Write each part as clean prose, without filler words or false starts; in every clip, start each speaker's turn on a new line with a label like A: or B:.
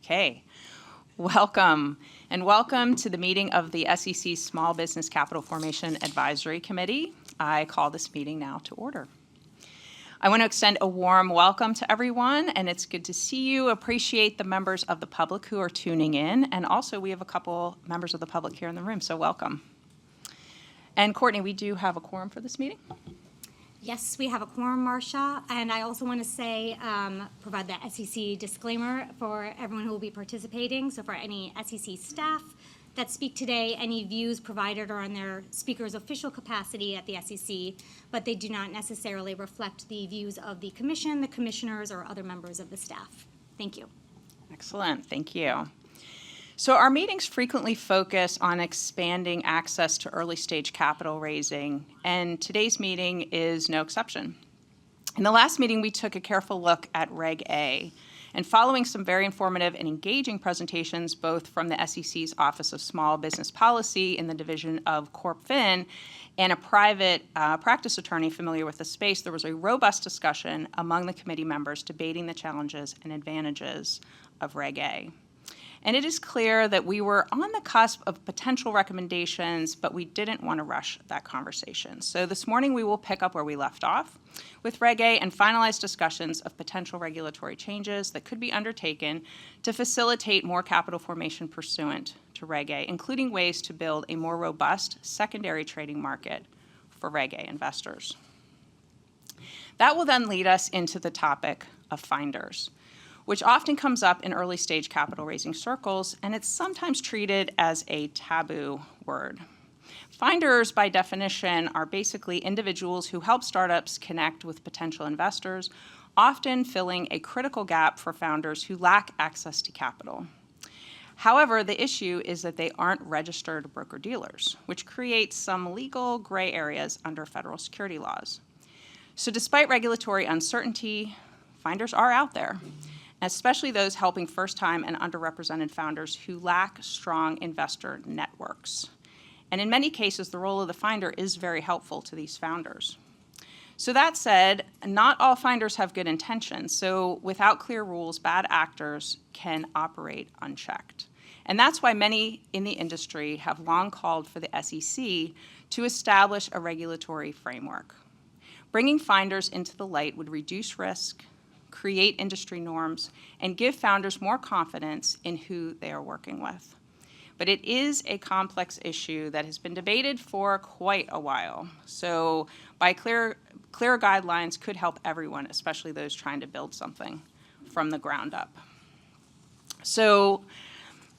A: Okay, welcome, and welcome to the meeting of the SEC Small Business Capital Formation Advisory Committee. I call this meeting now to order. I want to extend a warm welcome to everyone, and it's good to see you. Appreciate the members of the public who are tuning in, and also we have a couple members of the public here in the room, so welcome. And Courtney, we do have a quorum for this meeting?
B: Yes, we have a quorum, Marcia, and I also want to say, provide the SEC disclaimer for everyone who will be participating. So for any SEC staff that speak today, any views provided are in their speaker's official capacity at the SEC, but they do not necessarily reflect the views of the Commission, the commissioners, or other members of the staff. Thank you.
A: Excellent, thank you. So our meetings frequently focus on expanding access to early stage capital raising, and today's meeting is no exception. In the last meeting, we took a careful look at Reg A, and following some very informative and engaging presentations, both from the SEC's Office of Small Business Policy in the Division of Corp Fin and a private practice attorney familiar with the space, there was a robust discussion among the committee members debating the challenges and advantages of Reg A. And it is clear that we were on the cusp of potential recommendations, but we didn't want to rush that conversation. So this morning we will pick up where we left off with Reg A and finalize discussions of potential regulatory changes that could be undertaken to facilitate more capital formation pursuant to Reg A, including ways to build a more robust secondary trading market for Reg A investors. That will then lead us into the topic of finders, which often comes up in early stage capital raising circles, and it's sometimes treated as a taboo word. Finders, by definition, are basically individuals who help startups connect with potential investors, often filling a critical gap for founders who lack access to capital. However, the issue is that they aren't registered broker-dealers, which creates some legal gray areas under federal security laws. So despite regulatory uncertainty, finders are out there, especially those helping first-time and underrepresented founders who lack strong investor networks. And in many cases, the role of the finder is very helpful to these founders. So that said, not all finders have good intentions. So without clear rules, bad actors can operate unchecked. And that's why many in the industry have long called for the SEC to establish a regulatory framework. Bringing finders into the light would reduce risk, create industry norms, and give founders more confidence in who they are working with. But it is a complex issue that has been debated for quite a while. So by clear guidelines could help everyone, especially those trying to build something from the ground up. So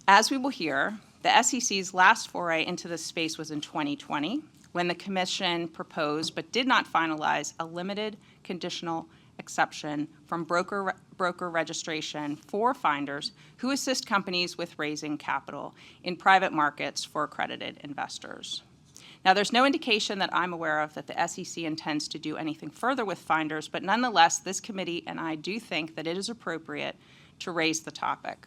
A: as we will hear, the SEC's last foray into this space was in 2020, when the Commission proposed but did not finalize a limited conditional exception from broker registration for finders who assist companies with raising capital in private markets for accredited investors. Now, there's no indication that I'm aware of that the SEC intends to do anything further with finders, but nonetheless, this committee and I do think that it is appropriate to raise the topic.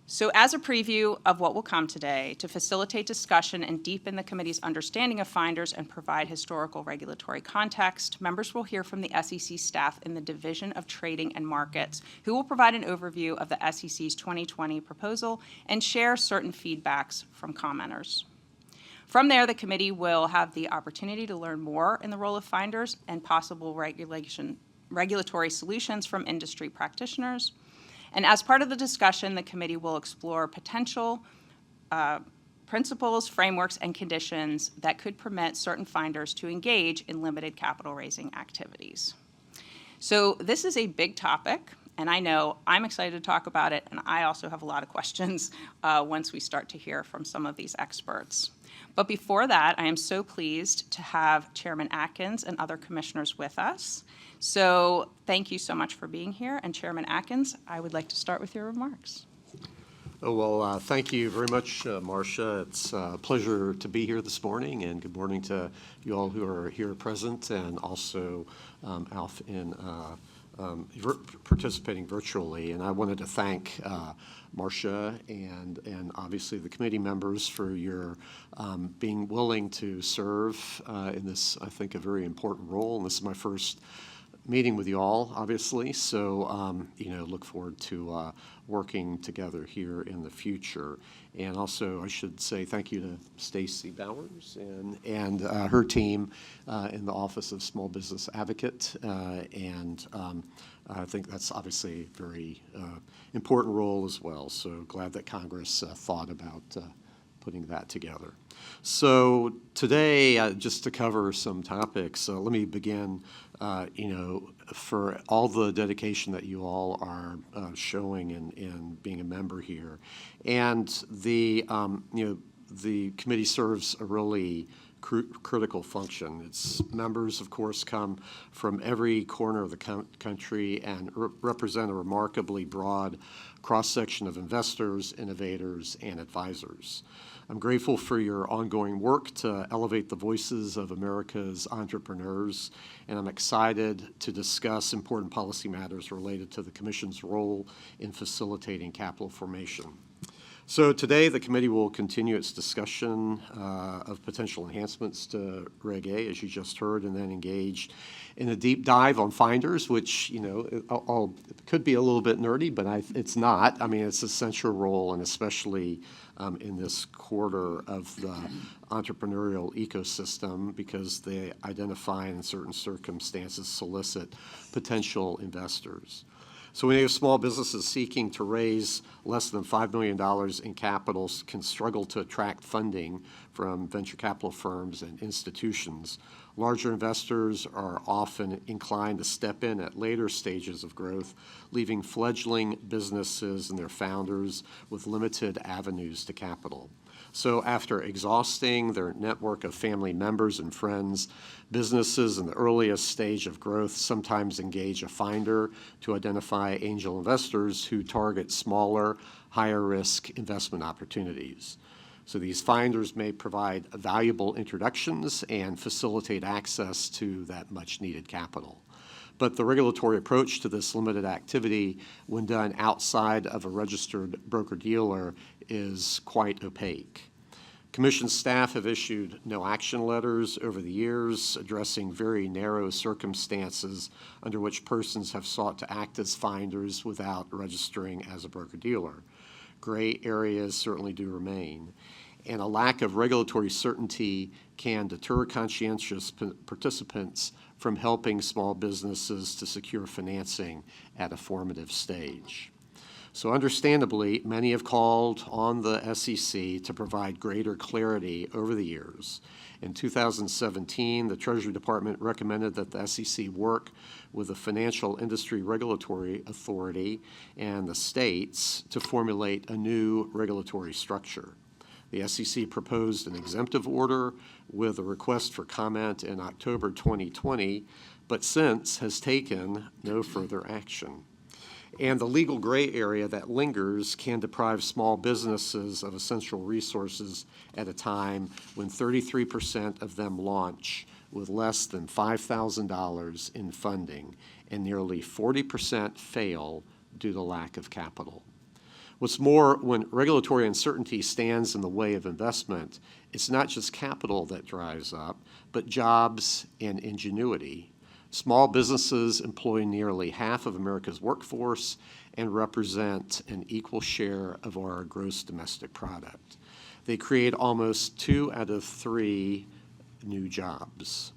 A: So as a preview of what will come today, to facilitate discussion and deepen the committee's understanding of finders and provide historical regulatory context, members will hear from the SEC staff in the Division of Trading and Markets, who will provide an overview of the SEC's 2020 proposal and share certain feedbacks from commenters. From there, the committee will have the opportunity to learn more in the role of finders and possible regulatory solutions from industry practitioners. And as part of the discussion, the committee will explore potential principles, frameworks, and conditions that could permit certain finders to engage in limited capital raising activities. So this is a big topic, and I know I'm excited to talk about it, and I also have a lot of questions once we start to hear from some of these experts. But before that, I am so pleased to have Chairman Atkins and other commissioners with us. So thank you so much for being here. And Chairman Atkins, I would like to start with your remarks.
C: Oh, well, thank you very much, Marcia. It's a pleasure to be here this morning, and good morning to you all who are here present, and also Alf in participating virtually. And I wanted to thank Marcia and obviously the committee members for your being willing to serve in this, I think, a very important role. And this is my first meeting with you all, obviously, so, look forward to working together here in the future. And also, I should say thank you to Stacy Bowers and her team in the Office of Small Business Advocate. I think that's obviously a very important role as well. So glad that Congress thought about putting that together. So today, just to cover some topics, let me begin, for all the dedication that you all are showing in being a member here. And the committee serves a really critical function. Its members, of course, come from every corner of the country and represent a remarkably broad cross-section of investors, innovators, and advisors. I'm grateful for your ongoing work to elevate the voices of America's entrepreneurs, and I'm excited to discuss important policy matters related to the Commission's role in facilitating capital formation. So today, the committee will continue its discussion of potential enhancements to Reg A, as you just heard, and then engage in a deep dive on finders, which, could be a little bit nerdy, but it's not. I mean, it's a central role, and especially in this quarter of the entrepreneurial ecosystem, because they identify and in certain circumstances solicit potential investors. So when you have small businesses seeking to raise less than $5 million in capital can struggle to attract funding from venture capital firms and institutions, larger investors are often inclined to step in at later stages of growth, leaving fledgling businesses and their founders with limited avenues to capital. So after exhausting their network of family members and friends, businesses in the earliest stage of growth sometimes engage a finder to identify angel investors who target smaller, higher-risk investment opportunities. So these finders may provide valuable introductions and facilitate access to that much-needed capital. But the regulatory approach to this limited activity, when done outside of a registered broker-dealer, is quite opaque. Commission staff have issued no action letters over the years addressing very narrow circumstances under which persons have sought to act as finders without registering as a broker-dealer. Gray areas certainly do remain, and a lack of regulatory certainty can deter conscientious participants from helping small businesses to secure financing at a formative stage. So understandably, many have called on the SEC to provide greater clarity over the years. In 2017, the Treasury Department recommended that the SEC work with the Financial Industry Regulatory Authority and the states to formulate a new regulatory structure. The SEC proposed an exemptive order with a request for comment in October 2020, but since has taken no further action. And the legal gray area that lingers can deprive small businesses of essential resources at a time when 33% of them launch with less than $5,000 in funding, and nearly 40% fail due to lack of capital. What's more, when regulatory uncertainty stands in the way of investment, it's not just capital that dries up, but jobs and ingenuity. Small businesses employ nearly half of America's workforce and represent an equal share of our gross domestic product. They create almost 2 out of 3 new jobs.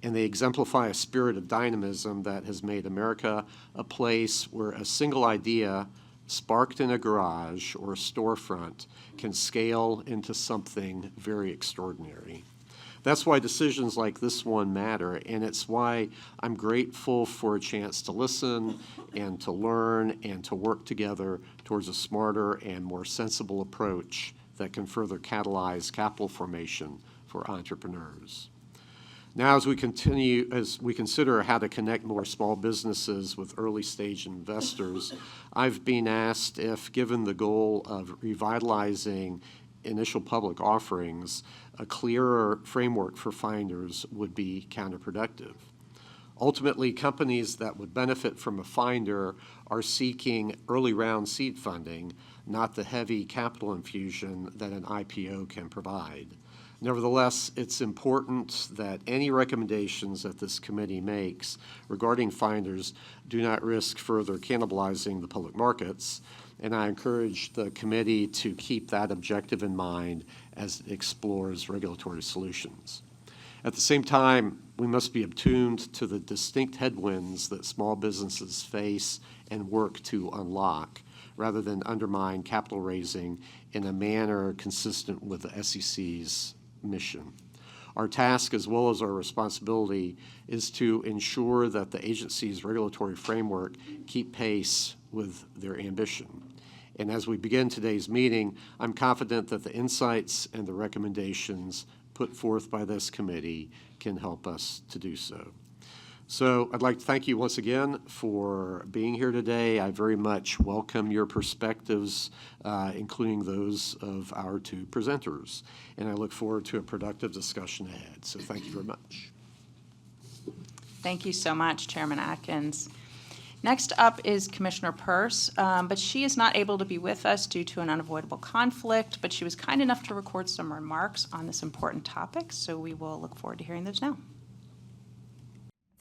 C: And they exemplify a spirit of dynamism that has made America a place where a single idea sparked in a garage or a storefront can scale into something very extraordinary. That's why decisions like this one matter, and it's why I'm grateful for a chance to listen and to learn and to work together towards a smarter and more sensible approach that can further catalyze capital formation for entrepreneurs. Now, as we consider how to connect more small businesses with early-stage investors, I've been asked if, given the goal of revitalizing initial public offerings, a clearer framework for finders would be counterproductive. Ultimately, companies that would benefit from a finder are seeking early round seed funding, not the heavy capital infusion that an IPO can provide. Nevertheless, it's important that any recommendations that this committee makes regarding finders do not risk further cannibalizing the public markets, and I encourage the committee to keep that objective in mind as it explores regulatory solutions. At the same time, we must be attuned to the distinct headwinds that small businesses face and work to unlock, rather than undermine capital raising in a manner consistent with the SEC's mission. Our task, as well as our responsibility, is to ensure that the agency's regulatory framework keep pace with their ambition. And as we begin today's meeting, I'm confident that the insights and the recommendations put forth by this committee can help us to do so. So I'd like to thank you once again for being here today. I very much welcome your perspectives, including those of our two presenters. And I look forward to a productive discussion ahead. So thank you very much.
A: Thank you so much, Chairman Atkins. Next up is Commissioner Peirce, but she is not able to be with us due to an unavoidable conflict, but she was kind enough to record some remarks on this important topic, so we will look forward to hearing those now.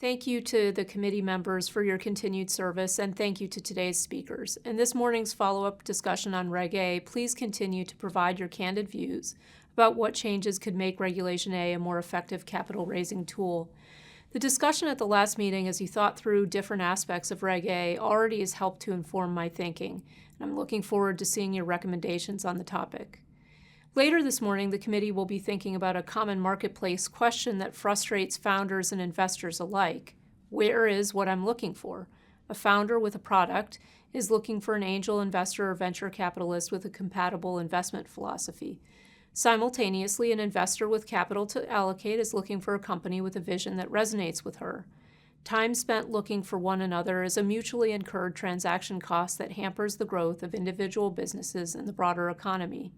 D: Thank you to the committee members for your continued service, and thank you to today's speakers. In this morning's follow-up discussion on Reg A, please continue to provide your candid views about what changes could make Regulation A a more effective capital raising tool. The discussion at the last meeting, as you thought through different aspects of Reg A, already has helped to inform my thinking, and I'm looking forward to seeing your recommendations on the topic. Later this morning, the committee will be thinking about a common marketplace question that frustrates founders and investors alike. Where is what I'm looking for? A founder with a product is looking for an angel investor or venture capitalist with a compatible investment philosophy. Simultaneously, an investor with capital to allocate is looking for a company with a vision that resonates with her. Time spent looking for one another is a mutually incurred transaction cost that hampers the growth of individual businesses and the broader economy.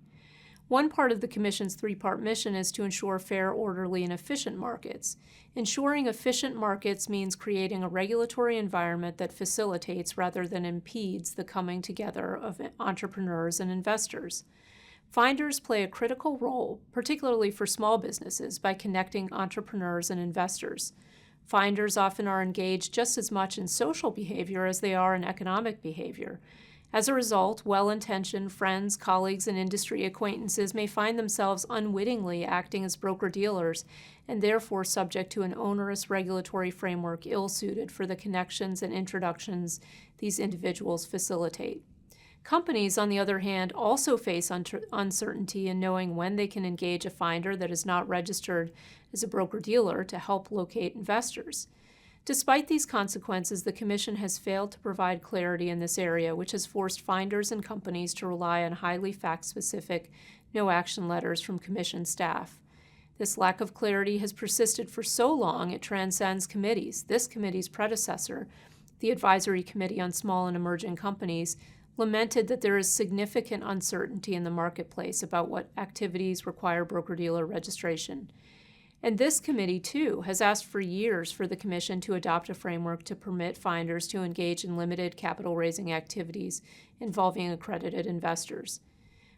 D: One part of the Commission's three-part mission is to ensure fair, orderly, and efficient markets. Ensuring efficient markets means creating a regulatory environment that facilitates rather than impedes the coming together of entrepreneurs and investors. Finders play a critical role, particularly for small businesses, by connecting entrepreneurs and investors. Finders often are engaged just as much in social behavior as they are in economic behavior. As a result, well-intentioned friends, colleagues, and industry acquaintances may find themselves unwittingly acting as broker-dealers and therefore subject to an onerous regulatory framework ill-suited for the connections and introductions these individuals facilitate. Companies, on the other hand, also face uncertainty in knowing when they can engage a finder that is not registered as a broker-dealer to help locate investors. Despite these consequences, the Commission has failed to provide clarity in this area, which has forced finders and companies to rely on highly fact-specific no-action letters from Commission staff. This lack of clarity has persisted for so long it transcends committees. This committee's predecessor, the Advisory Committee on Small and Emerging Companies, lamented that there is significant uncertainty in the marketplace about what activities require broker-dealer registration. And this committee, too, has asked for years for the Commission to adopt a framework to permit finders to engage in limited capital-raising activities involving accredited investors.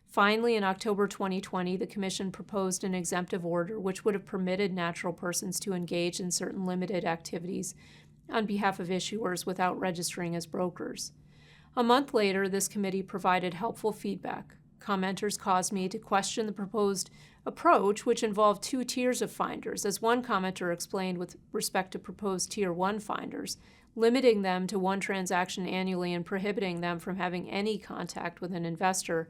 D: Finally, in October 2020, the Commission proposed an exemptive order which would have permitted natural persons to engage in certain limited activities on behalf of issuers without registering as brokers. A month later, this committee provided helpful feedback. Commenters caused me to question the proposed approach, which involved two tiers of finders, as one commenter explained with respect to proposed Tier 1 finders, limiting them to one transaction annually and prohibiting them from having any contact with an investor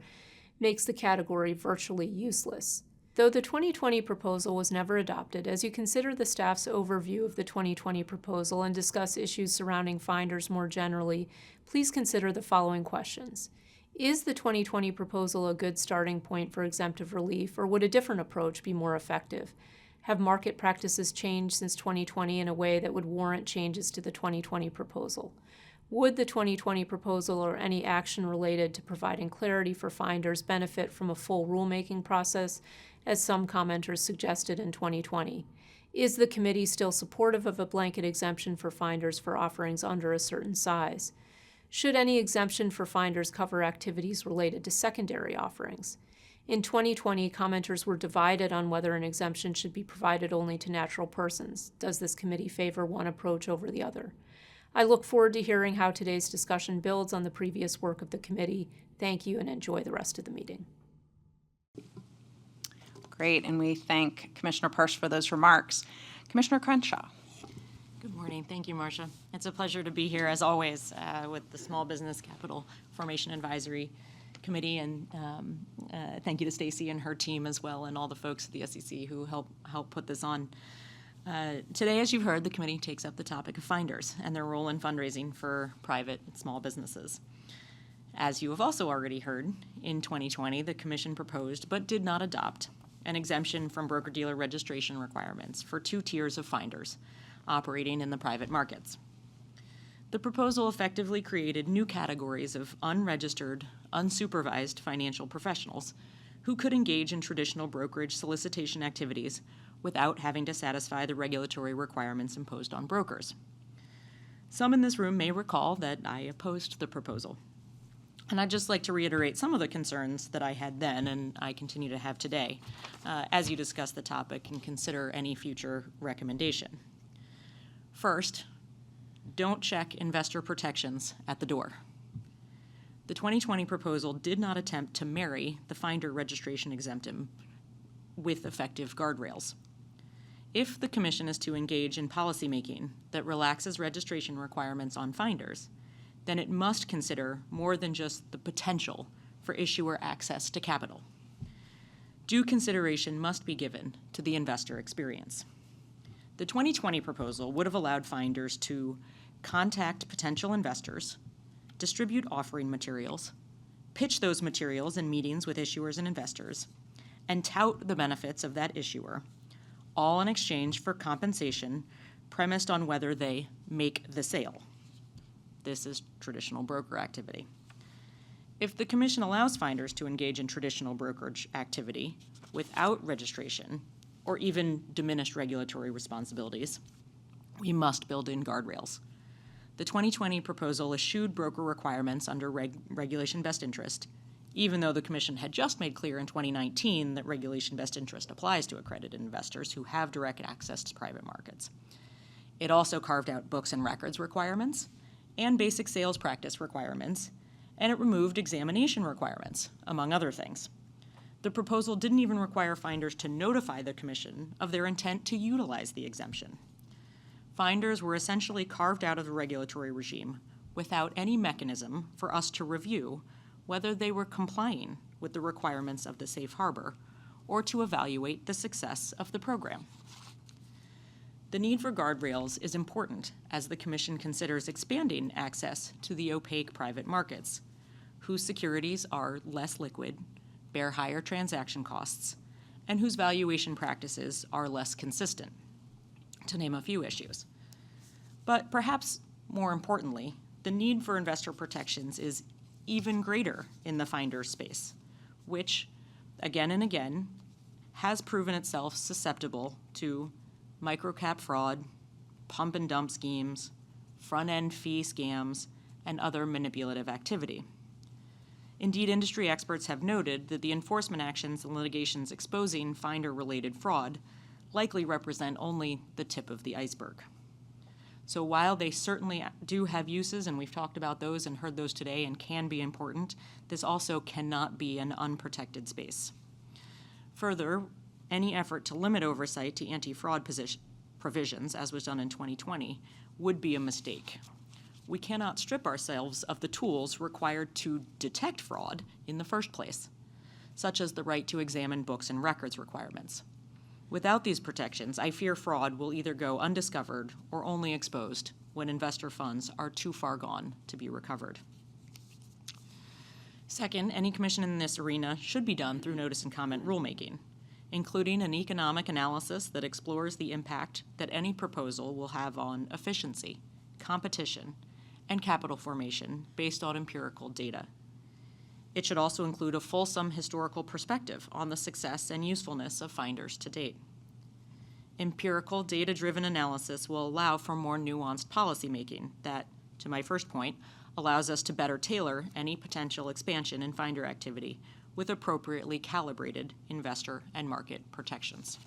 D: makes the category virtually useless. Though the 2020 proposal was never adopted, as you consider the staff's overview of the 2020 proposal and discuss issues surrounding finders more generally, please consider the following questions. Is the 2020 proposal a good starting point for exemptive relief, or would a different approach be more effective? Have market practices changed since 2020 in a way that would warrant changes to the 2020 proposal? Would the 2020 proposal or any action related to providing clarity for finders benefit from a full rulemaking process, as some commenters suggested in 2020? Is the committee still supportive of a blanket exemption for finders for offerings under a certain size? Should any exemption for finders cover activities related to secondary offerings? In 2020, commenters were divided on whether an exemption should be provided only to natural persons. Does this committee favor one approach over the other? I look forward to hearing how today's discussion builds on the previous work of the committee. Thank you and enjoy the rest of the meeting.
A: Great, and we thank Commissioner Parsh for those remarks. Commissioner Krenshaw.
E: Good morning. Thank you, Marcia. It's a pleasure to be here, as always, with the Small Business Capital Formation Advisory Committee, and thank you to Stacy and her team as well, and all the folks at the SEC who help put this on. Today, as you've heard, the committee takes up the topic of finders and their role in fundraising for private and small businesses. As you have also already heard, in 2020, the Commission proposed, but did not adopt, an exemption from broker-dealer registration requirements for 2 tiers of finders operating in the private markets. The proposal effectively created new categories of unregistered, unsupervised financial professionals who could engage in traditional brokerage solicitation activities without having to satisfy the regulatory requirements imposed on brokers. Some in this room may recall that I opposed the proposal. And I'd just like to reiterate some of the concerns that I had then and I continue to have today as you discuss the topic and consider any future recommendation. First, don't check investor protections at the door. The 2020 proposal did not attempt to marry the finder registration exemption with effective guardrails. If the Commission is to engage in policymaking that relaxes registration requirements on finders, then it must consider more than just the potential for issuer access to capital. Due consideration must be given to the investor experience. The 2020 proposal would have allowed finders to contact potential investors, distribute offering materials, pitch those materials in meetings with issuers and investors, and tout the benefits of that issuer, all in exchange for compensation premised on whether they make the sale. This is traditional broker activity. If the Commission allows finders to engage in traditional brokerage activity without registration or even diminished regulatory responsibilities, we must build in guardrails. The 2020 proposal eschewed broker requirements under Regulation Best Interest, even though the Commission had just made clear in 2019 that Regulation Best Interest applies to accredited investors who have direct access to private markets. It also carved out books and records requirements and basic sales practice requirements, and it removed examination requirements, among other things. The proposal didn't even require finders to notify the Commission of their intent to utilize the exemption. Finders were essentially carved out of the regulatory regime without any mechanism for us to review whether they were complying with the requirements of the safe harbor or to evaluate the success of the program. The need for guardrails is important as the Commission considers expanding access to the opaque private markets, whose securities are less liquid, bear higher transaction costs, and whose valuation practices are less consistent, to name a few issues. But perhaps more importantly, the need for investor protections is even greater in the finder space, which, again and again, has proven itself susceptible to microcap fraud, pump and dump schemes, front-end fee scams, and other manipulative activity. Indeed, industry experts have noted that the enforcement actions and litigations exposing finder-related fraud likely represent only the tip of the iceberg. So while they certainly do have uses, and we've talked about those and heard those today and can be important, this also cannot be an unprotected space. Further, any effort to limit oversight to anti-fraud provisions, as was done in 2020, would be a mistake. We cannot strip ourselves of the tools required to detect fraud in the first place, such as the right to examine books and records requirements. Without these protections, I fear fraud will either go undiscovered or only exposed when investor funds are too far gone to be recovered. Second, any commission in this arena should be done through notice and comment rulemaking, including an economic analysis that explores the impact that any proposal will have on efficiency, competition, and capital formation based on empirical data. It should also include a fulsome historical perspective on the success and usefulness of finders to date. Empirical, data-driven analysis will allow for more nuanced policymaking that, to my first point, allows us to better tailor any potential expansion in finder activity with appropriately calibrated investor and market protections.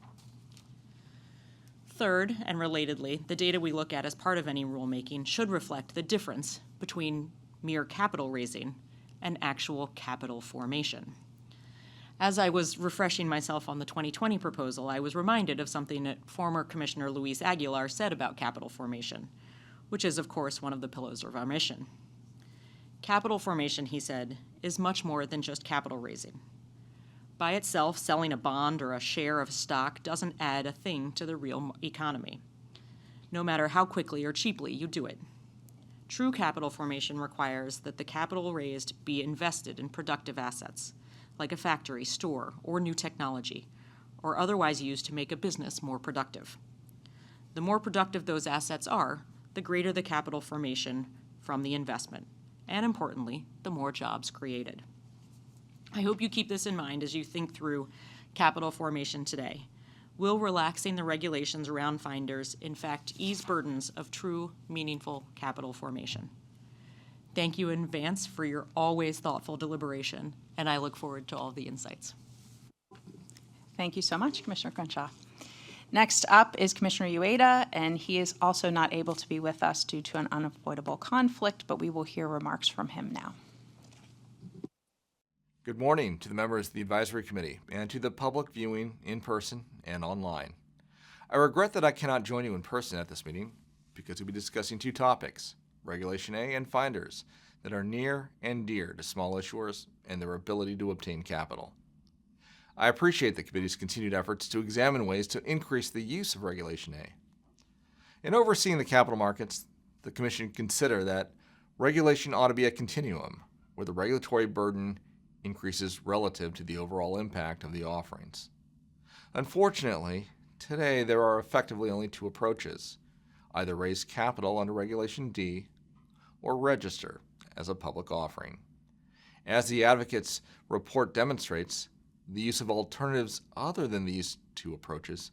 E: Third, and relatedly, the data we look at as part of any rulemaking should reflect the difference between mere capital raising and actual capital formation. As I was refreshing myself on the 2020 proposal, I was reminded of something that former Commissioner Luis Aguilar said about capital formation, which is, of course, one of the pillars of our mission. Capital formation, he said, is much more than just capital raising. By itself, selling a bond or a share of stock doesn't add a thing to the real economy, no matter how quickly or cheaply you do it. True capital formation requires that the capital raised be invested in productive assets, like a factory, store, or new technology, or otherwise used to make a business more productive. The more productive those assets are, the greater the capital formation from the investment, and importantly, the more jobs created. I hope you keep this in mind as you think through capital formation today. Will relaxing the regulations around finders, in fact, ease burdens of true, meaningful capital formation? Thank you in advance for your always thoughtful deliberation, and I look forward to all the insights.
A: Thank you so much, Commissioner Krenshaw. Next up is Commissioner Ueda, and he is also not able to be with us due to an unavoidable conflict, but we will hear remarks from him now.
F: Good morning to the members of the Advisory Committee and to the public viewing in person and online. I regret that I cannot join you in person at this meeting because we'll be discussing two topics, Regulation A and finders, that are near and dear to small issuers and their ability to obtain capital. I appreciate the committee's continued efforts to examine ways to increase the use of Regulation A. In overseeing the capital markets, the Commission consider that regulation ought to be a continuum where the regulatory burden increases relative to the overall impact of the offerings. Unfortunately, today there are effectively only two approaches: either raise capital under Regulation D or register as a public offering. As the Advocate's report demonstrates, the use of alternatives other than these two approaches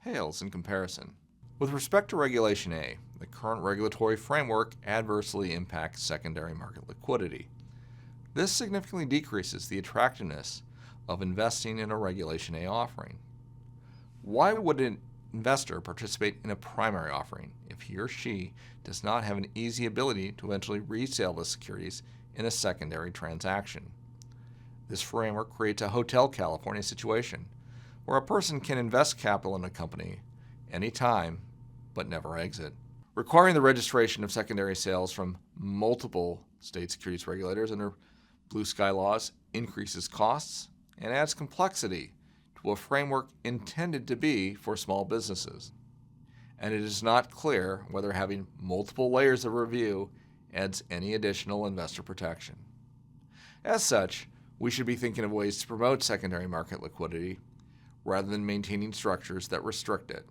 F: pales in comparison. With respect to Regulation A, the current regulatory framework adversely impacts secondary market liquidity. This significantly decreases the attractiveness of investing in a Regulation A offering. Why would an investor participate in a primary offering if he or she does not have an easy ability to eventually resell the securities in a secondary transaction? This framework creates a Hotel California situation where a person can invest capital in a company anytime but never exit. Requiring the registration of secondary sales from multiple state securities regulators under blue sky laws increases costs and adds complexity to a framework intended to be for small businesses. And it is not clear whether having multiple layers of review adds any additional investor protection. As such, we should be thinking of ways to promote secondary market liquidity rather than maintaining structures that restrict it.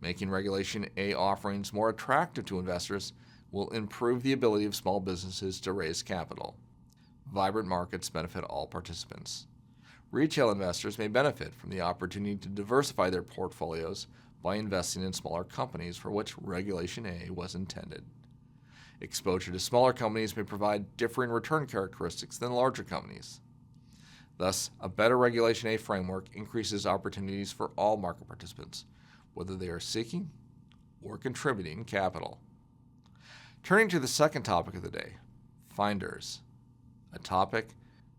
F: Making Regulation A offerings more attractive to investors will improve the ability of small businesses to raise capital. Vibrant markets benefit all participants. Retail investors may benefit from the opportunity to diversify their portfolios by investing in smaller companies for which Regulation A was intended. Exposure to smaller companies may provide differing return characteristics than larger companies. Thus, a better Regulation A framework increases opportunities for all market participants, whether they are seeking or contributing capital. Turning to the second topic of the day, finders, a topic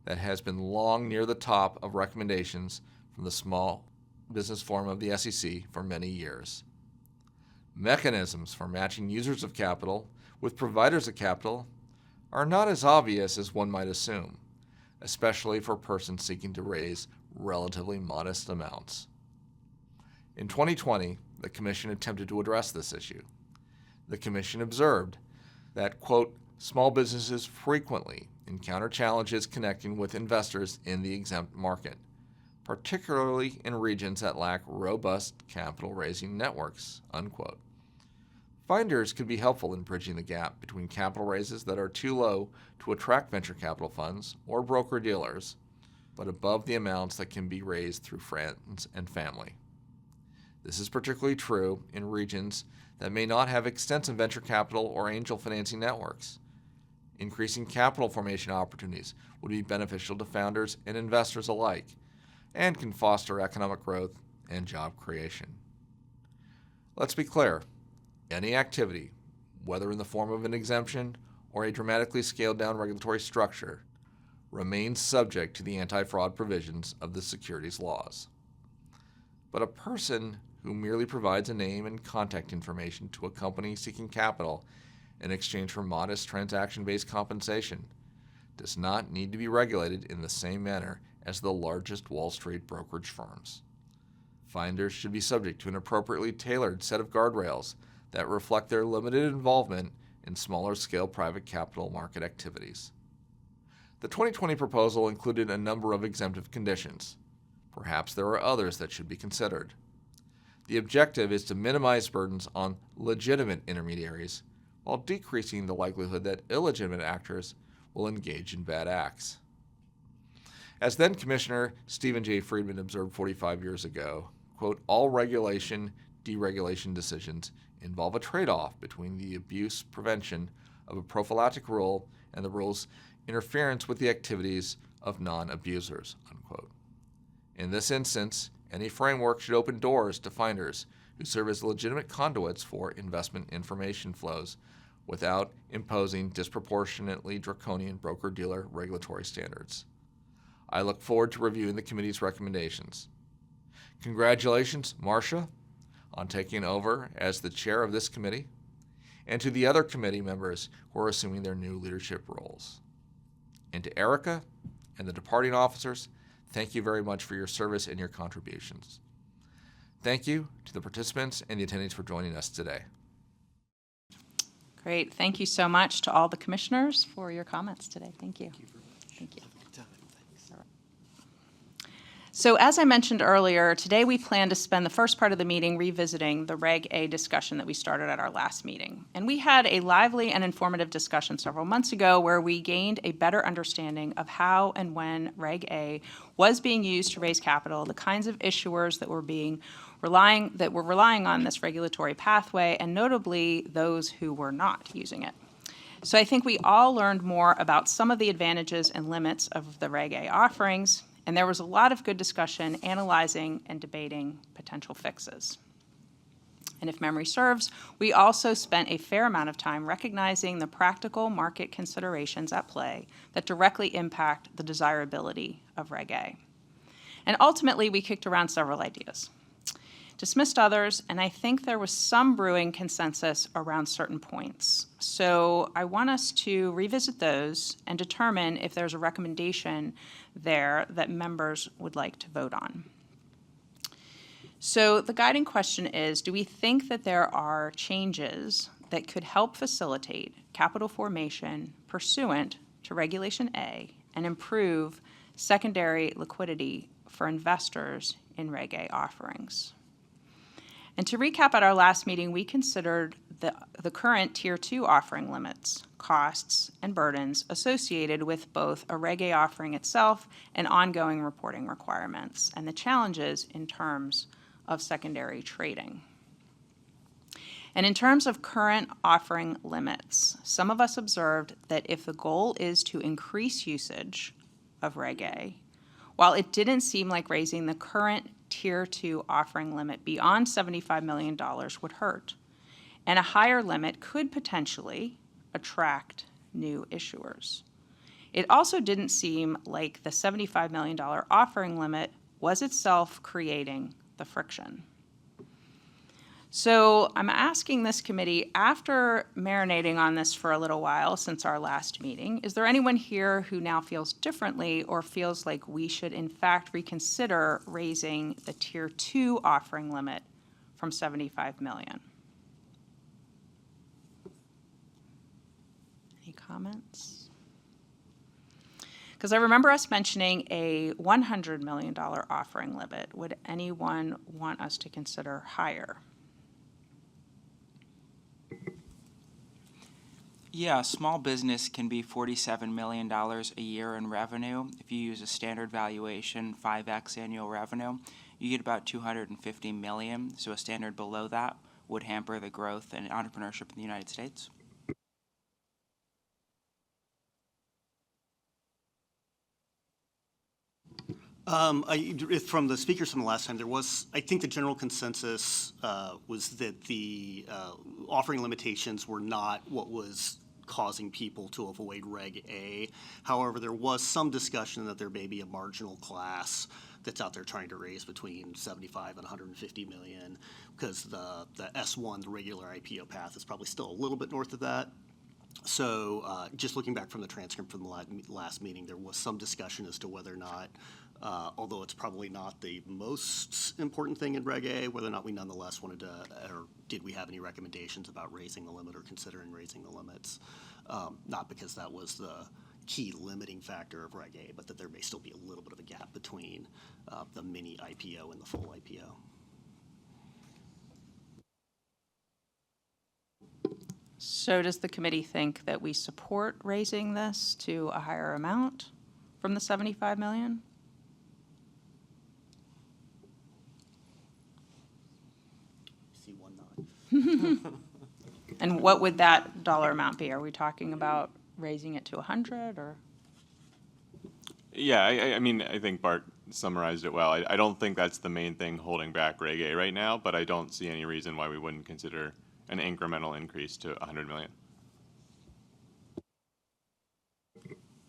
F: that has been long near the top of recommendations from the Small Business Forum of the SEC for many years. Mechanisms for matching users of capital with providers of capital are not as obvious as one might assume, especially for persons seeking to raise relatively modest amounts. In 2020, the Commission attempted to address this issue. The Commission observed that, quote, small businesses frequently encounter challenges connecting with investors in the exempt market, particularly in regions that lack robust capital raising networks, unquote. Finders could be helpful in bridging the gap between capital raises that are too low to attract venture capital funds or broker-dealers, but above the amounts that can be raised through friends and family. This is particularly true in regions that may not have extensive venture capital or angel financing networks. Increasing capital formation opportunities would be beneficial to founders and investors alike and can foster economic growth and job creation. Let's be clear, any activity, whether in the form of an exemption or a dramatically scaled down regulatory structure, remains subject to the anti-fraud provisions of the securities laws. But a person who merely provides a name and contact information to a company seeking capital in exchange for modest transaction-based compensation does not need to be regulated in the same manner as the largest Wall Street brokerage firms. Finders should be subject to an appropriately tailored set of guardrails that reflect their limited involvement in smaller-scale private capital market activities. The 2020 proposal included a number of exemptive conditions. Perhaps there are others that should be considered. The objective is to minimize burdens on legitimate intermediaries while decreasing the likelihood that illegitimate actors will engage in bad acts. As then Commissioner Stephen J. Friedman observed 45 years ago, quote, all regulation, deregulation decisions involve a trade-off between the abuse prevention of a prophylactic rule and the rule's interference with the activities of non-abusers, unquote. In this instance, any framework should open doors to finders who serve as legitimate conduits for investment information flows without imposing disproportionately draconian broker-dealer regulatory standards. I look forward to reviewing the committee's recommendations. Congratulations, Marcia, on taking over as the chair of this committee, and to the other committee members who are assuming their new leadership roles. And to Erica and the departing officers, thank you very much for your service and your contributions. Thank you to the participants and the attendees for joining us today.
A: Great. Thank you so much to all the commissioners for your comments today. Thank you. Thank you. So as I mentioned earlier, today we plan to spend the first part of the meeting revisiting the Reg A discussion that we started at our last meeting. And we had a lively and informative discussion several months ago where we gained a better understanding of how and when Reg A was being used to raise capital, the kinds of issuers that were relying on this regulatory pathway, and notably those who were not using it. So I think we all learned more about some of the advantages and limits of the Reg A offerings, and there was a lot of good discussion analyzing and debating potential fixes. And if memory serves, we also spent a fair amount of time recognizing the practical market considerations at play that directly impact the desirability of Reg A. And ultimately, we kicked around several ideas, dismissed others, and I think there was some brewing consensus around certain points. So I want us to revisit those and determine if there's a recommendation there that members would like to vote on. So the guiding question is, do we think that there are changes that could help facilitate capital formation pursuant to Regulation A and improve secondary liquidity for investors in Reg A offerings? And to recap, at our last meeting, we considered the current Tier 2 offering limits, costs, and burdens associated with both a Reg A offering itself and ongoing reporting requirements, and the challenges in terms of secondary trading. And in terms of current offering limits, some of us observed that if the goal is to increase usage of Reg A, while it didn't seem like raising the current Tier 2 offering limit beyond $75 million would hurt, and a higher limit could potentially attract new issuers. It also didn't seem like the $75 million offering limit was itself creating the friction. So I'm asking this committee, after marinating on this for a little while since our last meeting, is there anyone here who now feels differently or feels like we should in fact reconsider raising the Tier 2 offering limit from $75 million? Any comments? Because I remember us mentioning a $100 million offering limit. Would anyone want us to consider higher?
G: Yeah, small business can be $47 million a year in revenue. If you use a standard valuation, 5x annual revenue, you get about $250 million. So a standard below that would hamper the growth and entrepreneurship in the United States.
H: From the speakers from the last time, I think the general consensus was that the offering limitations were not what was causing people to avoid Reg A. However, there was some discussion that there may be a marginal class that's out there trying to raise between 75 and 150 million, because the S1, the regular IPO path, is probably still a little bit north of that. So just looking back from the transcript from the last meeting, there was some discussion as to whether or not, although it's probably not the most important thing in Reg A, whether or not we nonetheless wanted to, or did we have any recommendations about raising the limit or considering raising the limits? Not because that was the key limiting factor of Reg A, but that there may still be a little bit of a gap between the mini IPO and the full IPO.
A: So does the committee think that we support raising this to a higher amount from the 75 million?
H: See one nod.
A: And what would that dollar amount be? Are we talking about raising it to 100 or?
I: Yeah, I mean, I think Bart summarized it well. I don't think that's the main thing holding back Reg A right now, but I don't see any reason why we wouldn't consider an incremental increase to 100 million.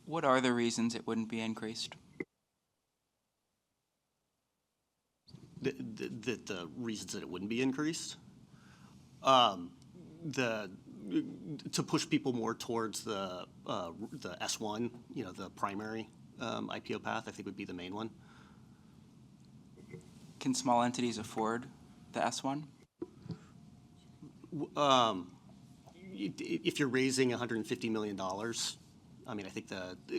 G: What are the reasons it wouldn't be increased?
H: The reasons that it wouldn't be increased? To push people more towards the S1, the primary IPO path, I think would be the main one.
G: Can small entities afford the S1?
H: If you're raising $150 million, I mean, I think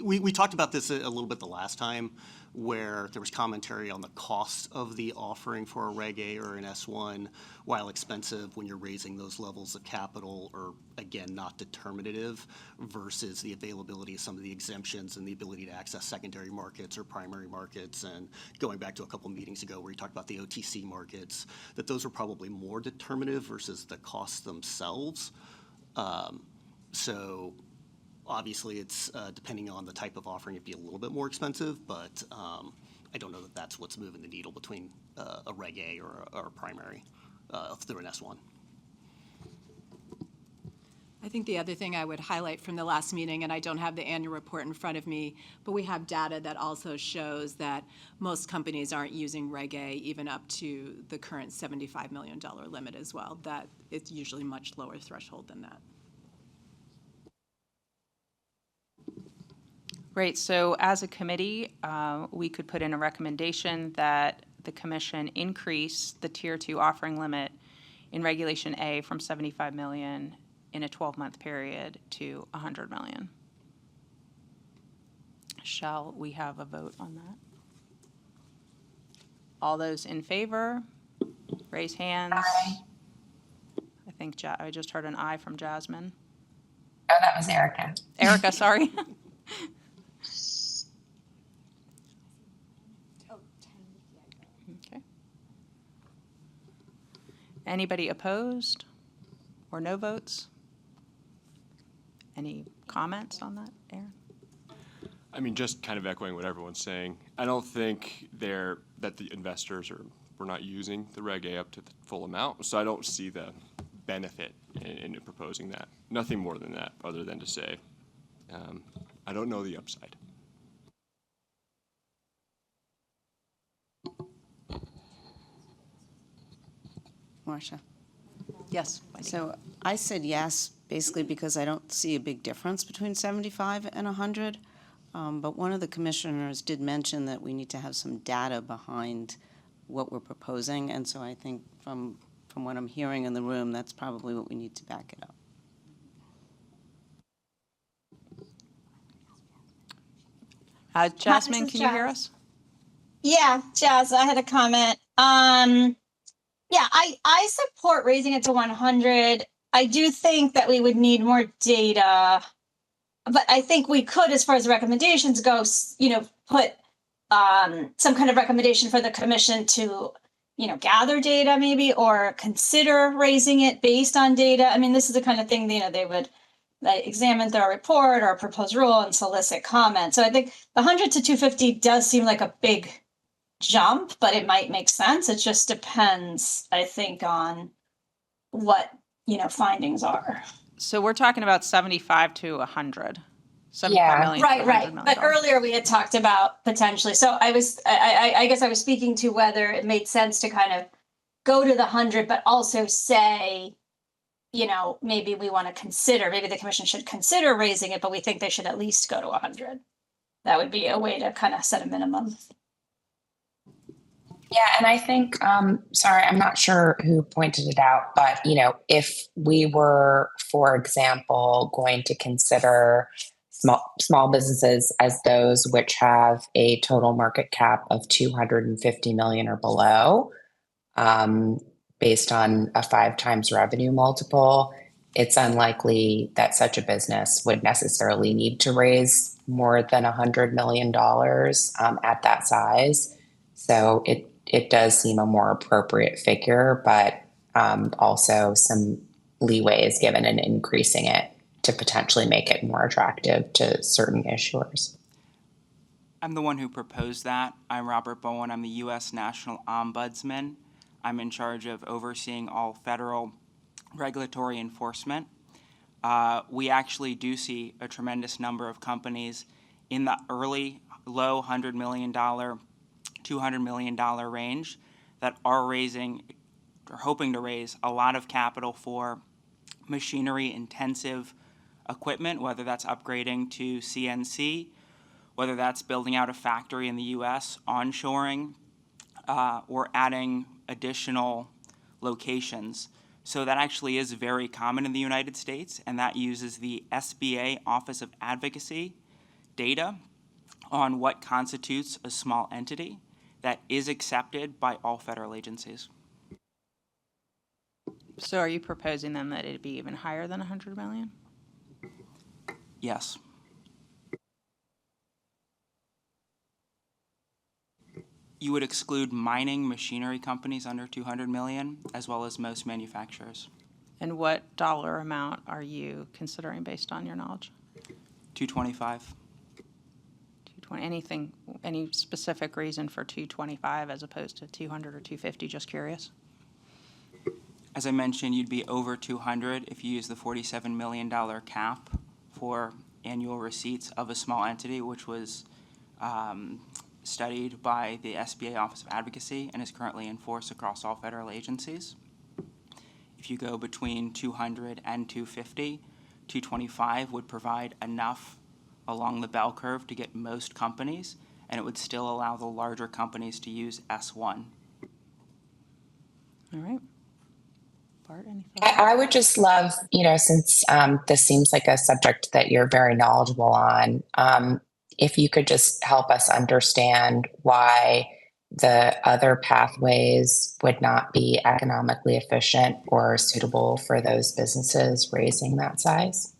H: we talked about this a little bit the last time, where there was commentary on the cost of the offering for a Reg A or an S1, while expensive when you're raising those levels of capital, or again, not determinative, versus the availability of some of the exemptions and the ability to access secondary markets or primary markets. And going back to a couple meetings ago where you talked about the OTC markets, that those are probably more determinative versus the costs themselves. So obviously, it's depending on the type of offering, it'd be a little bit more expensive, but I don't know that that's what's moving the needle between a Reg A or a primary through an S1.
J: I think the other thing I would highlight from the last meeting, and I don't have the annual report in front of me, but we have data that also shows that most companies aren't using Reg A even up to the current $75 million limit as well, that it's usually much lower threshold than that.
A: Great. So as a committee, we could put in a recommendation that the commission increase the Tier 2 offering limit in Regulation A from 75 million in a 12-month period to 100 million. Shall we have a vote on that? All those in favor, raise hands.
K: Aye.
A: I think I just heard an aye from Jasmine.
K: Oh, that was Erica.
A: Erica, sorry. Okay. Anybody opposed or no votes? Any comments on that, Aaron?
I: I mean, just kind of echoing what everyone's saying. I don't think that the investors we're not using the Reg A up to the full amount, so I don't see the benefit in proposing that. Nothing more than that, other than to say, I don't know the upside.
L: Marcia.
A: Yes. Wendy.
L: So I said yes, basically because I don't see a big difference between 75 and 100. But one of the commissioners did mention that we need to have some data behind what we're proposing. And so I think from what I'm hearing in the room, that's probably what we need to back it up.
A: Jasmine,
M: This is
A: can you hear
M: Jazz.
A: us?
M: Yeah, Jazz, I had a comment. Yeah, I support raising it to 100. I do think that we would need more data, but I think we could, as far as the recommendations go, put some kind of recommendation for the commission to, gather data maybe, or consider raising it based on data. I mean, this is the kind of thing, they would examine their report or proposed rule and solicit comment. So I think the 100 to 250 does seem like a big jump, but it might make sense. It just depends, I think, on what, findings are.
A: So we're talking about 75 to 100. 75
K: Yeah.
A: million to
M: Right,
A: $100
M: right.
A: million.
M: But earlier we had talked about potentially, so I guess I was speaking to whether it made sense to kind of go to the 100, but also say, maybe we want to consider, maybe the commission should consider raising it, but we think they should at least go to 100. That would be a way to kind of set a minimum.
K: Yeah, and I think, sorry, I'm not sure who pointed it out, but if we were, for example, going to consider small businesses as those which have a total market cap of 250 million or below, based on a 5 times revenue multiple, it's unlikely that such a business would necessarily need to raise more than $100 million at that size. So it does seem a more appropriate figure, but also some leeway is given in increasing it to potentially make it more attractive to certain issuers.
G: I'm the one who proposed that. I'm Robert Bowen. I'm the U.S. National Ombudsman. I'm in charge of overseeing all federal regulatory enforcement. We actually do see a tremendous number of companies in the early, low $100 million, $200 million range that are raising or hoping to raise a lot of capital for machinery-intensive equipment, whether that's upgrading to CNC, whether that's building out a factory in the U.S., onshoring, or adding additional locations. So that actually is very common in the United States, and that uses the SBA Office of Advocacy data on what constitutes a small entity that is accepted by all federal agencies.
A: So are you proposing then that it'd be even higher than 100 million?
G: Yes. You would exclude mining machinery companies under 200 million, as well as most manufacturers.
A: And what dollar amount are you considering based on your knowledge?
G: 225.
A: 220. Any specific reason for 225 as opposed to 200 or 250? Just curious.
G: As I mentioned, you'd be over 200 if you use the $47 million cap for annual receipts of a small entity, which was studied by the SBA Office of Advocacy and is currently in force across all federal agencies. If you go between 200 and 250, 225 would provide enough along the bell curve to get most companies, and it would still allow the larger companies to use S1.
A: All right. Bart, any thoughts?
K: I would just love, since this seems like a subject that you're very knowledgeable on, if you could just help us understand why the other pathways would not be economically efficient or suitable for those businesses raising that size.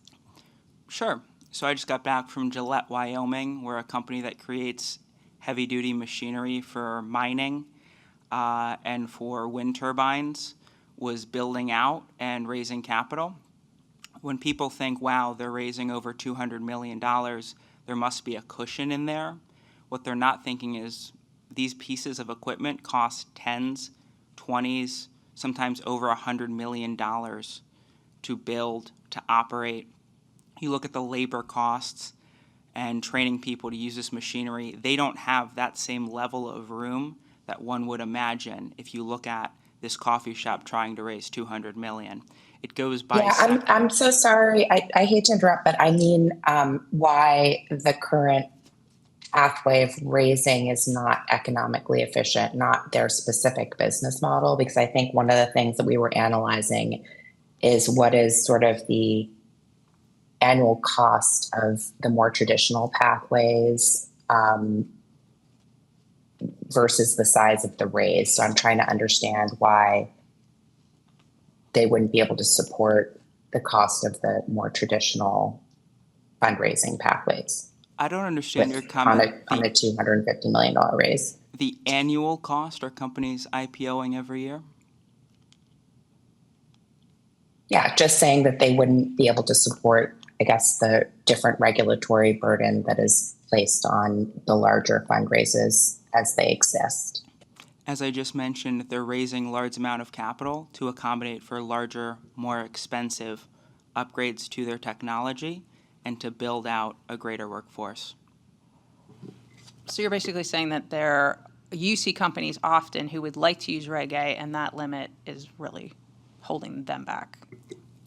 G: Sure. So I just got back from Gillette, Wyoming. We're a company that creates heavy-duty machinery for mining and for wind turbines, was building out and raising capital. When people think, wow, they're raising over $200 million, there must be a cushion in there. What they're not thinking is these pieces of equipment cost tens, 20s, sometimes over $100 million to build, to operate. You look at the labor costs and training people to use this machinery, they don't have that same level of room that one would imagine if you look at this coffee shop trying to raise 200 million. It goes by
K: Yeah, I'm so sorry. I hate to interrupt, but I mean why the current pathway of raising is not economically efficient, not their specific business model, because I think one of the things that we were analyzing is what is sort of the annual cost of the more traditional pathways versus the size of the raise. So I'm trying to understand why they wouldn't be able to support the cost of the more traditional fundraising pathways.
G: I don't understand your comment.
K: On a $250 million raise.
G: The annual cost, are companies IPOing every year?
K: Yeah, just saying that they wouldn't be able to support I guess, the different regulatory burden that is placed on the larger fundraisers as they exist.
G: As I just mentioned, they're raising large amount of capital to accommodate for larger, more expensive upgrades to their technology and to build out a greater workforce.
A: So you're basically saying that you see companies often who would like to use Reg A, and that limit is really holding them back.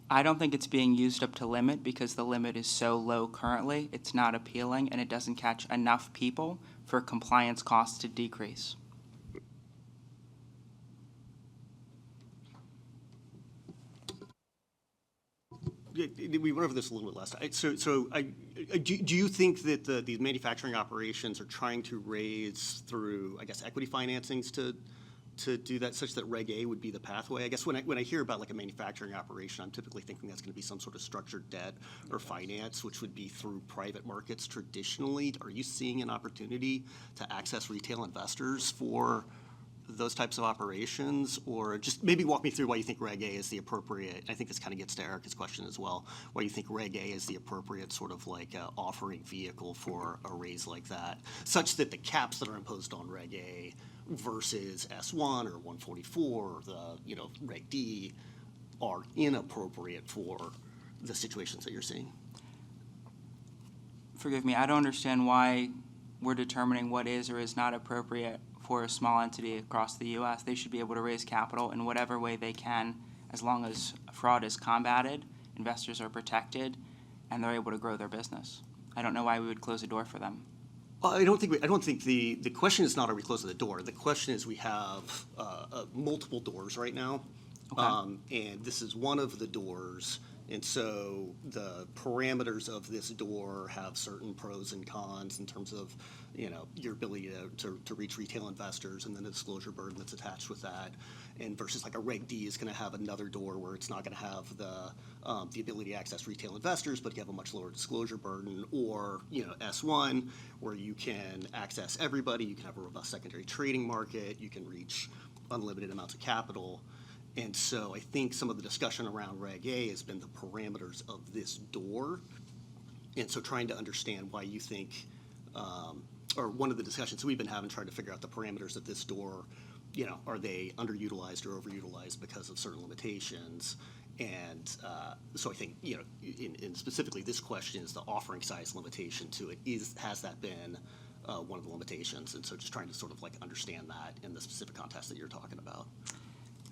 G: I don't think it's being used up to limit because the limit is so low currently. It's not appealing and it doesn't catch enough people for compliance costs to decrease.
H: We went over this a little bit last time. Do you think that these manufacturing operations are trying to raise through, I guess, equity financings to do that, such that Reg A would be the pathway? I guess when I hear about like a manufacturing operation, I'm typically thinking that's going to be some sort of structured debt or finance, which would be through private markets traditionally. Are you seeing an opportunity to access retail investors for those types of operations? Or just maybe walk me through why you think Reg A is the appropriate, I think this kind of gets to Erica's question as well, why you think Reg A is the appropriate sort of like offering vehicle for a raise like that, such that the caps that are imposed on Reg A versus S1 or 144 or the Reg D are inappropriate for the situations that you're seeing?
G: Forgive me, I don't understand why we're determining what is or is not appropriate for a small entity across the U.S. They should be able to raise capital in whatever way they can, as long as fraud is combated, investors are protected, and they're able to grow their business. I don't know why we would close the door for them.
H: Well, I don't think the question is not are we closing the door. The question is we have multiple doors right now, and this is one of the doors. And so the parameters of this door have certain pros and cons in terms of, your ability to reach retail investors and then the disclosure burden that's attached with that. And versus like a Reg D is going to have another door where it's not going to have the ability to access retail investors, but you have a much lower disclosure burden. Or, S1, where you can access everybody, you can have a robust secondary trading market, you can reach unlimited amounts of capital. And so I think some of the discussion around Reg A has been the parameters of this door. And so trying to understand why you think, or one of the discussions we've been having, trying to figure out the parameters of this door, are they underutilized or overutilized because of certain limitations? And so I think, in specifically this question is the offering size limitation to it. Has that been one of the limitations? And so just trying to sort of like understand that in the specific context that you're talking about.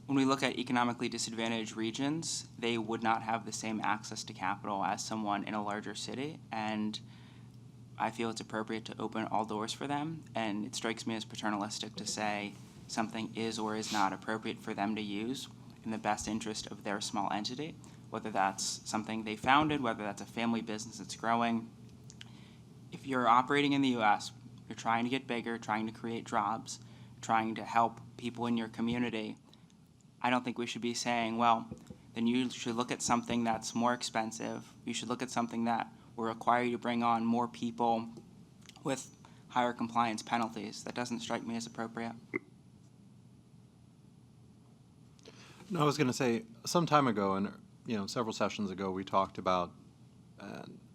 G: When we look at economically disadvantaged regions, they would not have the same access to capital as someone in a larger city, and I feel it's appropriate to open all doors for them, and it strikes me as paternalistic to say something is or is not appropriate for them to use in the best interest of their small entity, whether that's something they founded, whether that's a family business that's growing. If you're operating in the U.S., you're trying to get bigger, trying to create jobs, trying to help people in your community, I don't think we should be saying, well, then you should look at something that's more expensive. You should look at something that will require you to bring on more people with higher compliance penalties. That doesn't strike me as appropriate.
N: No, I was going to say, some time ago, and several sessions ago, we talked about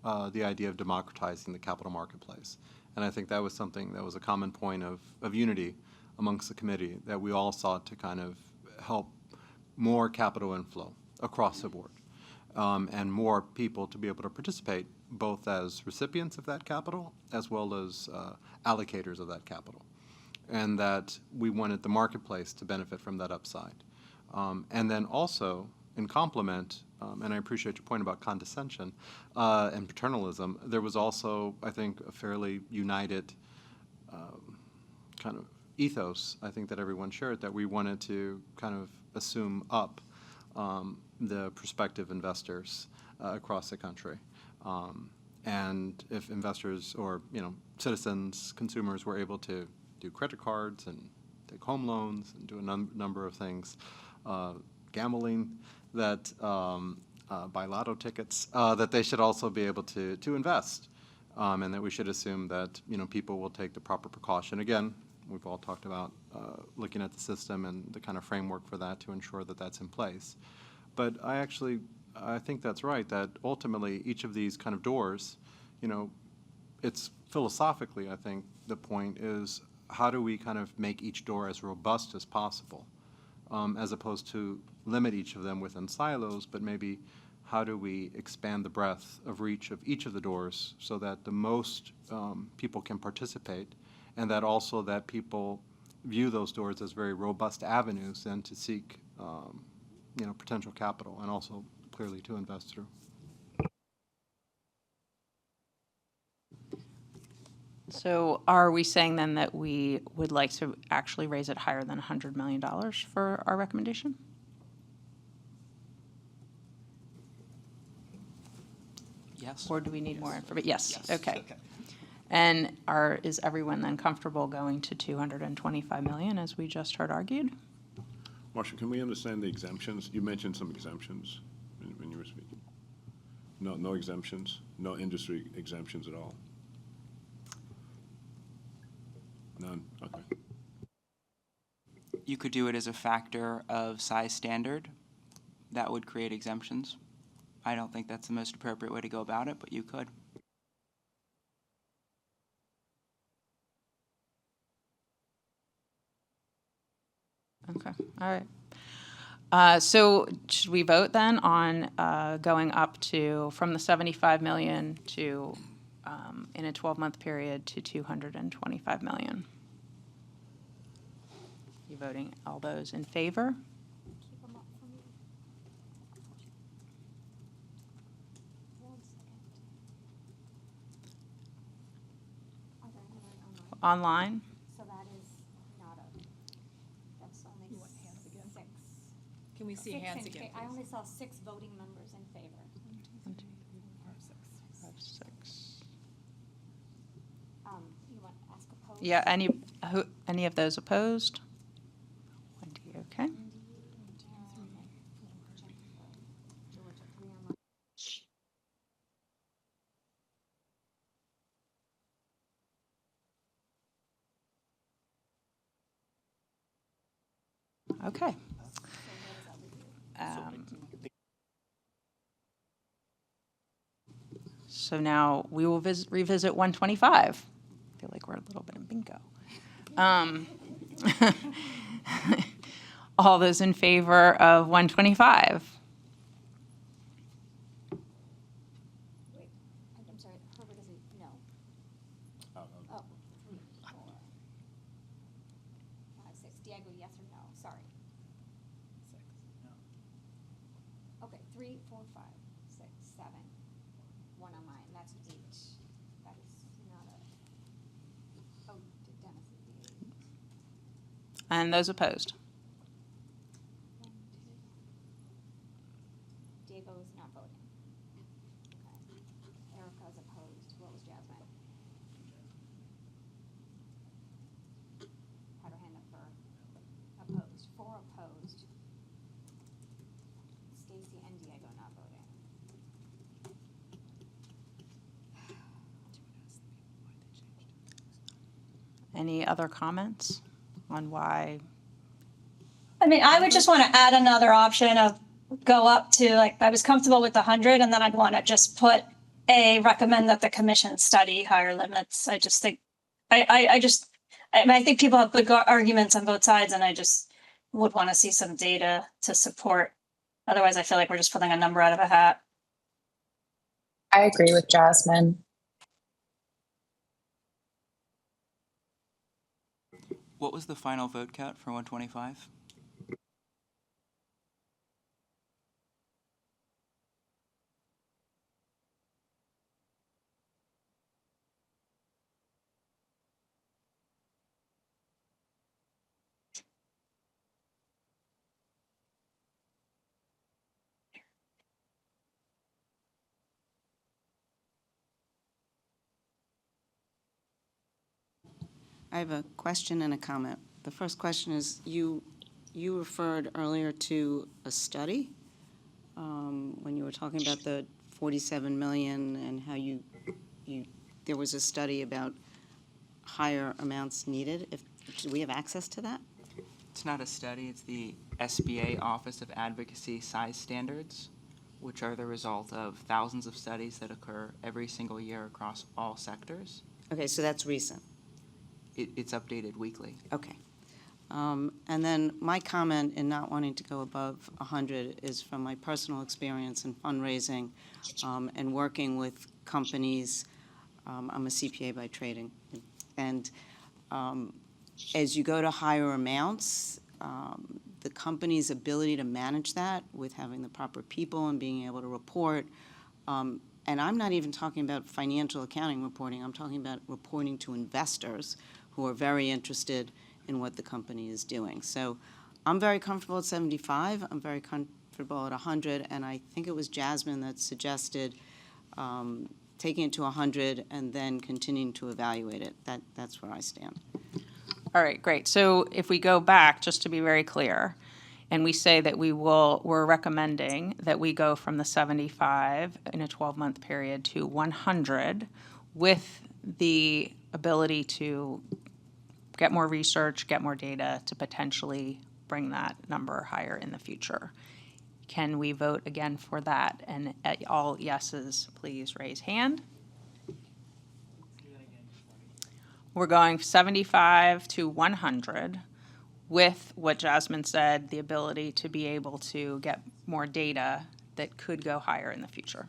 N: the idea of democratizing the capital marketplace. And I think that was something that was a common point of unity amongst the committee, that we all sought to kind of help more capital inflow across the board, and more people to be able to participate both as recipients of that capital as well as allocators of that capital, and that we wanted the marketplace to benefit from that upside. And then also, in complement, and I appreciate your point about condescension and paternalism, there was also, I think, a fairly united kind of ethos, I think, that everyone shared, that we wanted to kind of assume up the prospective investors across the country. And if investors or citizens, consumers were able to do credit cards and take home loans and do a number of things, gambling, that buy lotto tickets, that they should also be able to invest, and that we should assume that people will take the proper precaution. Again, we've all talked about looking at the system and the kind of framework for that to ensure that that's in place. But I actually I think that's right, that ultimately each of these kind of doors, it's philosophically, I think, the point is how do we kind of make each door as robust as possible, as opposed to limit each of them within silos, but maybe how do we expand the breadth of reach of each of the doors so that the most people can participate, and that also that people view those doors as very robust avenues then to seek potential capital and also clearly to invest through.
A: So are we saying then that we would like to actually raise it higher than $100 million for our recommendation?
G: Yes.
A: Or do we need more information? Yes,
G: Yes.
A: okay. And is everyone then comfortable going to 225 million as we just heard argued?
O: Marcia, can we understand the exemptions? You mentioned some exemptions when you were speaking. No exemptions? No industry exemptions at all? None? Okay.
G: You could do it as a factor of size standard. That would create exemptions. I don't think that's the most appropriate way to go about it, but you could.
A: Okay, all right. So should we vote then on going up to, from the 75 million to, in a 12-month period, to 225 million? You voting all those in favor? Online?
B: So that is not that's only six.
J: Can we see
B: Six
J: hands
B: in
J: again,
B: I
J: please?
B: only saw 6 voting members in favor.
A: 1, 2, 3, 4, 5, 6.
B: You want to ask opposed?
A: Yeah, any of those opposed? Wendy, okay. Okay. So now we will revisit 125. I feel like we're a little bit in bingo. All those in favor of 125?
B: Wait, I'm sorry, Herbert is a no. Oh, 3, 4, 5, 6. Diego, yes or no? Sorry. 6. No. Okay, 3, 4, 5, 6, 7. 1 on mine. That's 8. That is not a. Oh, Dennis is the 8.
A: And those opposed?
B: Diego is not voting. Okay. Erica is opposed. What was Jasmine? Had her hand up for opposed. 4 opposed. Stacy and Diego not voting.
A: Any other comments on why?
M: I mean, I would just want to add another option of go up to, like, I was comfortable with the 100, and then I'd want to just recommend that the commission study higher limits. I just think, I think people have good arguments on both sides, and I just would want to see some data to support. Otherwise, I feel like we're just pulling a number out of a hat.
K: I agree with Jasmine.
G: What was the final vote count for 125?
L: I have a question and a comment. The first question is, you referred earlier to a study when you were talking about the 47 million and how there was a study about higher amounts needed. Do we have access to that?
G: It's not a study, it's the SBA Office of Advocacy Size Standards. which are the result of thousands of studies that occur every single year across all sectors.
L: Okay, so that's recent.
G: It's updated weekly.
L: Okay. And then my comment in not wanting to go above 100 is from my personal experience in fundraising and working with companies. I'm a CPA by training. And as you go to higher amounts, the company's ability to manage that with having the proper people and being able to report, and I'm not even talking about financial accounting reporting, I'm talking about reporting to investors who are very interested in what the company is doing. So I'm very comfortable at 75, I'm very comfortable at 100, and I think it was Jasmine that suggested taking it to 100 and then continuing to evaluate it. That's where I stand.
A: All right, great. So if we go back, just to be very clear, and we say that we're recommending that we go from the 75 in a 12-month period to 100 with the ability to get more research, get more data to potentially bring that number higher in the future. Can we vote again for that? And all yeses, please raise hand. We're going 75 to 100 with what Jasmine said, the ability to be able to get more data that could go higher in the future.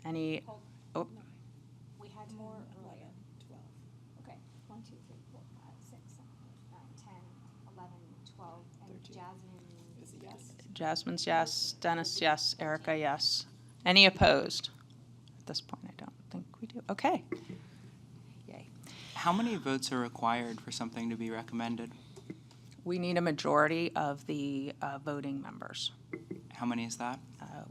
A: Any? Oh.
B: We had more earlier. 12. Okay. 1, 2, 3, 4, 5, 6, 7, 8, 9, 10, 11, 12, and Jasmine is a yes.
A: Jasmine's yes. Dennis, yes. Erica, yes. Any opposed? At this point, I don't think we do. Okay. Yay.
G: How many votes are required for something to be recommended?
A: We need a majority of the voting members.
G: How many is that?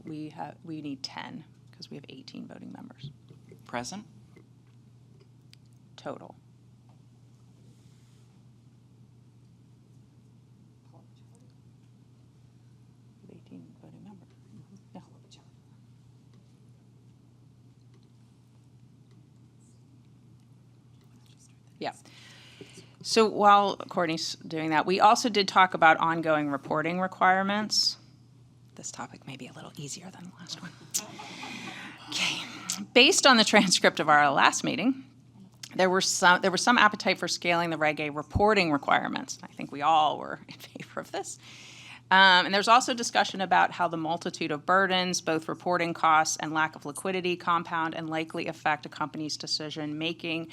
A: We need 10 because we have 18 voting members.
G: Present?
A: Total. We have 18 voting members. Yeah. Yeah. So while Courtney's doing that, we also did talk about ongoing reporting requirements. This topic may be a little easier than the last one. Okay. Based on the transcript of our last meeting, there was some appetite for scaling the Reg A reporting requirements. I think we all were in favor of this. And there's also discussion about how the multitude of burdens, both reporting costs and lack of liquidity, compound and likely affect a company's decision-making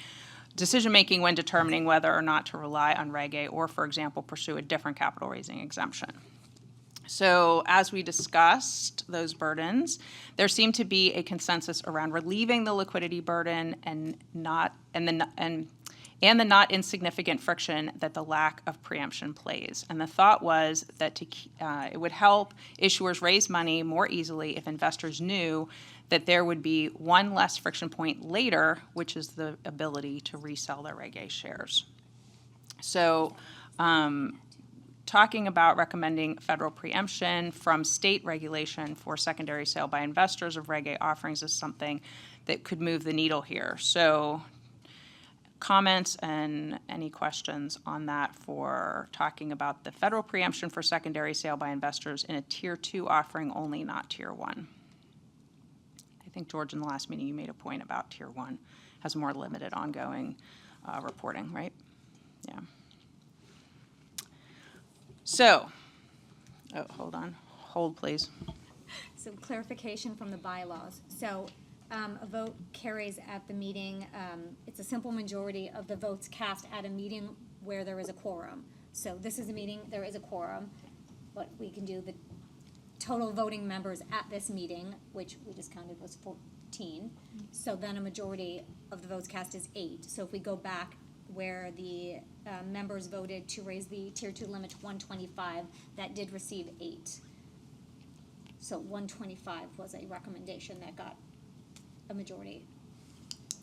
A: when determining whether or not to rely on Reg A or, for example, pursue a different capital raising exemption. So as we discussed those burdens, there seemed to be a consensus around relieving the liquidity burden and the not insignificant friction that the lack of preemption plays. And the thought was that it would help issuers raise money more easily if investors knew that there would be one less friction point later, which is the ability to resell their Reg A shares. So talking about recommending federal preemption from state regulation for secondary sale by investors of Reg A offerings is something that could move the needle here. So comments and any questions on that for talking about the federal preemption for secondary sale by investors in a Tier 2 offering only, not Tier 1. I think, George, in the last meeting, you made a point about Tier 1 has more limited ongoing reporting, right? Yeah. So, hold please.
B: So clarification from the bylaws. So a vote carries at the meeting. It's a simple majority of the votes cast at a meeting where there is a quorum. So this is a meeting, there is a quorum. What we can do, the total voting members at this meeting, which we just counted was 14. So then a majority of the votes cast is 8. So if we go back where the members voted to raise the Tier 2 limit to 125, that did receive 8. So 125 was a recommendation that got a majority.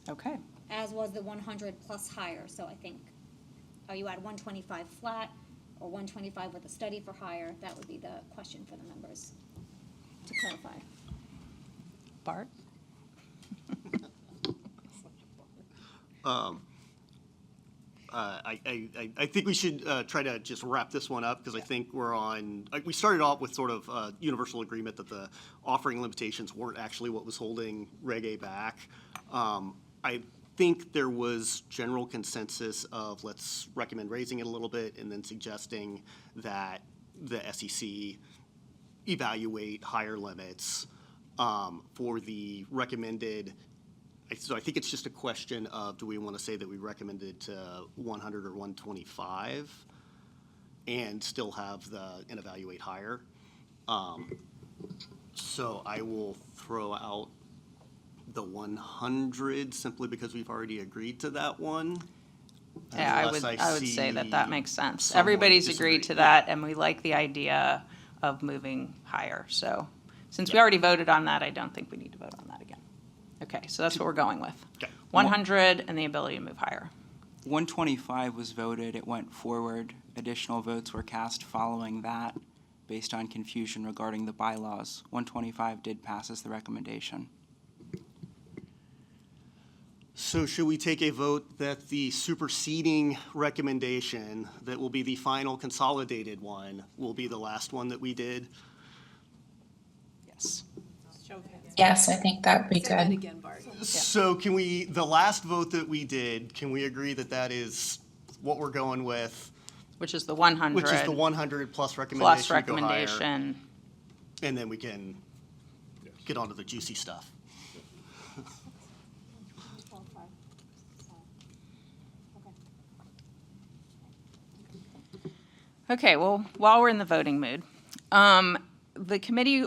A: Okay.
B: As was the 100 plus higher. So I think, are you at 125 flat or 125 with a study for higher? That would be the question for the members to clarify.
A: Bart?
H: I think we should try to just wrap this one up, because I think we're on, we started off with sort of universal agreement that the offering limitations weren't actually what was holding Reg A back. I think there was general consensus of let's recommend raising it a little bit and then suggesting that the SEC evaluate higher limits for the recommended. So I think it's just a question of, do we want to say that we recommended to 100 or 125 and still have and evaluate higher? So I will throw out the 100 simply because we've already agreed to that one.
A: Yeah, I
H: Unless
A: would say that makes sense.
H: someone
A: Everybody's
H: disagree.
A: agreed to that, and we like the idea of moving higher. So since we already voted on that, I don't think we need to vote on that again. Okay, so that's what we're going with.
H: Okay.
A: 100 and the ability to move higher.
G: 125 was voted, it went forward. Additional votes were cast following that based on confusion regarding the bylaws. 125 did pass as the recommendation.
H: So should we take a vote that the superseding recommendation, that will be the final consolidated one, will be the last one that we did?
A: Yes.
K: Yes, I think that would be
J: Say that
K: good.
J: again, Bart.
H: So can we, the last vote that we did, can we agree that that is what we're going with?
A: Which is the 100.
H: Which is the 100 plus recommendation
A: Plus
H: to go higher,
A: recommendation.
H: and then we can get on to the juicy stuff.
A: Okay, well, while we're in the voting mood, the committee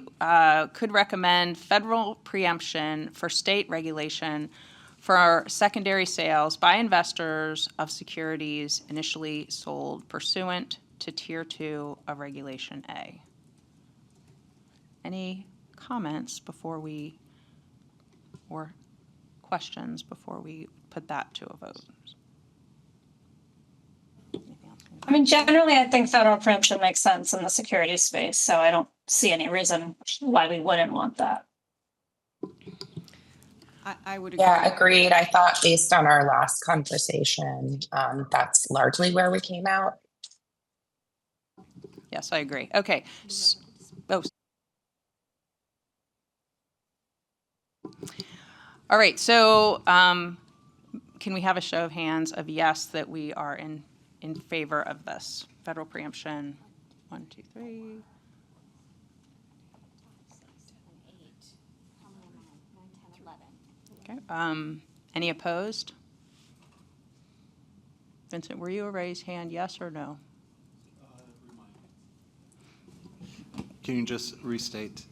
A: could recommend federal preemption for state regulation for secondary sales by investors of securities initially sold pursuant to Tier 2 of Regulation A. Any comments before we, or questions before we put that to a vote?
M: I mean, generally, I think federal preemption makes sense in the security space, so I don't see any reason why we wouldn't want that.
J: I would agree.
K: Yeah, agreed. I thought based on our last conversation, that's largely where we came out.
A: Yes, I agree. Okay. Oh. All right, so can we have a show of hands of yes that we are in favor of this? Federal preemption, 1, 2, 3. Okay, any opposed? Vincent, were you a raised hand, yes or no?
N: Can you just restate?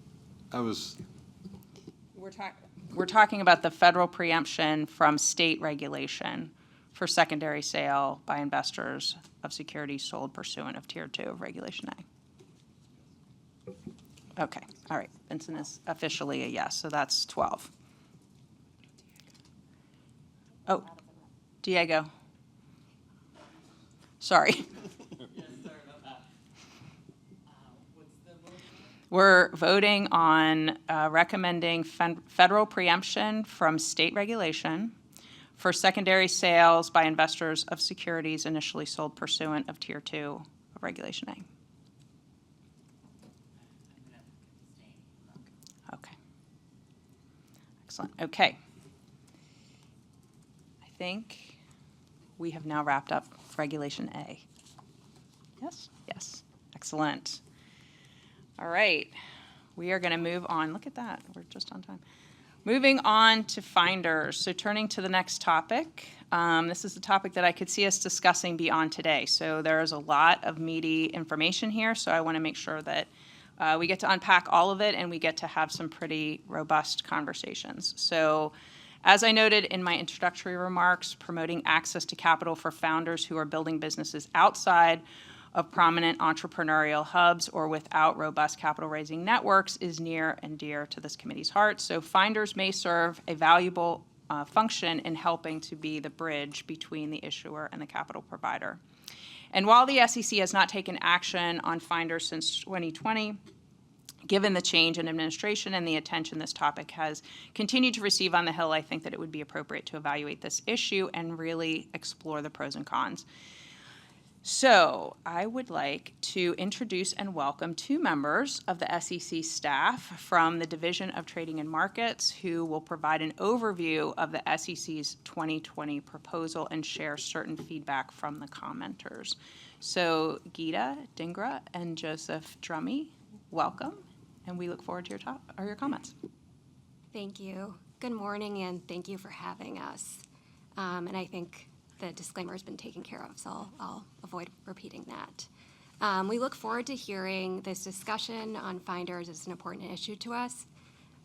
A: We're talking about the federal preemption from state regulation for secondary sale by investors of securities sold pursuant of Tier 2 of Regulation A. Okay, all right. Vincent is officially a yes, so that's 12. Oh, Diego. Sorry. We're voting on recommending federal preemption from state regulation for secondary sales by investors of securities initially sold pursuant of Tier 2 of Regulation A. Okay. Excellent. Okay. I think we have now wrapped up Regulation A. Yes? Yes. Excellent. All right. We are going to move on. Look at that. We're just on time. Moving on to finders. So turning to the next topic, this is the topic that I could see us discussing beyond today. So there is a lot of meaty information here, so I want to make sure that we get to unpack all of it and we get to have some pretty robust conversations. So as I noted in my introductory remarks, promoting access to capital for founders who are building businesses outside of prominent entrepreneurial hubs or without robust capital raising networks is near and dear to this committee's heart. So finders may serve a valuable function in helping to be the bridge between the issuer and the capital provider. And while the SEC has not taken action on finders since 2020, Given the change in administration and the attention this topic has continued to receive on the Hill, I think that it would be appropriate to evaluate this issue and really explore the pros and cons. So I would like to introduce and welcome two members of the SEC staff from the Division of Trading and Markets who will provide an overview of the SEC's 2020 proposal and share certain feedback from the commenters. So Geeta Dhingra and Joseph Drummy, welcome. And we look forward to your comments.
P: Thank you. Good morning, and thank you for having us. And I think the disclaimer has been taken care of, so I'll avoid repeating that. We look forward to hearing this discussion on finders. It's an important issue to us.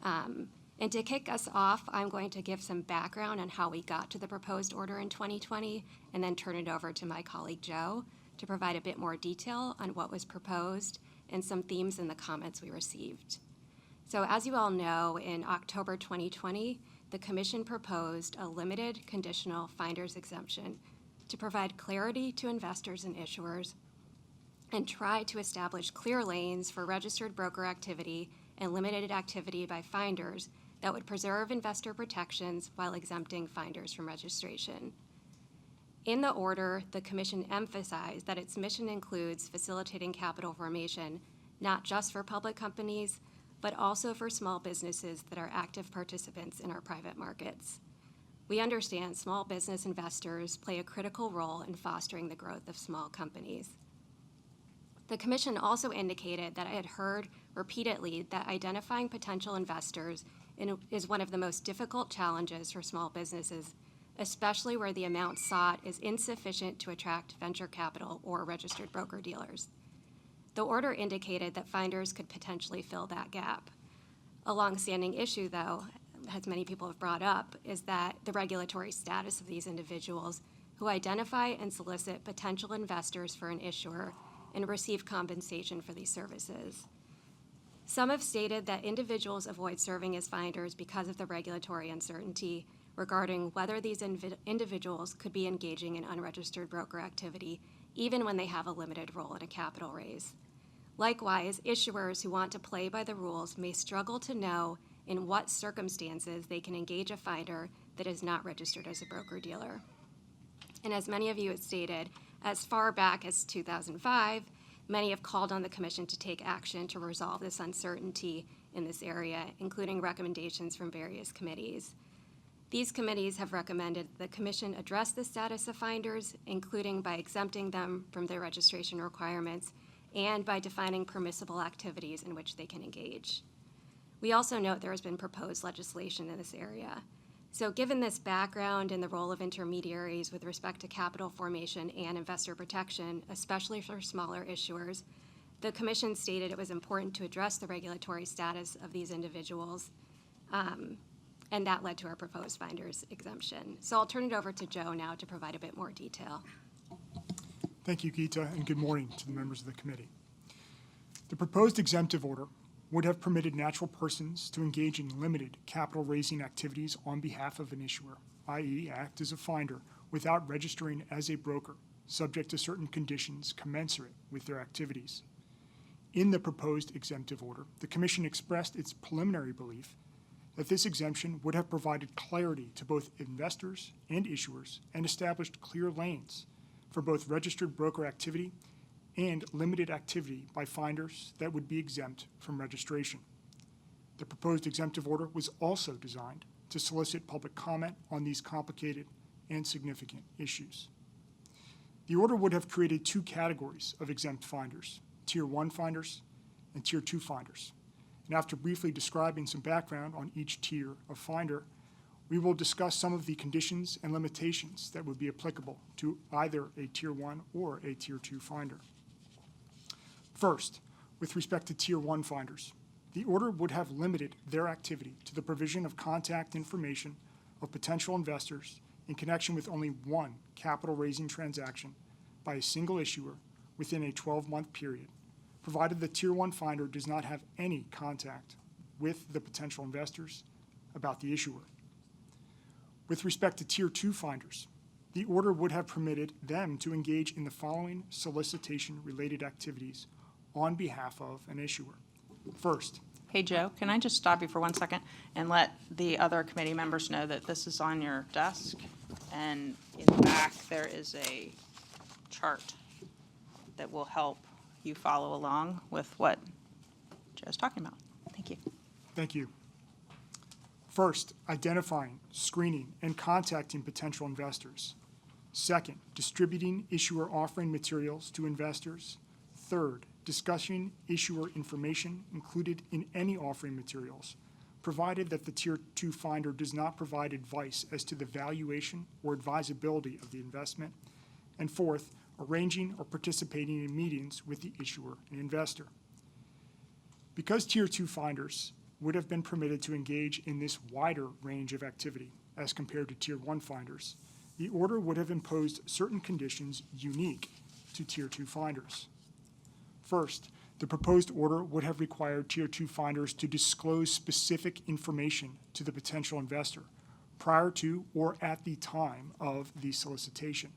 P: And to kick us off, I'm going to give some background on how we got to the proposed order in 2020, and then turn it over to my colleague Joe to provide a bit more detail on what was proposed and some themes in the comments we received. So as you all know, in October 2020, the Commission proposed a limited conditional finders exemption to provide clarity to investors and issuers and try to establish clear lanes for registered broker activity and limited activity by finders that would preserve investor protections while exempting finders from registration. In the order, the Commission emphasized that its mission includes facilitating capital formation, not just for public companies, but also for small businesses that are active participants in our private markets. We understand small business investors play a critical role in fostering the growth of small companies. The Commission also indicated that it had heard repeatedly that identifying potential investors is one of the most difficult challenges for small businesses, especially where the amount sought is insufficient to attract venture capital or registered broker-dealers. The order indicated that finders could potentially fill that gap. A longstanding issue, though, as many people have brought up, is that the regulatory status of these individuals who identify and solicit potential investors for an issuer and receive compensation for these services. Some have stated that individuals avoid serving as finders because of the regulatory uncertainty regarding whether these individuals could be engaging in unregistered broker activity even when they have a limited role in a capital raise. Likewise, issuers who want to play by the rules may struggle to know in what circumstances they can engage a finder that is not registered as a broker-dealer. And as many of you have stated, as far back as 2005, many have called on the Commission to take action to resolve this uncertainty in this area, including recommendations from various committees. These committees have recommended the Commission address the status of finders, including by exempting them from their registration requirements and by defining permissible activities in which they can engage. We also note there has been proposed legislation in this area. So given this background and the role of intermediaries with respect to capital formation and investor protection, especially for smaller issuers, the Commission stated it was important to address the regulatory status of these individuals, and that led to our proposed finders exemption. So I'll turn it over to Joe now to provide a bit more detail.
Q: Thank you, Geeta, and good morning to the members of the committee. The proposed exemptive order would have permitted natural persons to engage in limited capital raising activities on behalf of an issuer, i.e. act as a finder without registering as a broker, subject to certain conditions commensurate with their activities. In the proposed exemptive order, the Commission expressed its preliminary belief that this exemption would have provided clarity to both investors and issuers and established clear lanes for both registered broker activity and limited activity by finders that would be exempt from registration. The proposed exemptive order was also designed to solicit public comment on these complicated and significant issues. The order would have created two categories of exempt finders, Tier 1 finders and Tier 2 finders. And after briefly describing some background on each tier of finder, we will discuss some of the conditions and limitations that would be applicable to either a Tier 1 or a Tier 2 finder. First, with respect to Tier 1 finders, the order would have limited their activity to the provision of contact information of potential investors in connection with only one capital raising transaction by a single issuer within a 12-month period, provided the Tier 1 finder does not have any contact with the potential investors about the issuer. With respect to Tier 2 finders, the order would have permitted them to engage in the following solicitation-related activities on behalf of an issuer. First,
A: Hey, Joe, can I just stop you for 1 second and let the other committee members know that this is on your desk? And in the back, there is a chart that will help you follow along with what Joe's talking about. Thank you.
Q: thank you. First, identifying, screening, and contacting potential investors. Second, distributing issuer offering materials to investors. Third, discussing issuer information included in any offering materials, provided that the Tier 2 finder does not provide advice as to the valuation or advisability of the investment. And fourth, arranging or participating in meetings with the issuer and investor. Because Tier 2 finders would have been permitted to engage in this wider range of activity as compared to Tier 1 finders, the order would have imposed certain conditions unique to Tier 2 finders. First, the proposed order would have required Tier 2 finders to disclose specific information to the potential investor prior to or at the time of the solicitation.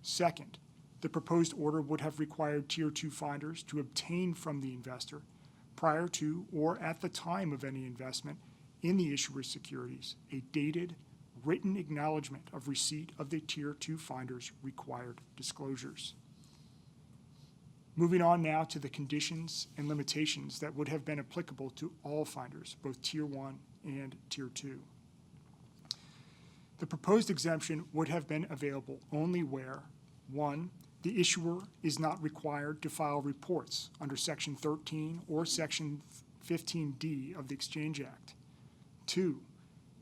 Q: Second, the proposed order would have required Tier 2 finders to obtain from the investor prior to or at the time of any investment in the issuer's securities a dated, written acknowledgement of receipt of the Tier 2 finder's required disclosures. Moving on now to the conditions and limitations that would have been applicable to all finders, both Tier 1 and Tier 2. The proposed exemption would have been available only where, 1, the issuer is not required to file reports under Section 13 or Section 15D of the Exchange Act. 2,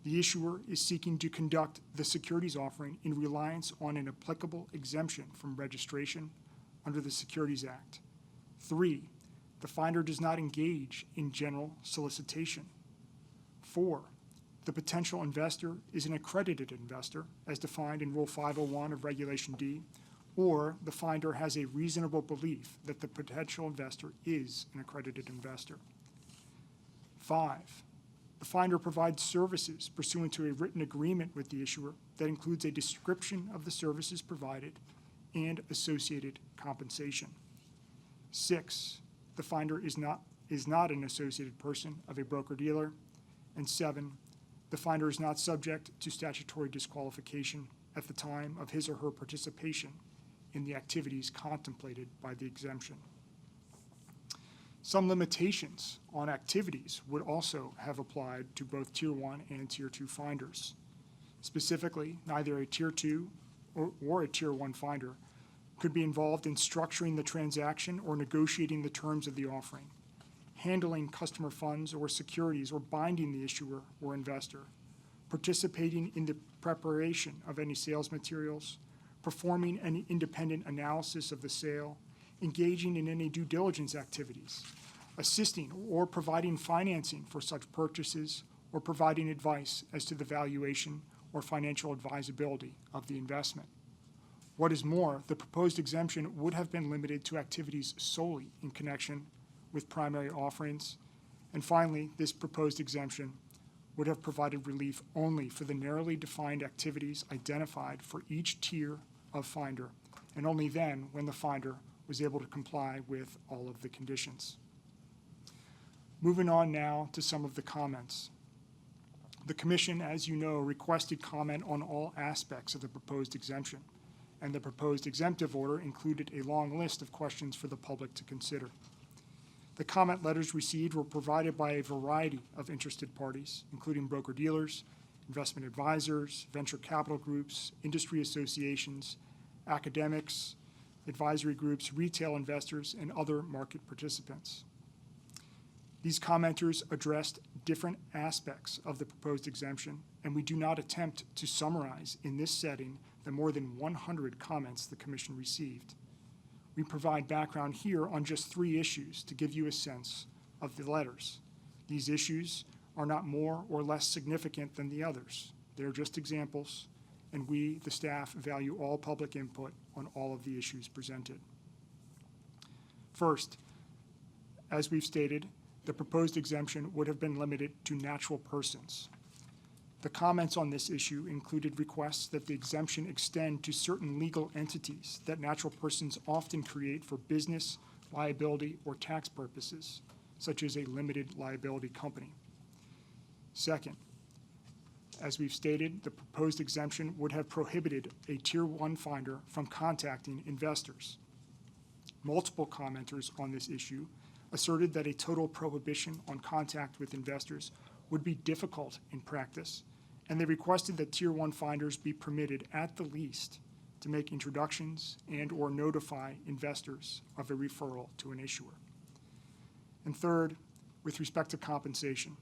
Q: the issuer is seeking to conduct the securities offering in reliance on an applicable exemption from registration under the Securities Act. 3, the finder does not engage in general solicitation. 4, the potential investor is an accredited investor as defined in Rule 501 of Regulation D, or the finder has a reasonable belief that the potential investor is an accredited investor. 5, the finder provides services pursuant to a written agreement with the issuer that includes a description of the services provided and associated compensation. 6, the finder is not an associated person of a broker-dealer. And 7, the finder is not subject to statutory disqualification at the time of his or her participation in the activities contemplated by the exemption. Some limitations on activities would also have applied to both Tier 1 and Tier 2 finders. Specifically, neither a Tier 2 or a Tier 1 finder could be involved in structuring the transaction or negotiating the terms of the offering, handling customer funds or securities or binding the issuer or investor, participating in the preparation of any sales materials, performing any independent analysis of the sale, engaging in any due diligence activities, assisting or providing financing for such purchases, or providing advice as to the valuation or financial advisability of the investment. What is more, the proposed exemption would have been limited to activities solely in connection with primary offerings. And finally, this proposed exemption would have provided relief only for the narrowly defined activities identified for each tier of finder, and only then when the finder was able to comply with all of the conditions. Moving on now to some of the comments. The Commission, as you know, requested comment on all aspects of the proposed exemption, and the proposed exemptive order included a long list of questions for the public to consider. The comment letters received were provided by a variety of interested parties, including broker-dealers, investment advisors, venture capital groups, industry associations, academics, advisory groups, retail investors, and other market participants. These commenters addressed different aspects of the proposed exemption, and we do not attempt to summarize in this setting the more than 100 comments the Commission received. We provide background here on just 3 issues to give you a sense of the letters. These issues are not more or less significant than the others. They're just examples, and we, the staff, value all public input on all of the issues presented. First, as we've stated, the proposed exemption would have been limited to natural persons. The comments on this issue included requests that the exemption extend to certain legal entities that natural persons often create for business, liability, or tax purposes, such as a limited liability company. Second, as we've stated, the proposed exemption would have prohibited a Tier 1 finder from contacting investors. Multiple commenters on this issue asserted that a total prohibition on contact with investors would be difficult in practice, and they requested that Tier 1 finders be permitted, at the least, to make introductions and/or notify investors of a referral to an issuer. And third, with respect to compensation,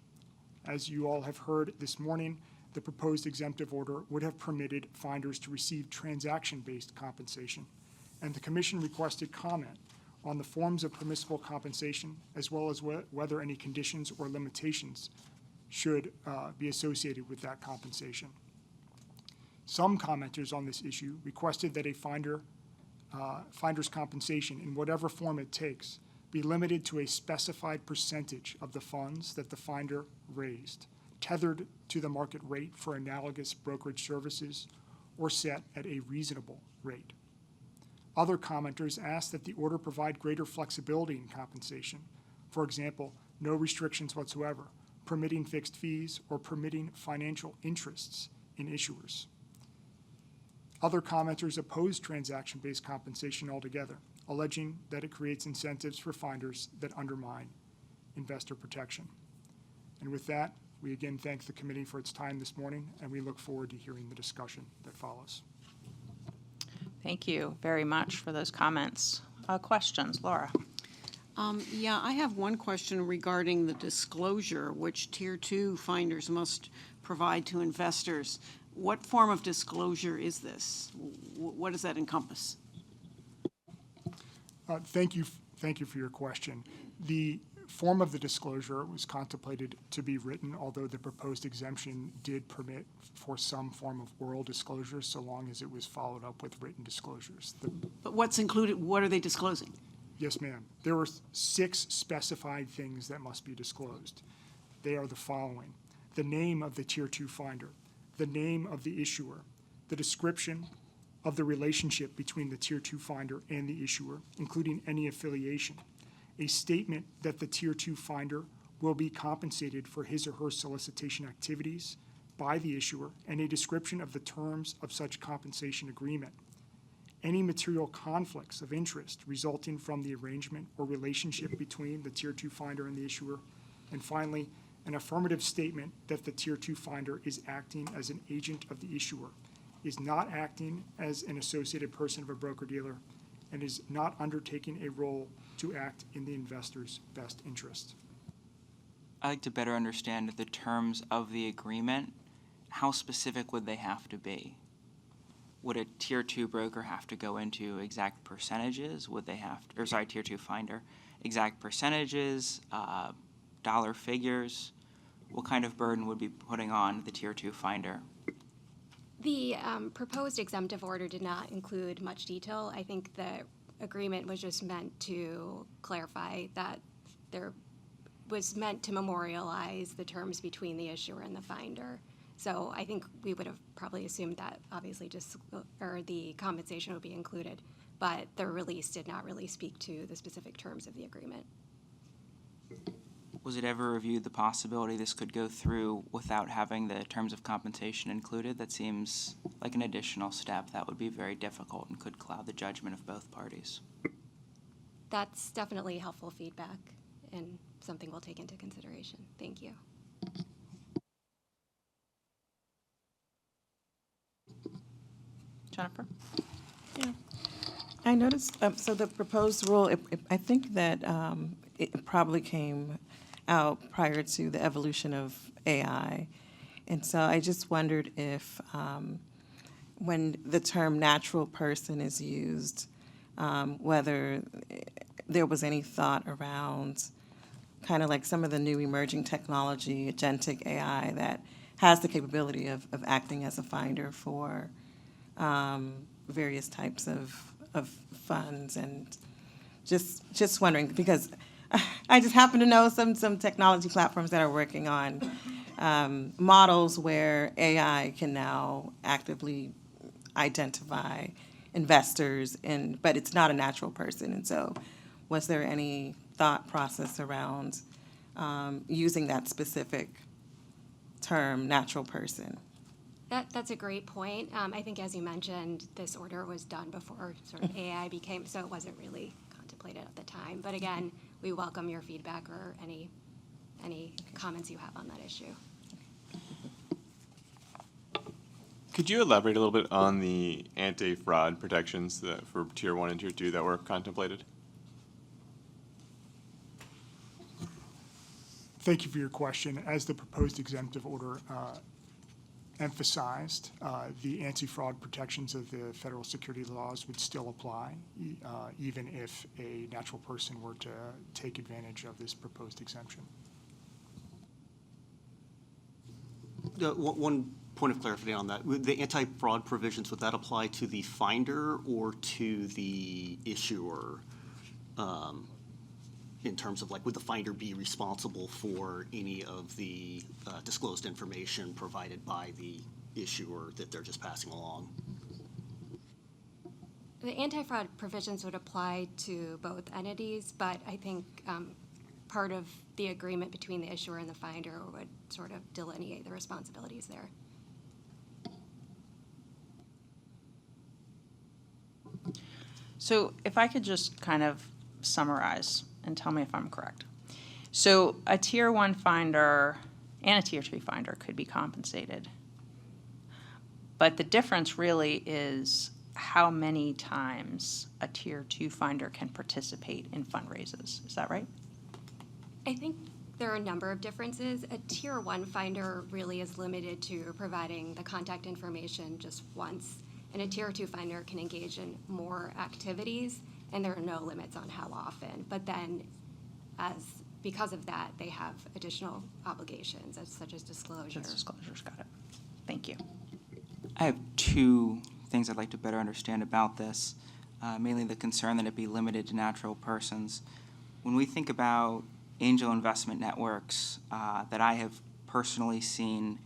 Q: as you all have heard this morning, the proposed exemptive order would have permitted finders to receive transaction-based compensation, and the Commission requested comment on the forms of permissible compensation, as well as whether any conditions or limitations should be associated with that compensation. Some commenters on this issue requested that a finder's compensation, in whatever form it takes, be limited to a specified percentage of the funds that the finder raised, tethered to the market rate for analogous brokerage services, or set at a reasonable rate. Other commenters asked that the order provide greater flexibility in compensation. For example, no restrictions whatsoever, permitting fixed fees or permitting financial interests in issuers. Other commenters opposed transaction-based compensation altogether, alleging that it creates incentives for finders that undermine investor protection. And with that, we again thank the committee for its time this morning, and we look forward to hearing the discussion that follows.
A: Thank you very much for those comments. Questions, Laura?
R: Yeah, I have one question regarding the disclosure which Tier 2 finders must provide to investors. What form of disclosure is this? What does that encompass?
Q: Thank you for your question. The form of the disclosure was contemplated to be written, although the proposed exemption did permit for some form of oral disclosure, so long as it was followed up with written disclosures.
R: But what's included? What are they disclosing?
Q: Yes, ma'am. There were 6 specified things that must be disclosed. They are the following: the name of the Tier 2 finder, the name of the issuer, the description of the relationship between the Tier 2 finder and the issuer, including any affiliation, a statement that the Tier 2 finder will be compensated for his or her solicitation activities by the issuer, and a description of the terms of such compensation agreement, any material conflicts of interest resulting from the arrangement or relationship between the Tier 2 finder and the issuer, and finally, an affirmative statement that the Tier 2 finder is acting as an agent of the issuer, is not acting as an associated person of a broker-dealer, and is not undertaking a role to act in the investor's best interest.
G: I'd like to better understand the terms of the agreement. How specific would they have to be? Would a Tier 2 broker have to go into exact percentages? Would they have to, or sorry, Tier 2 finder, exact percentages, dollar figures? What kind of burden would be putting on the Tier 2 finder?
P: The proposed exemptive order did not include much detail. I think the agreement was just meant to clarify that there was meant to memorialize the terms between the issuer and the finder. So I think we would have probably assumed that obviously the compensation would be included, but the release did not really speak to the specific terms of the agreement.
G: Was it ever reviewed the possibility this could go through without having the terms of compensation included? That seems like an additional step that would be very difficult and could cloud the judgment of both parties.
P: That's definitely helpful feedback and something we'll take into consideration. Thank you.
A: Jennifer?
S: Yeah. I noticed, so the proposed rule, I think that it probably came out prior to the evolution of AI. And so I just wondered if when the term natural person is used, whether there was any thought around kind of like some of the new emerging technology, agentic AI, that has the capability of acting as a finder for various types of funds, and just wondering, because I just happen to know some technology platforms that are working on models where AI can now actively identify investors, but it's not a natural person. And so was there any thought process around using that specific term, natural person.
P: That's a great point. I think, as you mentioned, this order was done before sort of AI became, so it wasn't really contemplated at the time. But again, we welcome your feedback or any comments you have on that issue.
I: Could you elaborate a little bit on the anti-fraud protections for Tier 1 and Tier 2 that were contemplated?
Q: Thank you for your question. As the proposed exemptive order emphasized, the anti-fraud protections of the federal security laws would still apply, even if a natural person were to take advantage of this proposed exemption.
H: One point of clarity on that. The anti-fraud provisions, would that apply to the finder or to the issuer? In terms of, like, would the finder be responsible for any of the disclosed information provided by the issuer that they're just passing along?
P: The anti-fraud provisions would apply to both entities, but I think part of the agreement between the issuer and the finder would sort of delineate the responsibilities there.
A: So if I could just kind of summarize and tell me if I'm correct. So a Tier 1 finder and a Tier 2 finder could be compensated. But the difference really is how many times a Tier 2 finder can participate in fundraisers. Is that right?
P: I think there are a number of differences. A Tier 1 finder really is limited to providing the contact information just once, and a Tier 2 finder can engage in more activities, and there are no limits on how often. But then, because of that, they have additional obligations, such as disclosure.
A: Disclosures, got it. Thank you.
G: I have two things I'd like to better understand about this, mainly the concern that it be limited to natural persons. When we think about angel investment networks that I have personally seen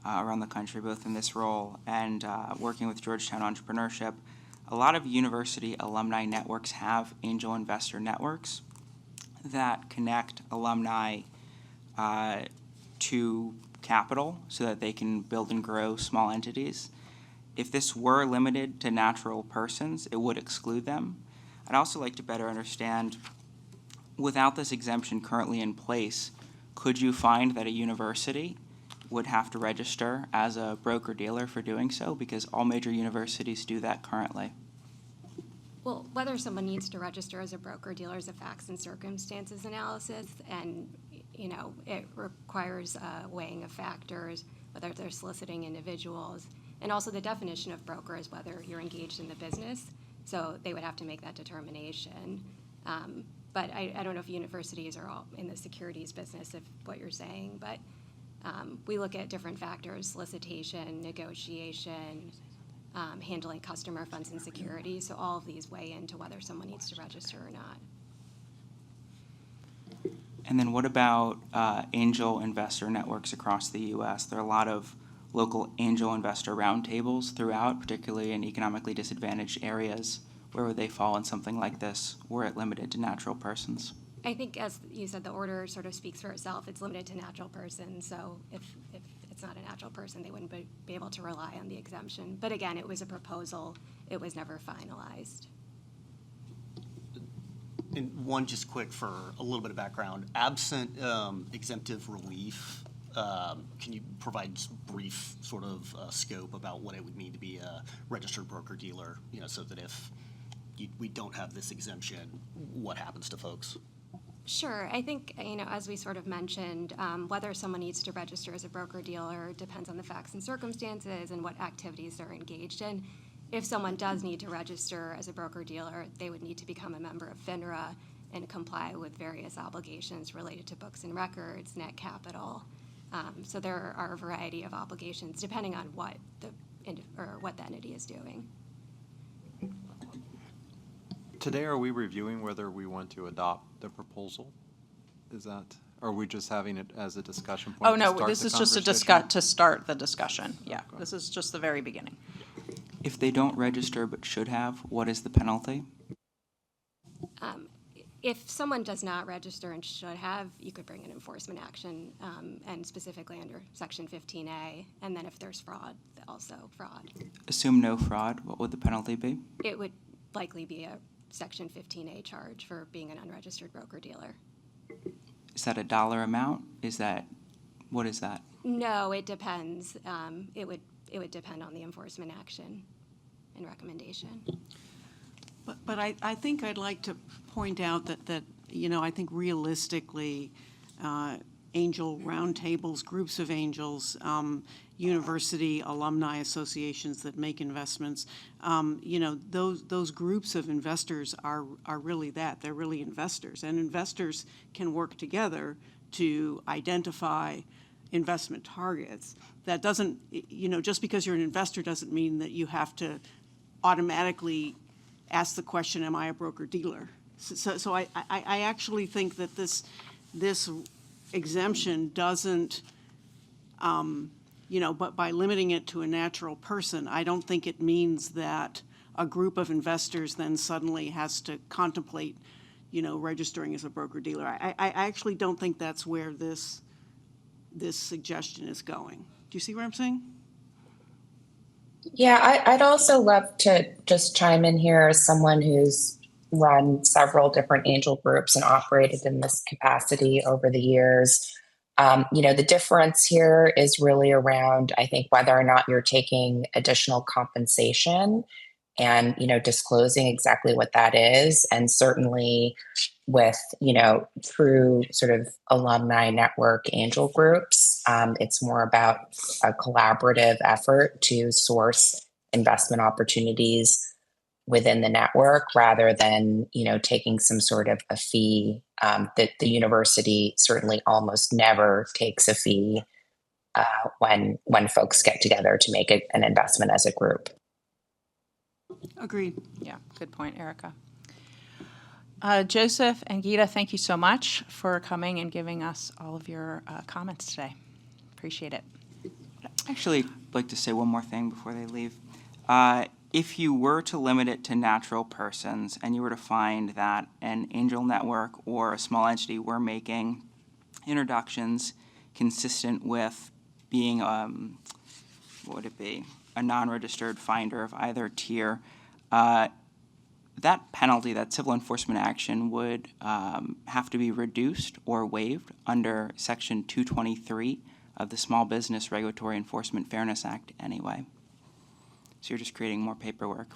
G: around the country, both in this role and working with Georgetown Entrepreneurship, a lot of university alumni networks have angel investor networks that connect alumni to capital so that they can build and grow small entities. If this were limited to natural persons, it would exclude them. I'd also like to better understand, without this exemption currently in place, could you find that a university would have to register as a broker-dealer for doing so? Because all major universities do that currently.
P: Well, whether someone needs to register as a broker-dealer is a facts and circumstances analysis, and it requires weighing of factors, whether they're soliciting individuals, and also the definition of broker is whether you're engaged in the business. So they would have to make that determination. But I don't know if universities are all in the securities business, if what you're saying, but we look at different factors: solicitation, negotiation, handling customer funds and securities. So all of these weigh into whether someone needs to register or not.
G: And then what about angel investor networks across the U.S.? There are a lot of local angel investor roundtables throughout, particularly in economically disadvantaged areas. Where would they fall in something like this, were it limited to natural persons?
P: I think, as you said, the order sort of speaks for itself. It's limited to natural persons, so if it's not a natural person, they wouldn't be able to rely on the exemption. But again, it was a proposal. It was never finalized.
H: And one just quick for a little bit of background. Absent exemptive relief, can you provide just brief sort of scope about what it would mean to be a registered broker-dealer, so that if we don't have this exemption, what happens to folks?
P: Sure. I think, as we sort of mentioned, whether someone needs to register as a broker-dealer depends on the facts and circumstances and what activities they're engaged in. If someone does need to register as a broker-dealer, they would need to become a member of FINRA and comply with various obligations related to books and records, net capital. So there are a variety of obligations depending on what the entity is doing.
N: Today, are we reviewing whether we want to adopt the proposal? Is that, or are we just having it as a discussion point?
A: Oh, no, this is just to start the discussion. Yeah, okay. This is just the very beginning.
G: If they don't register but should have, what is the penalty?
P: If someone does not register and should have, you could bring an enforcement action, and specifically under Section 15A. And then if there's fraud, also fraud.
G: Assume no fraud, what would the penalty be?
P: It would likely be a Section 15A charge for being an unregistered broker-dealer.
G: Is that a dollar amount? What is that?
P: No, it depends. It would depend on the enforcement action and recommendation.
R: But I think I'd like to point out that I think realistically, angel roundtables, groups of angels, university alumni associations that make investments, those groups of investors are really that. They're really investors. And investors can work together to identify investment targets. That doesn't, just because you're an investor doesn't mean that you have to automatically ask the question, am I a broker-dealer? So I actually think that this exemption doesn't, but by limiting it to a natural person, I don't think it means that a group of investors then suddenly has to contemplate, registering as a broker-dealer. I actually don't think that's where this suggestion is going. Do you see what I'm saying?
K: Yeah, I'd also love to just chime in here as someone who's run several different angel groups and operated in this capacity over the years. The difference here is really around, I think, whether or not you're taking additional compensation and, disclosing exactly what that is. And certainly with, true sort of alumni network angel groups, it's more about a collaborative effort to source investment opportunities within the network rather than, taking some sort of a fee. That the university certainly almost never takes a fee when folks get together to make an investment as a group.
R: Agreed.
A: Yeah, good point, Erica. Joseph and Gita, thank you so much for coming and giving us all of your comments today. Appreciate it.
G: I'd actually like to say one more thing before they leave. If you were to limit it to natural persons and you were to find that an angel network or a small entity were making introductions consistent with being, what would it be, a non-registered finder of either tier, that penalty, that civil enforcement action would have to be reduced or waived under Section 223 of the Small Business Regulatory Enforcement Fairness Act anyway. So you're just creating more paperwork.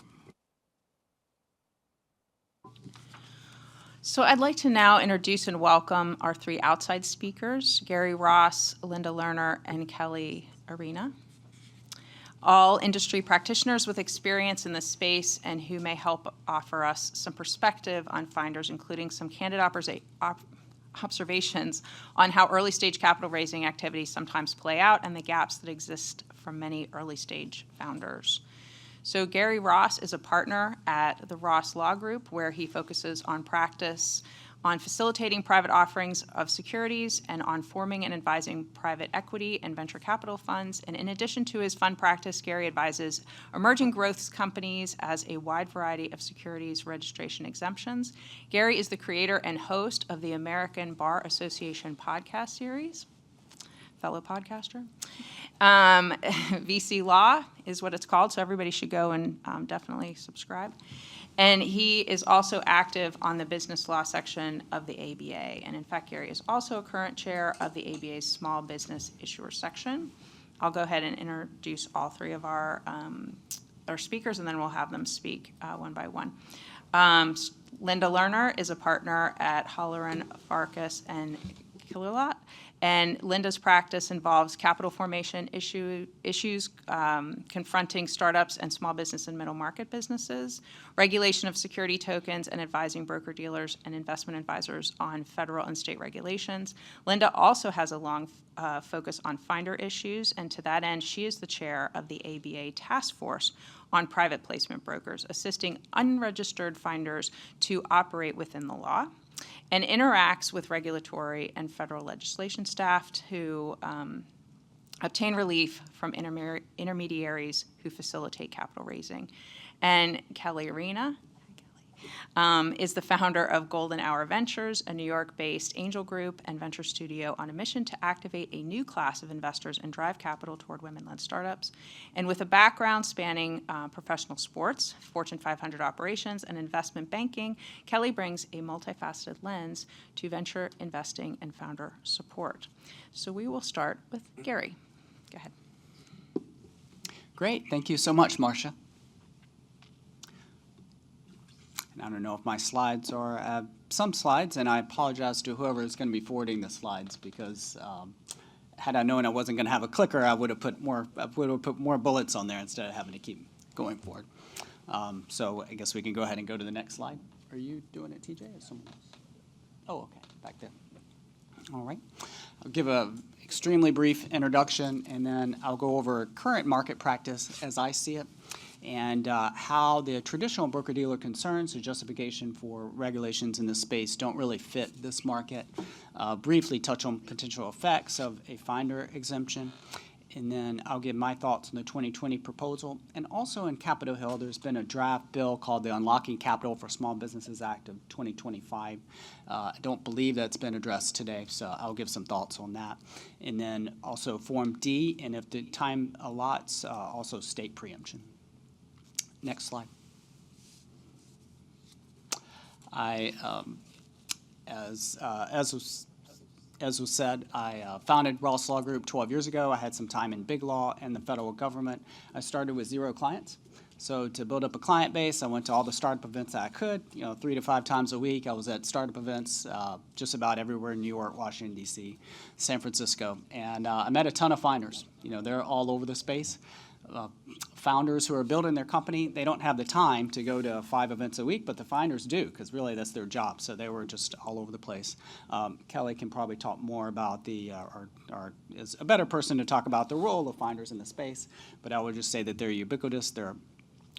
A: So I'd like to now introduce and welcome our three outside speakers, Gary Ross, Linda Lerner, and Kelly Arena. All industry practitioners with experience in this space and who may help offer us some perspective on finders, including some candid observations on how early stage capital raising activities sometimes play out and the gaps that exist from many early stage founders. So Gary Ross is a partner at the Ross Law Group, where he focuses on practice on facilitating private offerings of securities and on forming and advising private equity and venture capital funds. And in addition to his fund practice, Gary advises emerging growth companies as a wide variety of securities registration exemptions. Gary is the creator and host of the American Bar Association podcast series, fellow podcaster. VC Law is what it's called, so everybody should go and definitely subscribe. And he is also active on the business law section of the ABA. And in fact, Gary is also a current chair of the ABA's small business issuer section. I'll go ahead and introduce all three of our speakers, and then we'll have them speak one by one. Linda Lerner is a partner at Holleran, Farkas, and Killalot. And Linda's practice involves capital formation issues confronting startups and small business and middle market businesses, regulation of security tokens, and advising broker-dealers and investment advisors on federal and state regulations. Linda also has a long focus on finder issues, and to that end, she is the chair of the ABA Task Force on Private Placement Brokers, assisting unregistered finders to operate within the law, and interacts with regulatory and federal legislation staff to obtain relief from intermediaries who facilitate capital raising. And Kelly Arena is the founder of Golden Hour Ventures, a New York-based angel group and venture studio on a mission to activate a new class of investors and drive capital toward women-led startups. And with a background spanning professional sports, Fortune 500 operations, and investment banking, Kelly brings a multifaceted lens to venture investing and founder support. So we will start with Gary. Go ahead.
T: Great. Thank you so much, Marcia. And I don't know if my slides are some slides, and I apologize to whoever is going to be forwarding the slides because had I known I wasn't going to have a clicker, I would have put more bullets on there instead of having to keep going forward. So I guess we can go ahead and go to the next slide. Are you doing it, TJ, or someone else? Oh, okay, back there. All right. I'll give an extremely brief introduction, and then I'll go over current market practice as I see it, and how the traditional broker-dealer concerns or justification for regulations in this space don't really fit this market. Briefly touch on potential effects of a finder exemption, and then I'll give my thoughts on the 2020 proposal. And also in Capitol Hill, there's been a draft bill called the Unlocking Capital for Small Businesses Act of 2025. I don't believe that's been addressed today, so I'll give some thoughts on that. And then also Form D, and if the time allots, also state preemption. Next slide. As was said, I founded Ross Law Group 12 years ago. I had some time in big law and the federal government. I started with 0 clients. So to build up a client base, I went to all the startup events that I could. 3 to 5 times a week, I was at startup events just about everywhere in New York, Washington, D.C., San Francisco. And I met a ton of finders. They're all over the space. Founders who are building their company, they don't have the time to go to 5 events a week, but the finders do, because really that's their job. So they were just all over the place. Kelly can probably talk more about or is a better person to talk about the role of finders in the space, but I would just say that they're ubiquitous. They're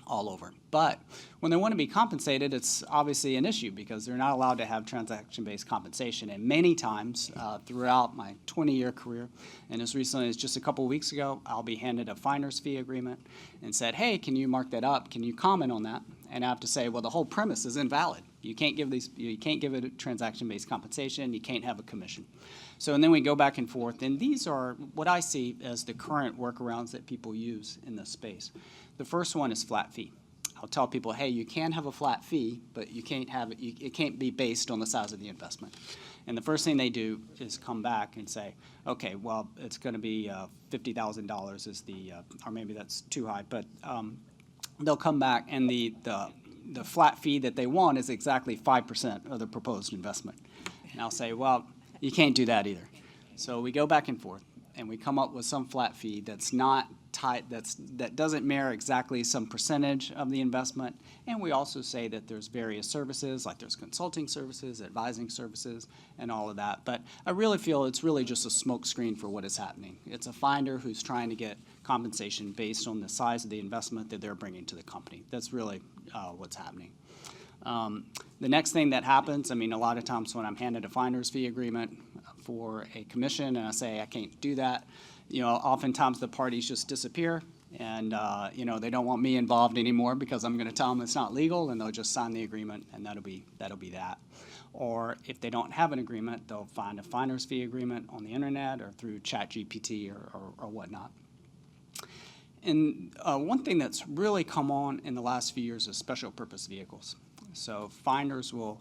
T: all over. But when they want to be compensated, it's obviously an issue because they're not allowed to have transaction-based compensation. And many times throughout my 20-year career, and as recently as just a couple weeks ago, I'll be handed a finder's fee agreement and said, hey, can you mark that up? Can you comment on that? And I have to say, well, the whole premise is invalid. You can't give it a transaction-based compensation. You can't have a commission. So, and then we go back and forth. And these are what I see as the current workarounds that people use in this space. The first one is flat fee. I'll tell people, hey, you can have a flat fee, but you can't have it. It can't be based on the size of the investment. And the first thing they do is come back and say, okay, well, it's going to be $50,000 is the, or maybe that's too high, but they'll come back and the flat fee that they want is exactly 5% of the proposed investment. And I'll say, well, you can't do that either. So we go back and forth, and we come up with some flat fee that's not tight, that doesn't mirror exactly some percentage of the investment. And we also say that there's various services, like there's consulting services, advising services, and all of that. But I really feel it's really just a smokescreen for what is happening. It's a finder who's trying to get compensation based on the size of the investment that they're bringing to the company. That's really what's happening. The next thing that happens, I mean, a lot of times when I'm handed a finder's fee agreement for a commission and I say I can't do that, oftentimes the parties just disappear and, they don't want me involved anymore because I'm going to tell them it's not legal and they'll just sign the agreement and that'll be that. Or if they don't have an agreement, they'll find a finder's fee agreement on the internet or through ChatGPT or whatnot. And one thing that's really come on in the last few years is special purpose vehicles. So finders will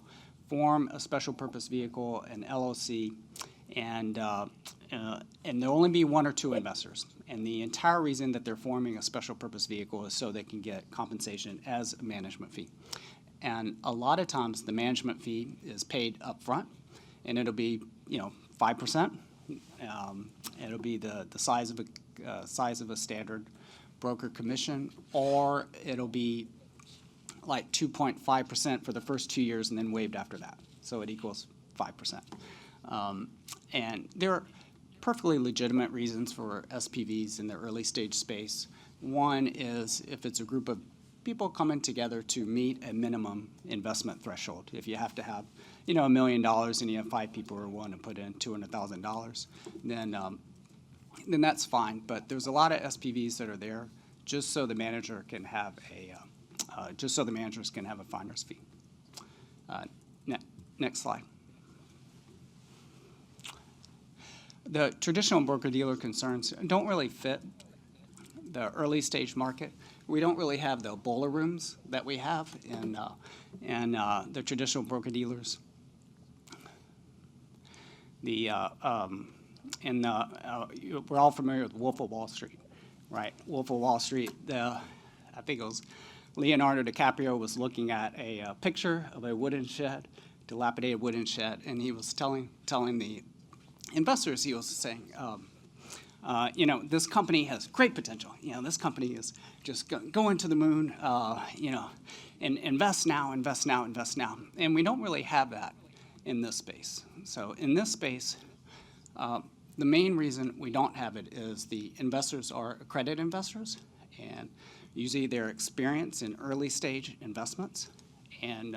T: form a special purpose vehicle, an LLC, and there'll only be 1 or 2 investors. And the entire reason that they're forming a special purpose vehicle is so they can get compensation as a management fee. And a lot of times the management fee is paid up front, and it'll be 5%. It'll be the size of a standard broker commission, or it'll be like 2.5% for the first 2 years and then waived after that. So it equals 5%. And there are perfectly legitimate reasons for SPVs in the early stage space. One is if it's a group of people coming together to meet a minimum investment threshold. If you have to have, $1 million and you have 5 people who want to put in $200,000, then that's fine. But there's a lot of SPVs that are there just so the manager can have a finder's fee. Next slide. The traditional broker-dealer concerns don't really fit the early stage market. We don't really have the boiler rooms that we have in the traditional broker-dealers. We're all familiar with Wolf of Wall Street, right? Wolf of Wall Street, I think it was Leonardo DiCaprio was looking at a picture of a wooden shed, dilapidated wooden shed, and he was telling the investors, he was saying, this company has great potential. This company is just going to the moon, and invest now, invest now, invest now. And we don't really have that in this space. So in this space, the main reason we don't have it is the investors are accredited investors, and usually they're experienced in early stage investments, and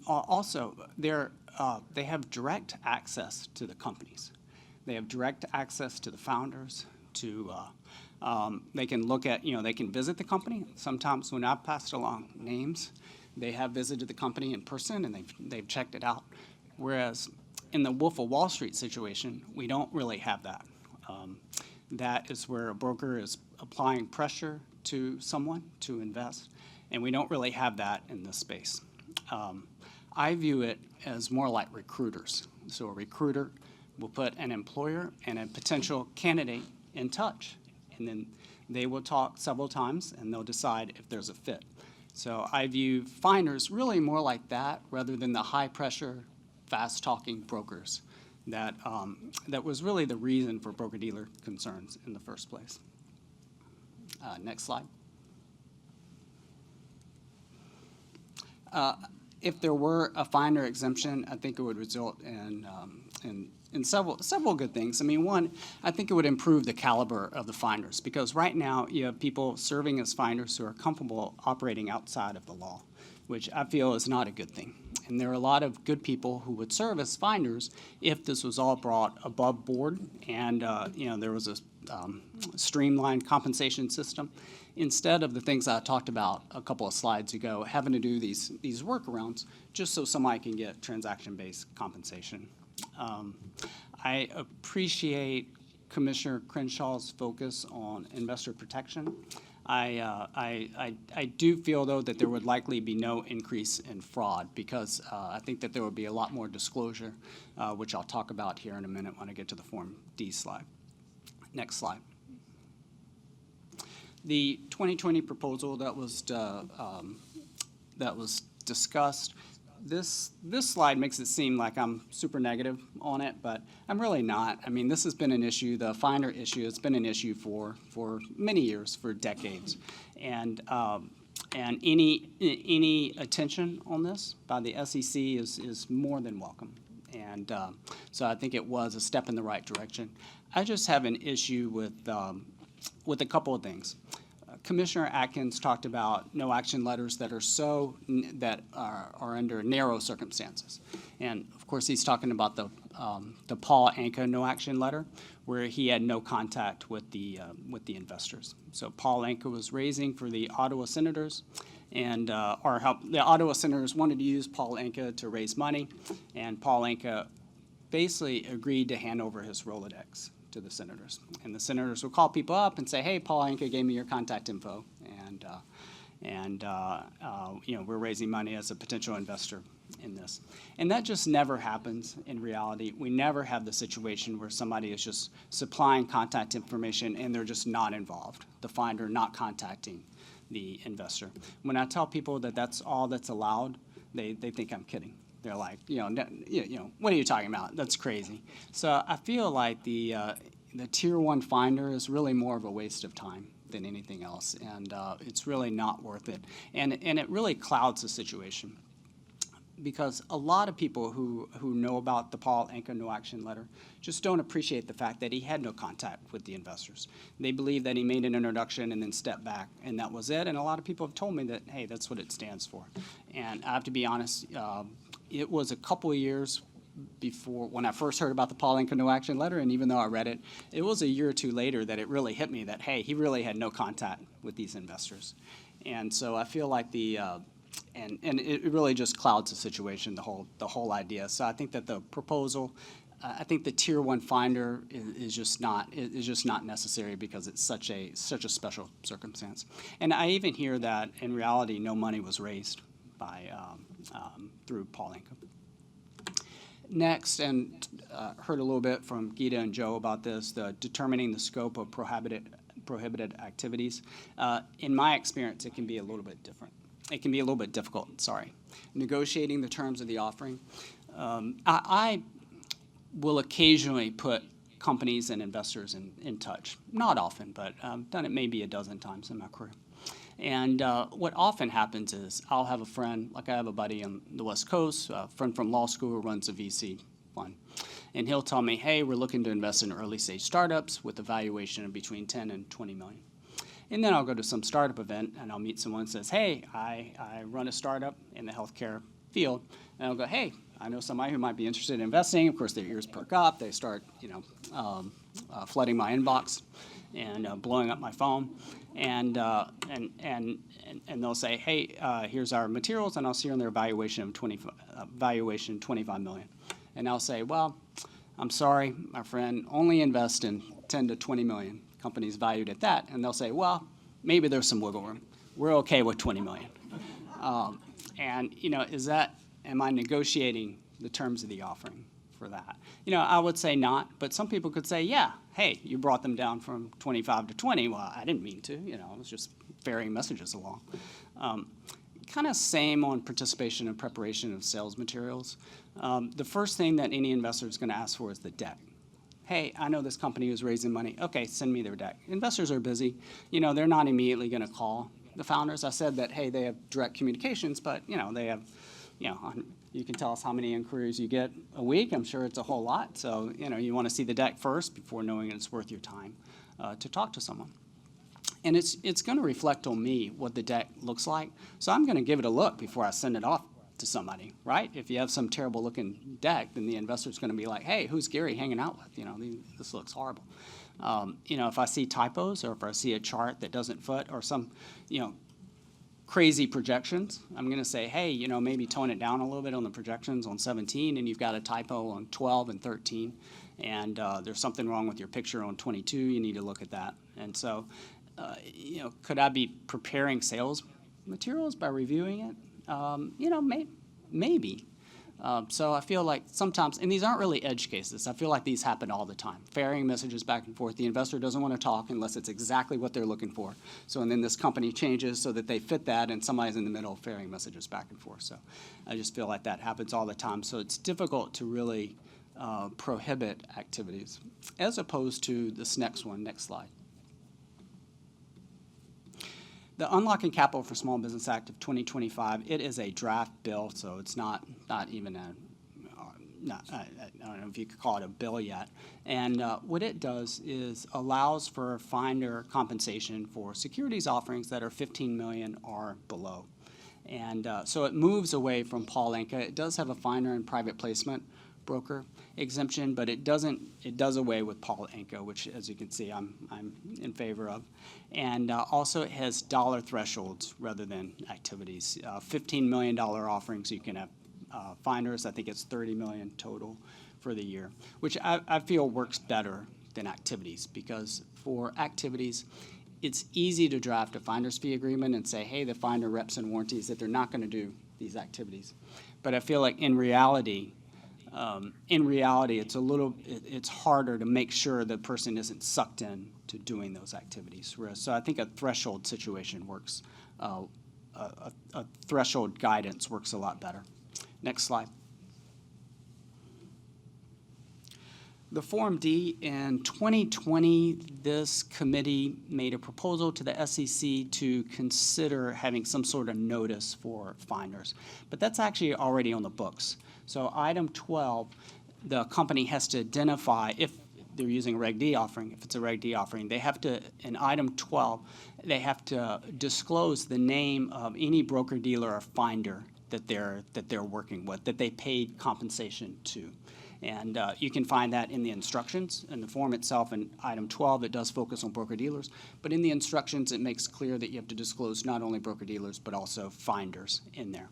T: also they have direct access to the companies. They have direct access to the founders. They can look at, they can visit the company. Sometimes when I've passed along names, they have visited the company in person and they've checked it out. Whereas in the Wolf of Wall Street situation, we don't really have that. That is where a broker is applying pressure to someone to invest, and we don't really have that in this space. I view it as more like recruiters. So a recruiter will put an employer and a potential candidate in touch, and then they will talk several times and they'll decide if there's a fit. So I view finders really more like that rather than the high pressure, fast talking brokers that was really the reason for broker-dealer concerns in the first place. Next slide. If there were a finder exemption, I think it would result in several good things. I mean, one, I think it would improve the caliber of the finders, because right now you have people serving as finders who are comfortable operating outside of the law, which I feel is not a good thing. And there are a lot of good people who would serve as finders if this was all brought above board and there was a streamlined compensation system, instead of the things I talked about a couple of slides ago, having to do these workarounds just so somebody can get transaction-based compensation. I appreciate Commissioner Crenshaw's focus on investor protection. I do feel, though, that there would likely be no increase in fraud, because I think that there would be a lot more disclosure, which I'll talk about here in a minute when I get to the Form D slide. Next slide. The 2020 proposal that was discussed, this slide makes it seem like I'm super negative on it, but I'm really not. I mean, this has been an issue, the finder issue has been an issue for many years, for decades. And any attention on this by the SEC is more than welcome. And so I think it was a step in the right direction. I just have an issue with a couple of things. Commissioner Atkins talked about no action letters that are under narrow circumstances, and of course he's talking about the Paul Anka no action letter, where he had no contact with the investors. So Paul Anka was raising for the Ottawa Senators, and the Ottawa Senators wanted to use Paul Anka to raise money, and Paul Anka basically agreed to hand over his Rolodex to the senators. And the senators would call people up and say, hey, Paul Anka gave me your contact info, and we're raising money as a potential investor in this. And that just never happens in reality. We never have the situation where somebody is just supplying contact information and they're just not involved, the finder not contacting the investor. When I tell people that that's all that's allowed, they think I'm kidding. They're like, what are you talking about? That's crazy. So I feel like the Tier 1 finder is really more of a waste of time than anything else, and it's really not worth it. And it really clouds the situation, because a lot of people who know about the Paul Anka no action letter just don't appreciate the fact that he had no contact with the investors. They believe that he made an introduction and then stepped back, and that was it. And a lot of people have told me that, hey, that's what it stands for. And I have to be honest, it was a couple of years before, when I first heard about the Paul Anka no action letter, and even though I read it, it was a year or two later that it really hit me that, hey, he really had no contact with these investors. And so I feel like the and it really just clouds the situation, the whole idea. So I think that the proposal, I think the tier one finder is just not necessary because it's such a special circumstance. And I even hear that in reality, no money was raised by through Paul Anka. Next, and heard a little bit from Gita and Joe about this, the determining the scope of prohibited activities. In my experience, it can be a little bit different. It can be a little bit difficult, sorry. Negotiating the terms of the offering. I will occasionally put companies and investors in touch. Not often, but I've done it maybe a dozen times in my career. And what often happens is I'll have a friend, like I have a buddy on the West Coast, a friend from law school who runs a VC fund. And he'll tell me, hey, we're looking to invest in early stage startups with a valuation of between 10 and 20 million. And then I'll go to some startup event and I'll meet someone who says, hey, I run a startup in the healthcare field. And I'll go, hey, I know somebody who might be interested in investing. Of course, their ears perk up. They start, flooding my inbox and blowing up my phone. And they'll say, hey, here's our materials, and I'll see on their valuation 25 million. And I'll say, well, I'm sorry, my friend, only invest in 10 to 20 million. Companies valued at that. And they'll say, well, maybe there's some wiggle room. We're okay with 20 million. Am I negotiating the terms of the offering for that? I would say not, but some people could say, yeah, hey, you brought them down from 25 to 20. Well, I didn't mean to, I was just ferrying messages along. Kind of same on participation and preparation of sales materials. The first thing that any investor is going to ask for is the deck. Hey, I know this company is raising money. Okay, send me their deck. Investors are busy. They're not immediately going to call the founders. I said that, hey, they have direct communications, but, they have, you can tell us how many inquiries you get a week. I'm sure it's a whole lot. So, you want to see the deck first before knowing it's worth your time to talk to someone. And it's going to reflect on me what the deck looks like. So I'm going to give it a look before I send it off to somebody, right? If you have some terrible looking deck, then the investor's going to be like, hey, who's Gary hanging out with? This looks horrible. If I see typos or if I see a chart that doesn't fit or some, crazy projections, I'm going to say, hey, maybe tone it down a little bit on the projections on 17, and you've got a typo on 12 and 13, and there's something wrong with your picture on 22. You need to look at that. And so, could I be preparing sales materials by reviewing it? Maybe. So I feel like sometimes, and these aren't really edge cases, I feel like these happen all the time. Ferrying messages back and forth. The investor doesn't want to talk unless it's exactly what they're looking for. So, and then this company changes so that they fit that, and somebody's in the middle ferrying messages back and forth. So I just feel like that happens all the time. So it's difficult to really prohibit activities, as opposed to this next one. Next slide. The Unlocking Capital for Small Business Act of 2025, it is a draft bill, so it's not even I don't know if you could call it a bill yet. And what it does is allows for finder compensation for securities offerings that are 15 million or below. And so it moves away from Paul Anka. It does have a finder and private placement broker exemption, but it does away with Paul Anka, which, as you can see, I'm in favor of. And also it has dollar thresholds rather than activities. $15 million offerings, you can have finders. I think it's 30 million total for the year, which I feel works better than activities, because for activities, it's easy to draft a finder's fee agreement and say, hey, the finder reps and warranties that they're not going to do these activities. But I feel like in reality, it's harder to make sure the person isn't sucked in to doing those activities. So I think a threshold situation works, a threshold guidance works a lot better. Next slide. The Form D, in 2020, this committee made a proposal to the SEC to consider having some sort of notice for finders. But that's actually already on the books. So item 12, the company has to identify, if they're using a Reg D offering, if it's a Reg D offering, they have to, in item 12, they have to disclose the name of any broker, dealer, or finder that they're working with, that they paid compensation to. And you can find that in the instructions. In the form itself, in item 12, it does focus on broker-dealers. But in the instructions, it makes clear that you have to disclose not only broker-dealers, but also finders in there.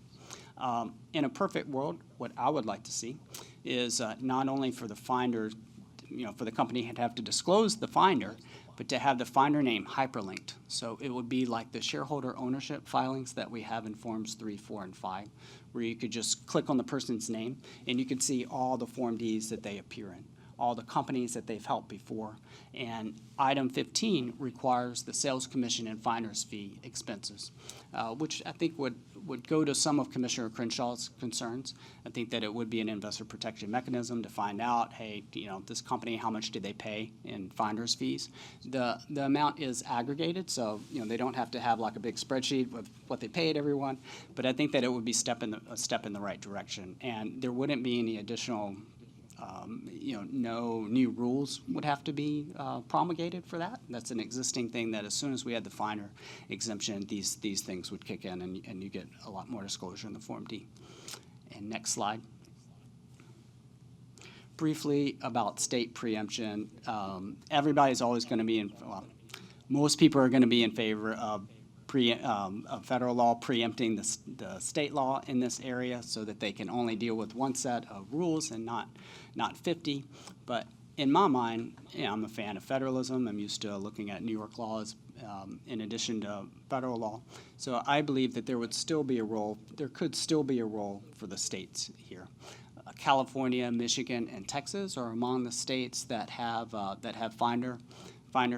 T: In a perfect world, what I would like to see is not only for the finder, for the company to have to disclose the finder, but to have the finder name hyperlinked. So it would be like the shareholder ownership filings that we have in Forms 3, 4, and 5, where you could just click on the person's name and you could see all the Form Ds that they appear in, all the companies that they've helped before. And item 15 requires the sales commission and finder's fee expenses, which I think would go to some of Commissioner Crenshaw's concerns. I think that it would be an investor protection mechanism to find out, hey, this company, how much did they pay in finder's fees? The amount is aggregated, so they don't have to have like a big spreadsheet with what they paid everyone, but I think that it would be a step in the right direction, and there wouldn't be any additional no new rules would have to be promulgated for that. That's an existing thing that as soon as we had the finder exemption, these things would kick in and you get a lot more disclosure in the Form D. And next slide. Briefly about state preemption. Everybody's always going to be most people are going to be in favor of federal law preempting the state law in this area so that they can only deal with one set of rules and not 50. But in my mind, I'm a fan of federalism. I'm used to looking at New York laws in addition to federal law. So I believe that there could still be a role for the states here. California, Michigan, and Texas are among the states that have finder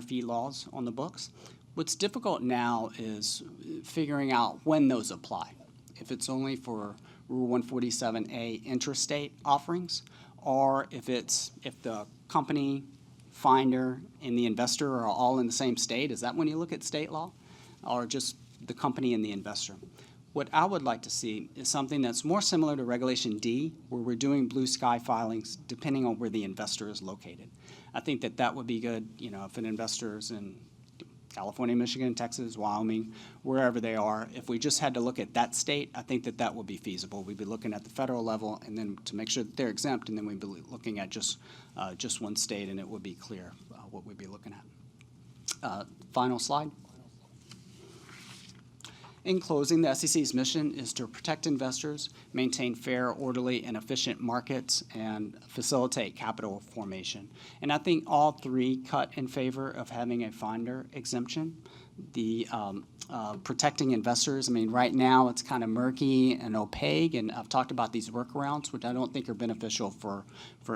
T: fee laws on the books. What's difficult now is figuring out when those apply. If it's only for Rule 147A intrastate offerings, or if the company, finder, and the investor are all in the same state, is that when you look at state law, or just the company and the investor? What I would like to see is something that's more similar to Regulation D, where we're doing blue sky filings depending on where the investor is located. I think that would be good, if an investor is in California, Michigan, Texas, Wyoming, wherever they are. If we just had to look at that state, I think that would be feasible. We'd be looking at the federal level and then to make sure that they're exempt, and then we'd be looking at just one state, and it would be clear what we'd be looking at. Final slide. In closing, the SEC's mission is to protect investors, maintain fair, orderly, and efficient markets, and facilitate capital formation. And I think all three cut in favor of having a finder exemption. The protecting investors, right now it's kind of murky and opaque, and I've talked about these workarounds, which I don't think are beneficial for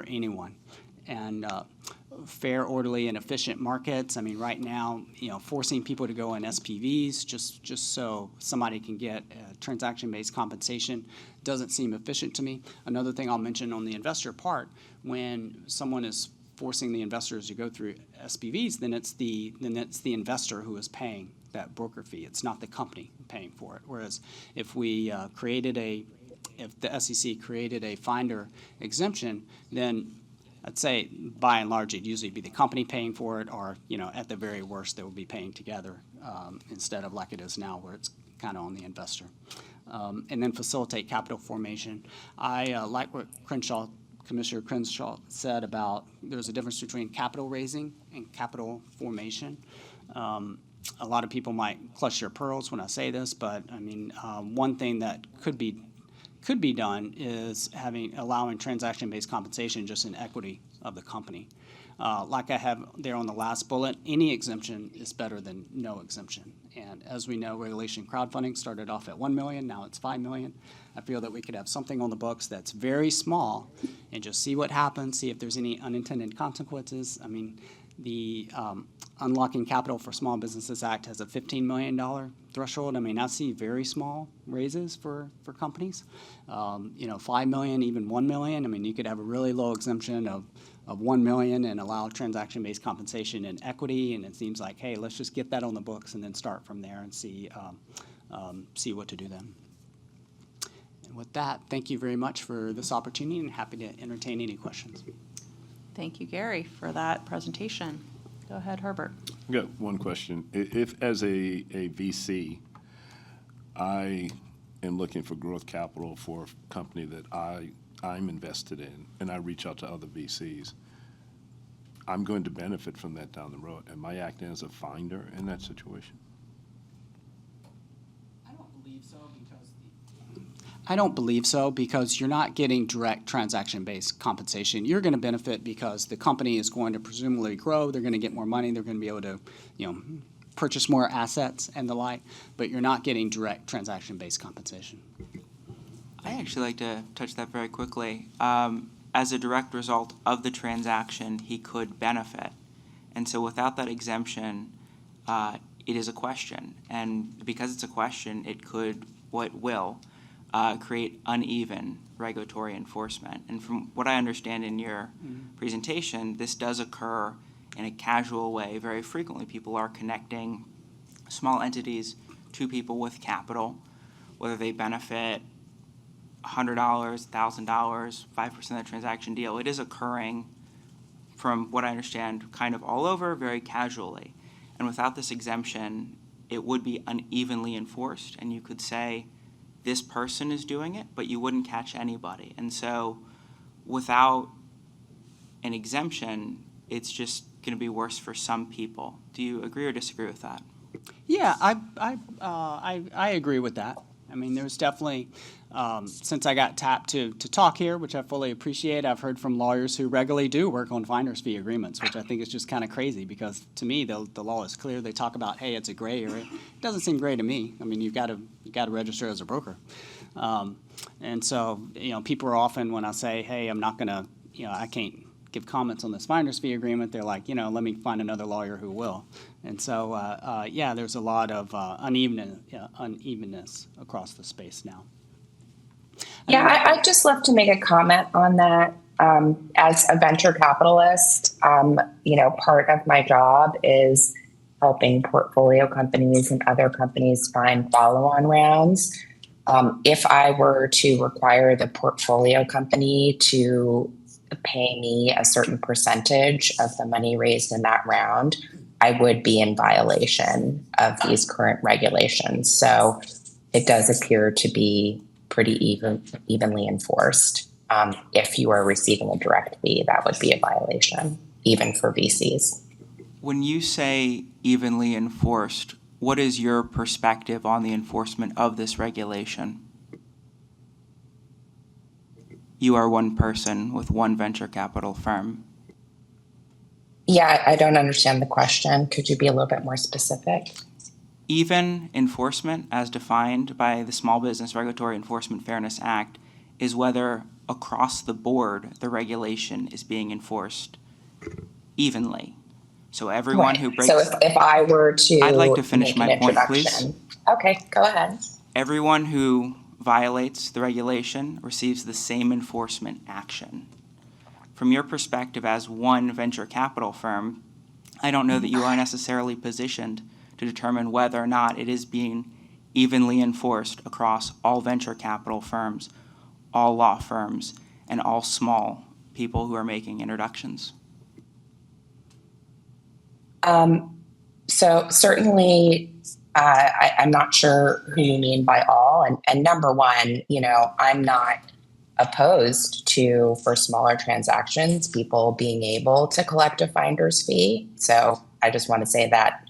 T: anyone. And fair, orderly, and efficient markets. Right now, forcing people to go in SPVs just so somebody can get transaction-based compensation doesn't seem efficient to me. Another thing I'll mention on the investor part, when someone is forcing the investors to go through SPVs, then it's the investor who is paying that broker fee. It's not the company paying for it. Whereas if the SEC created a finder exemption, then I'd say by and large it'd usually be the company paying for it, or at the very worst they would be paying together instead of like it is now where it's kind of on the investor. And then facilitate capital formation. I like what Commissioner Krenshaw said about there's a difference between capital raising and capital formation. A lot of people might clutch their pearls when I say this, but one thing that could be done is allowing transaction-based compensation just in equity of the company. Like I have there on the last bullet, any exemption is better than no exemption. And as we know, regulation crowdfunding started off at $1 million, now it's $5 million. I feel that we could have something on the books that's very small and just see what happens, see if there's any unintended consequences. The Unlocking Capital for Small Businesses Act has a $15 million threshold. I see very small raises for companies. $5 million, even $1 million. You could have a really low exemption of $1 million and allow transaction-based compensation in equity, and it seems like, hey, let's just get that on the books and then start from there and see what to do then. And with that, thank you very much for this opportunity, and happy to entertain any questions.
A: Thank you, Gary, for that presentation. Go ahead, Herbert.
O: I've got one question. If as a VC, I am looking for growth capital for a company that I I'm invested in and I reach out to other VCs, I'm going to benefit from that down the road. Am I acting as a finder in that situation?
T: I don't believe so because you're not getting direct transaction-based compensation. You're going to benefit because the company is going to presumably grow. They're going to get more money. They're going to be able to, purchase more assets and the like. But you're not getting direct transaction-based compensation.
G: I actually like to touch that very quickly. As a direct result of the transaction, he could benefit. And so without that exemption, it is a question. And because it's a question, it will create uneven regulatory enforcement. And from what I understand in your presentation, this does occur in a casual way. Very frequently, people are connecting small entities to people with capital, whether they benefit $100, $1,000, 5% of the transaction deal. It is occurring, from what I understand, kind of all over, very casually. And without this exemption, it would be unevenly enforced, and you could say, this person is doing it, but you wouldn't catch anybody. And so without an exemption, it's just going to be worse for some people. Do you agree or disagree with that?
T: Yeah, I agree with that. I mean, there's definitely, since I got tapped to talk here, which I fully appreciate, I've heard from lawyers who regularly do work on finder's fee agreements, which I think is just kind of crazy because to me, the law is clear. They talk about, hey, it's a gray area. It doesn't seem gray to me. I mean, you've got to register as a broker. And so, people are often, when I say, hey, I'm not going to, I can't give comments on this finder's fee agreement, they're like, let me find another lawyer who will. And so, there's a lot of unevenness across the space now.
K: Yeah, I'd just love to make a comment on that. As a venture capitalist, part of my job is helping portfolio companies and other companies find follow-on rounds. If I were to require the portfolio company to pay me a certain percentage of the money raised in that round, I would be in violation of these current regulations. So it does appear to be pretty evenly enforced. If you are receiving a direct fee, that would be a violation, even for VCs.
G: When you say evenly enforced, what is your perspective on the enforcement of this regulation? You are one person with one venture capital firm.
K: Yeah, I don't understand the question. Could you be a little bit more specific?
G: Even enforcement, as defined by the Small Business Regulatory Enforcement Fairness Act, is whether across the board the regulation is being enforced evenly. So everyone who breaks...
K: So if I were to...
G: I'd like to finish my point, please.
K: Okay, go ahead.
G: Everyone who violates the regulation receives the same enforcement action. From your perspective as one venture capital firm, I don't know that you are necessarily positioned to determine whether or not it is being evenly enforced across all venture capital firms, all law firms, and all small people who are making introductions.
K: So certainly, I'm not sure who you mean by all. And number one, I'm not opposed to, for smaller transactions, people being able to collect a finder's fee. So I just want to say that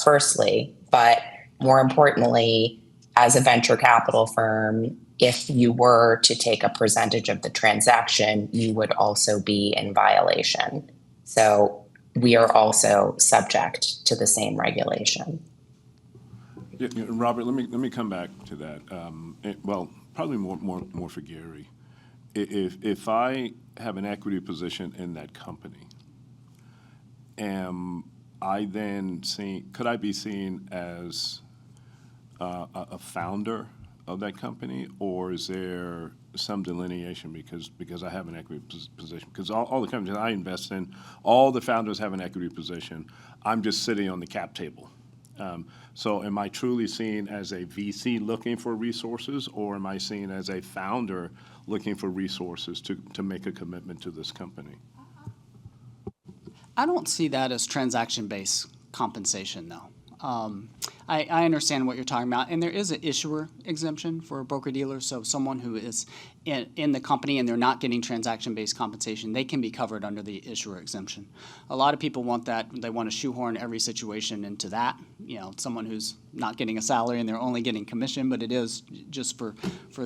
K: firstly. But more importantly, as a venture capital firm, if you were to take a percentage of the transaction, you would also be in violation. So we are also subject to the same regulation.
O: Yeah, Robert, let me come back to that. Probably more for Gary. If I have an equity position in that company, am I then could I be seen as a founder of that company, or is there some delineation because I have an equity position? Because all the companies I invest in, all the founders have an equity position. I'm just sitting on the cap table. So am I truly seen as a VC looking for resources, or am I seen as a founder looking for resources to make a commitment to this company?
T: I don't see that as transaction-based compensation, though. I understand what you're talking about, and there is an issuer exemption for a broker-dealer, so someone who is in the company and they're not getting transaction-based compensation, they can be covered under the issuer exemption. A lot of people want that, they want to shoehorn every situation into that, someone who's not getting a salary and they're only getting commission, but it is just for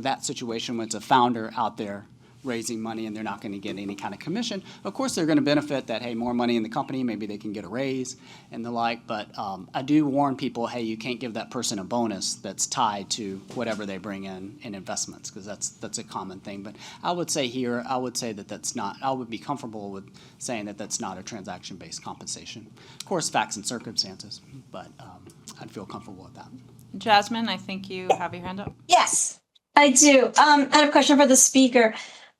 T: that situation when it's a founder out there raising money and they're not going to get any kind of commission. Of course, they're going to benefit that, hey, more money in the company, maybe they can get a raise and the like, but I do warn people, hey, you can't give that person a bonus that's tied to whatever they bring in investments, because that's a common thing. But I would say here, I would say that that's not, I would be comfortable with saying that that's not a transaction-based compensation. Of course, facts and circumstances, but I'd feel comfortable with that.
A: Jasmine, I think you have your hand up.
M: Yes, I do. I have a question for the speaker.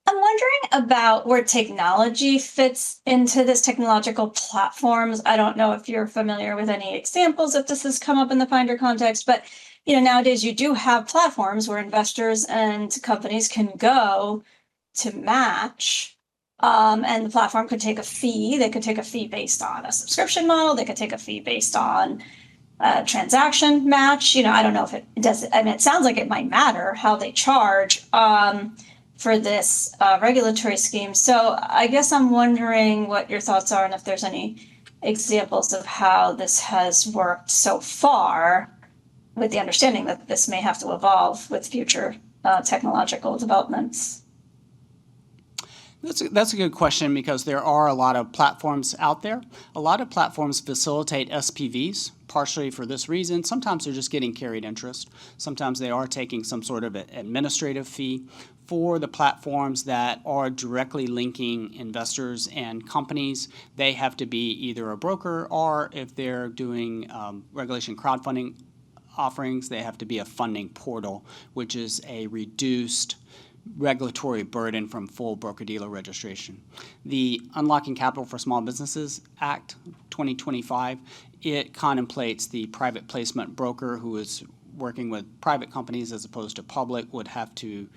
M: I'm wondering about where technology fits into this, technological platforms. I don't know if you're familiar with any examples if this has come up in the Finder context, but nowadays you do have platforms where investors and companies can go to match, and the platform could take a fee. They could take a fee based on a subscription model. They could take a fee based on a transaction match. I don't know if it does. I mean, it sounds like it might matter how they charge for this regulatory scheme. So I guess I'm wondering what your thoughts are and if there's any examples of how this has worked so far, with the understanding that this may have to evolve with future technological developments.
T: That's a good question, because there are a lot of platforms out there. A lot of platforms facilitate SPVs, partially for this reason. Sometimes they're just getting carried interest. Sometimes they are taking some sort of administrative fee. For the platforms that are directly linking investors and companies, they have to be either a broker, or if they're doing regulation crowdfunding offerings, they have to be a funding portal, which is a reduced regulatory burden from full broker-dealer registration. The Unlocking Capital for Small Businesses Act 2025, it contemplates the private placement broker who is working with private companies as opposed to public would have to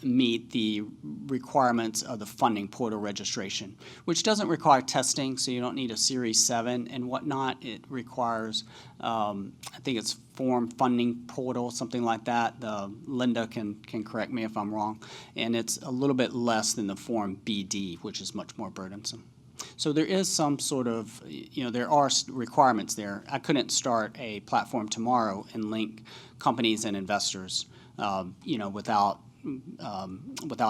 T: meet the requirements of the funding portal registration, which doesn't require testing, so you don't need a Series 7 and whatnot. It requires, I think it's Form Funding Portal, something like that. Linda can correct me if I'm wrong. And it's a little bit less than the Form BD, which is much more burdensome. So there is some sort of, there are requirements there. I couldn't start a platform tomorrow and link companies and investors without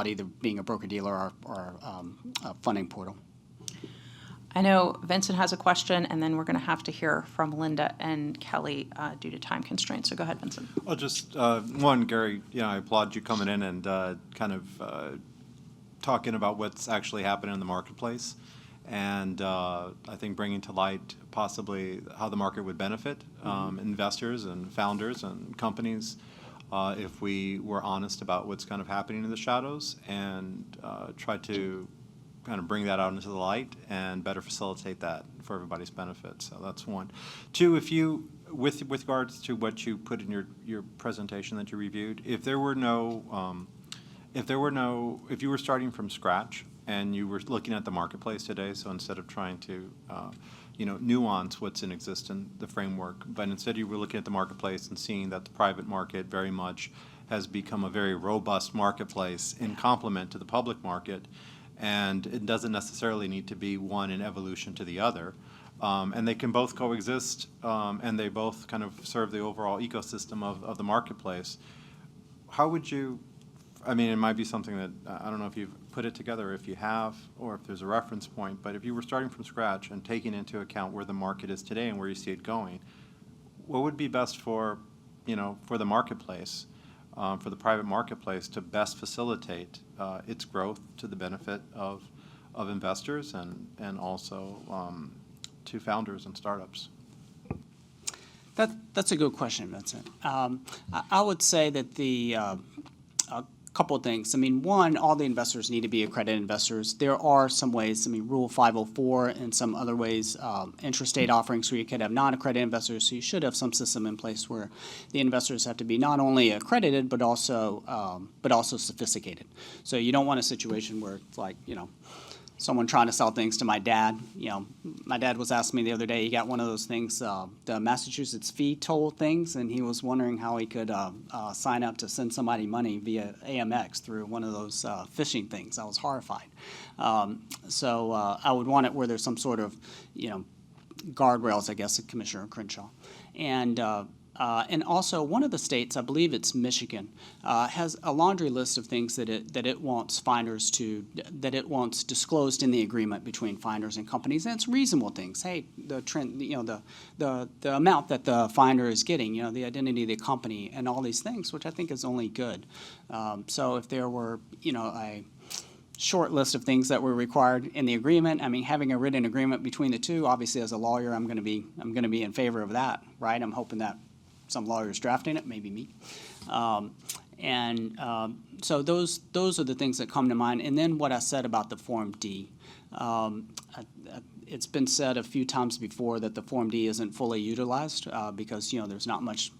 T: either being a broker-dealer or a funding portal.
A: I know Vincent has a question, and then we're going to have to hear from Linda and Kelly due to time constraints. So go ahead, Vincent.
N: Well, just one, Gary, I applaud you coming in and kind of talking about what's actually happening in the marketplace. And I think bringing to light possibly how the market would benefit investors and founders and companies if we were honest about what's kind of happening in the shadows and try to kind of bring that out into the light and better facilitate that for everybody's benefit. So that's one. Two, if you, with regards to what you put in your presentation that you reviewed, if you were starting from scratch and you were looking at the marketplace today, so instead of trying to nuance what's in existence, the framework, but instead you were looking at the marketplace and seeing that the private market very much has become a very robust marketplace in complement to the public market, and it doesn't necessarily need to be one in evolution to the other. And they can both coexist, and they both kind of serve the overall ecosystem of the marketplace. How would you, I mean, it might be something that, I don't know if you've put it together, if you have, or if there's a reference point, but if you were starting from scratch and taking into account where the market is today and where you see it going, what would be best for the marketplace, for the private marketplace to best facilitate its growth to the benefit of investors and also to founders and startups?
T: That's a good question, Vincent. I would say that a couple of things. I mean, one, all the investors need to be accredited investors. There are some ways, Rule 504 and some other ways, intrastate offerings where you could have non-accredited investors, so you should have some system in place where the investors have to be not only accredited but also sophisticated. So you don't want a situation where it's like, someone trying to sell things to my dad. You know, my dad was asking me the other day, he got one of those things, the Massachusetts fee toll things, and he was wondering how he could sign up to send somebody money via AMX through one of those phishing things. I was horrified. So I would want it where there's some sort of, you know, guardrails, I guess, Commissioner Krenshaw. And also, one of the states, I believe it's Michigan, has a laundry list of things that it wants finders that it wants disclosed in the agreement between finders and companies, and it's reasonable things. Hey, the trend, you know, the amount that the finder is getting, you know, the identity of the company, and all these things, which I think is only good. So if there were, you know, a short list of things that were required in the agreement. I mean, having a written agreement between the two, obviously, as a lawyer, I'm going to be in favor of that, right? I'm hoping that some lawyers drafting it, maybe me. So those are the things that come to mind. And then what I said about the Form D. It's been said a few times before that the Form D isn't fully utilized because, you know, there's not much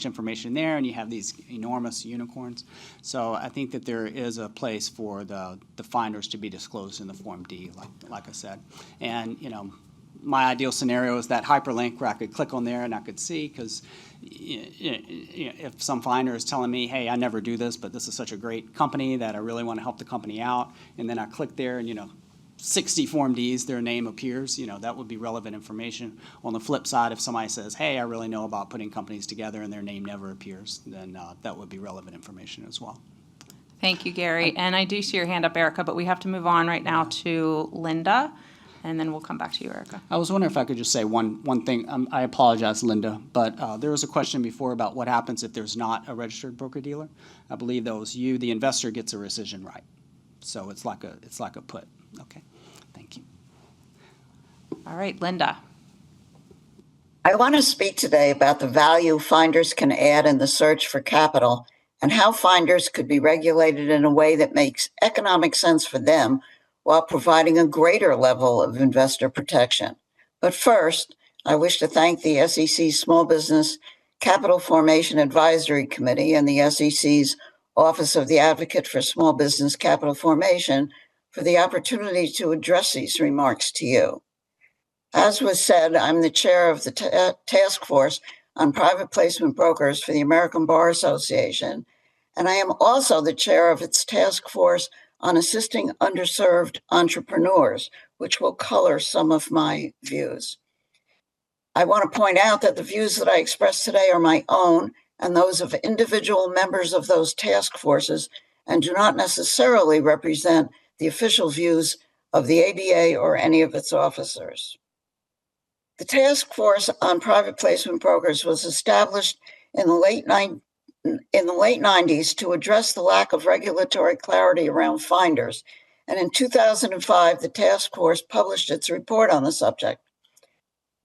T: information there, and you have these enormous unicorns. So I think that there is a place for the finders to be disclosed in the Form D, like I said. And, you know, my ideal scenario is that hyperlink where I could click on there and I could see, because if some finder is telling me, hey, I never do this, but this is such a great company that I really want to help the company out, and then I click there and, you know, 60 Form Ds, their name appears, you know, that would be relevant information. On the flip side, if somebody says, hey, I really know about putting companies together, and their name never appears, then that would be relevant information as well.
A: Thank you, Gary. And I do see your hand up, Erica, but we have to move on right now to Linda, and then we'll come back to you, Erica.
T: I was wondering if I could just say one thing. I apologize, Linda, but there was a question before about what happens if there's not a registered broker-dealer. I believe that was you. The investor gets a rescission right. So it's like a put. Okay, thank you.
A: All right, Linda.
U: I want to speak today about the value finders can add in the search for capital and how finders could be regulated in a way that makes economic sense for them while providing a greater level of investor protection. But first, I wish to thank the SEC's Small Business Capital Formation Advisory Committee and the SEC's Office of the Advocate for Small Business Capital Formation for the opportunity to address these remarks to you. As was said, I'm the chair of the Task Force on Private Placement Brokers for the American Bar Association, and I am also the chair of its Task Force on Assisting Underserved Entrepreneurs, which will color some of my views. I want to point out that the views that I express today are my own and those of individual members of those task forces, and do not necessarily represent the official views of the ABA or any of its officers. The Task Force on Private Placement Brokers was established in the late 90s to address the lack of regulatory clarity around finders, and in 2005, the task force published its report on the subject.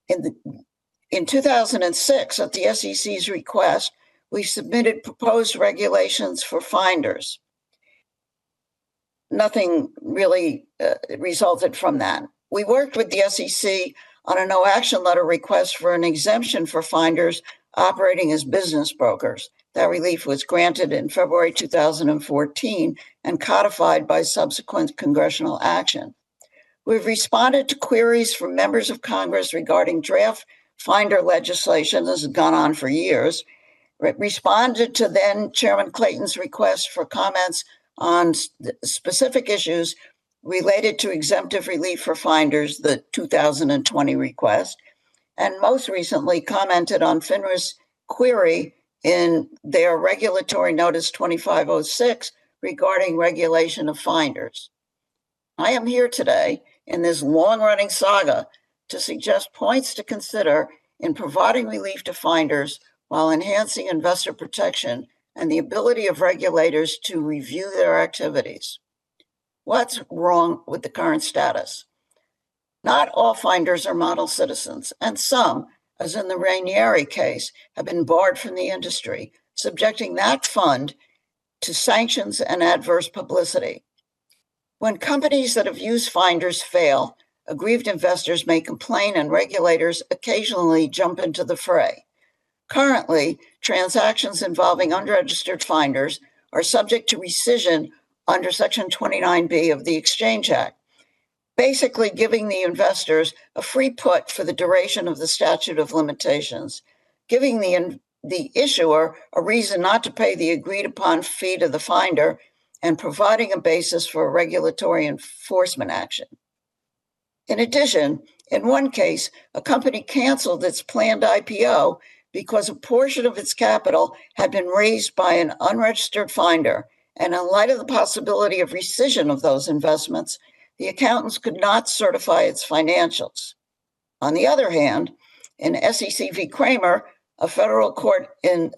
U: In 2006, at the SEC's request, we submitted proposed regulations for finders. Nothing really resulted from that. We worked with the SEC on a no-action letter request for an exemption for finders operating as business brokers. That relief was granted in February 2014 and codified by subsequent congressional action. We've responded to queries from members of Congress regarding draft finder legislation. This has gone on for years. Responded to then Chairman Clayton's request for comments on specific issues related to exemptive relief for finders, the 2020 request, and most recently commented on FINRA's query in their Regulatory Notice 2506 regarding regulation of finders. I am here today in this long-running saga to suggest points to consider in providing relief to finders while enhancing investor protection and the ability of regulators to review their activities. What's wrong with the current status? Not all finders are model citizens, and some, as in the Rainieri case, have been barred from the industry, subjecting that fund to sanctions and adverse publicity. When companies that have used finders fail, aggrieved investors may complain and regulators occasionally jump into the fray. Currently, transactions involving unregistered finders are subject to rescission under Section 29B of the Exchange Act. basically giving the investors a free put for the duration of the statute of limitations, giving the issuer a reason not to pay the agreed upon fee to the finder, and providing a basis for a regulatory enforcement action. In addition, in one case, a company canceled its planned IPO because a portion of its capital had been raised by an unregistered finder, and in light of the possibility of rescission of those investments, the accountants could not certify its financials. On the other hand, in SEC v. Kramer, a federal court in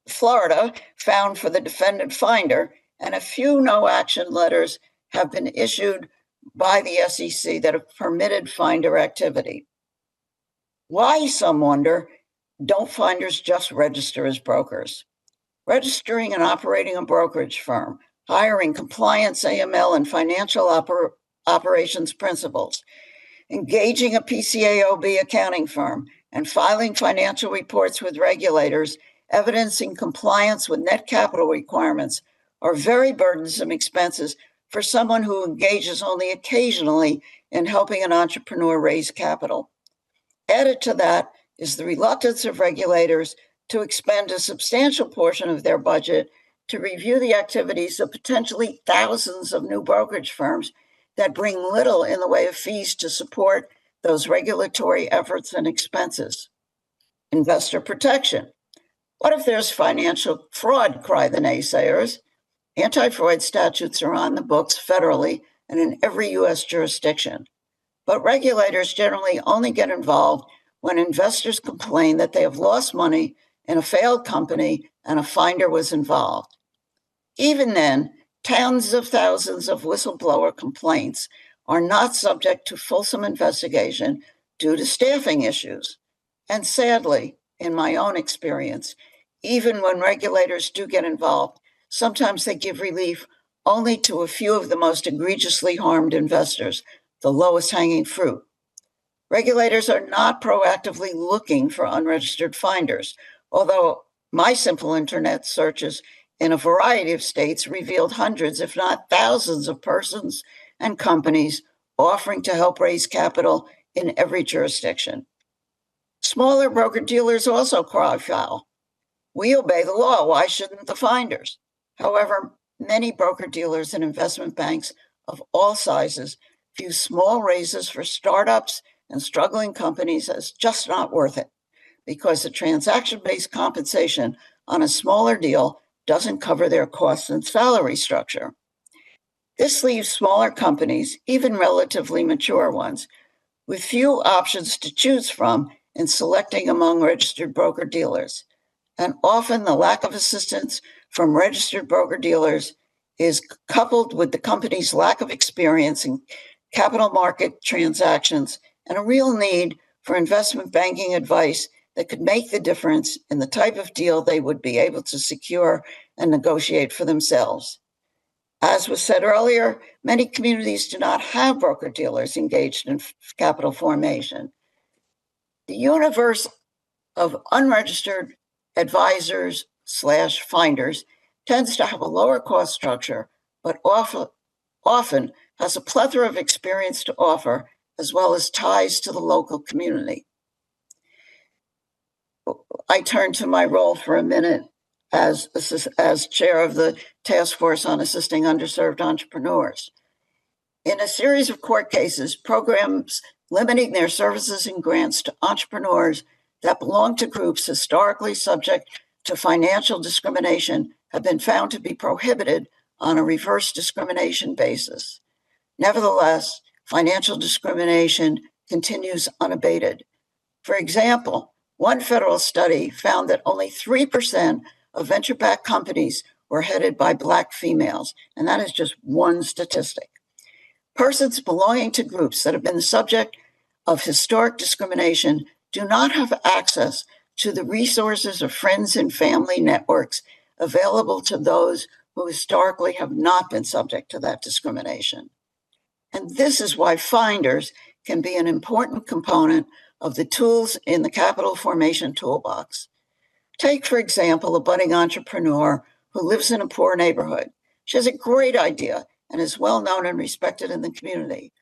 U: Florida found for the defendant finder, and a few no-action letters have been issued by the SEC that have permitted finder activity. Why, some wonder, don't finders just register as brokers? Registering and operating a brokerage firm, hiring compliance, AML, and financial operations principals, engaging a PCAOB accounting firm, and filing financial reports with regulators evidencing compliance with net capital requirements are very burdensome expenses for someone who engages only occasionally in helping an entrepreneur raise capital. Added to that is the reluctance of regulators to expend a substantial portion of their budget to review the activities of potentially thousands of new brokerage firms that bring little in the way of fees to support those regulatory efforts and expenses. Investor protection. What if there's financial fraud, cry the naysayers? Anti-fraud statutes are on the books federally and in every U.S. jurisdiction. But regulators generally only get involved when investors complain that they have lost money in a failed company and a finder was involved. Even then, tens of thousands of whistleblower complaints are not subject to fulsome investigation due to staffing issues. And sadly, in my own experience, even when regulators do get involved, sometimes they give relief only to a few of the most egregiously harmed investors, the lowest hanging fruit. Regulators are not proactively looking for unregistered finders, although my simple internet searches in a variety of states revealed hundreds, if not thousands, of persons and companies offering to help raise capital in every jurisdiction. Smaller broker-dealers also cry foul. We obey the law, why shouldn't the finders? However, many broker-dealers and investment banks of all sizes view small raises for startups and struggling companies as just not worth it, because the transaction-based compensation on a smaller deal doesn't cover their costs and salary structure. This leaves smaller companies, even relatively mature ones, with few options to choose from in selecting among registered broker-dealers. And often the lack of assistance from registered broker-dealers is coupled with the company's lack of experience in capital market transactions and a real need for investment banking advice that could make the difference in the type of deal they would be able to secure and negotiate for themselves. As was said earlier, many communities do not have broker-dealers engaged in capital formation. The universe of unregistered advisors/finders tends to have a lower cost structure, but often has a plethora of experience to offer, as well as ties to the local community. I turn to my role for a minute as chair of the Task Force on Assisting Underserved Entrepreneurs. In a series of court cases, programs limiting their services and grants to entrepreneurs that belong to groups historically subject to financial discrimination have been found to be prohibited on a reverse discrimination basis. Nevertheless, financial discrimination continues unabated. For example, one federal study found that only 3% of venture-backed companies were headed by Black females, and that is just one statistic. Persons belonging to groups that have been the subject of historic discrimination do not have access to the resources of friends and family networks available to those who historically have not been subject to that discrimination. And this is why finders can be an important component of the tools in the capital formation toolbox. Take, for example, a budding entrepreneur who lives in a poor neighborhood. She has a great idea and is well known and respected in the community.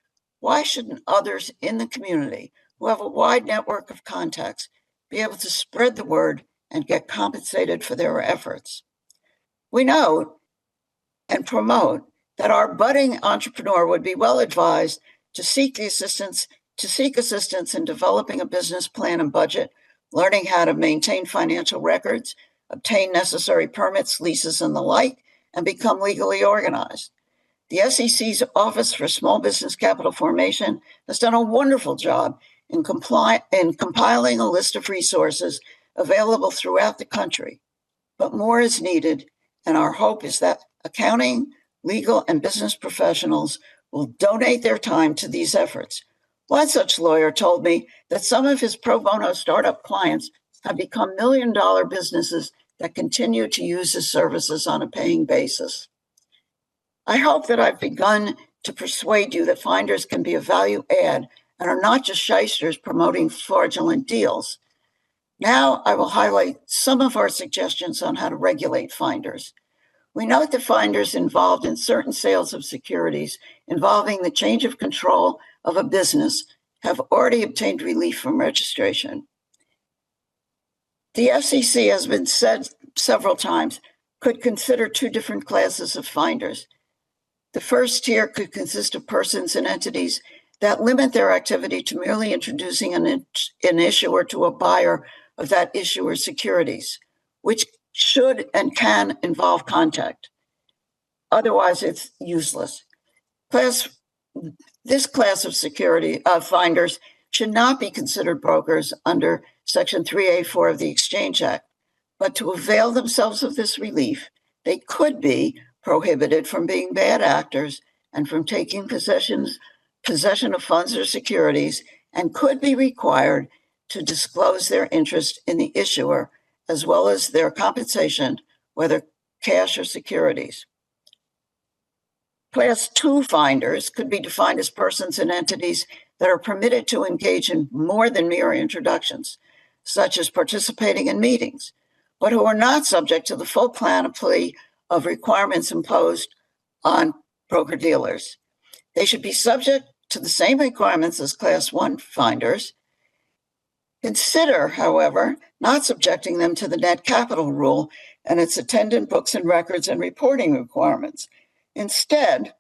U: why shouldn't others in the community who have a wide network of contacts be able to spread the word and get compensated for their efforts? We know and promote that our budding entrepreneur would be well advised to seek assistance in developing a business plan and budget, learning how to maintain financial records, obtain necessary permits, leases, and the like, and become legally organized. The SEC's Office for Small Business Capital Formation has done a wonderful job in compiling a list of resources available throughout the country. But more is needed, and our hope is that accounting, legal, and business professionals will donate their time to these efforts. One such lawyer told me that some of his pro bono startup clients have become million-dollar businesses that continue to use his services on a paying basis. I hope that I've begun to persuade you that finders can be a value add and are not just shysters promoting fraudulent deals. Now I will highlight some of our suggestions on how to regulate finders. We note that finders involved in certain sales of securities involving the change of control of a business have already obtained relief from registration. The FCC has been said several times could consider two different classes of finders. The first tier could consist of persons and entities that limit their activity to merely introducing an issuer to a buyer of that issuer's securities, which should and can involve contact. Otherwise, it's useless. This class of finders should not be considered brokers under Section 3A4 of the Exchange Act, but to avail themselves of this relief, they could be prohibited from being bad actors and from taking possession of funds or securities, and could be required to disclose their interest in the issuer as well as their compensation, whether cash or securities. Class 2 finders could be defined as persons and entities that are permitted to engage in more than mere introductions, such as participating in meetings, but who are not subject to the full panoply of requirements imposed on broker-dealers. They should be subject to the same requirements as Class 1 finders. Consider, however, not subjecting them to the net capital rule and its attendant books and records and reporting requirements. Instead,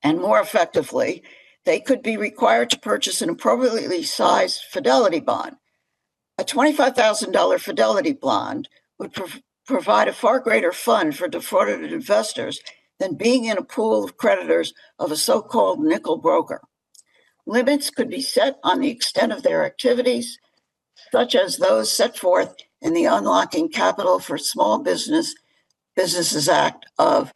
U: and more effectively, they could be required to purchase an appropriately sized fidelity bond. A $25,000 fidelity bond would provide a far greater fund for defrauded investors than being in a pool of creditors of a so-called nickel broker. Limits could be set on the extent of their activities, such as those set forth in the Unlocking Capital for Small Businesses Act of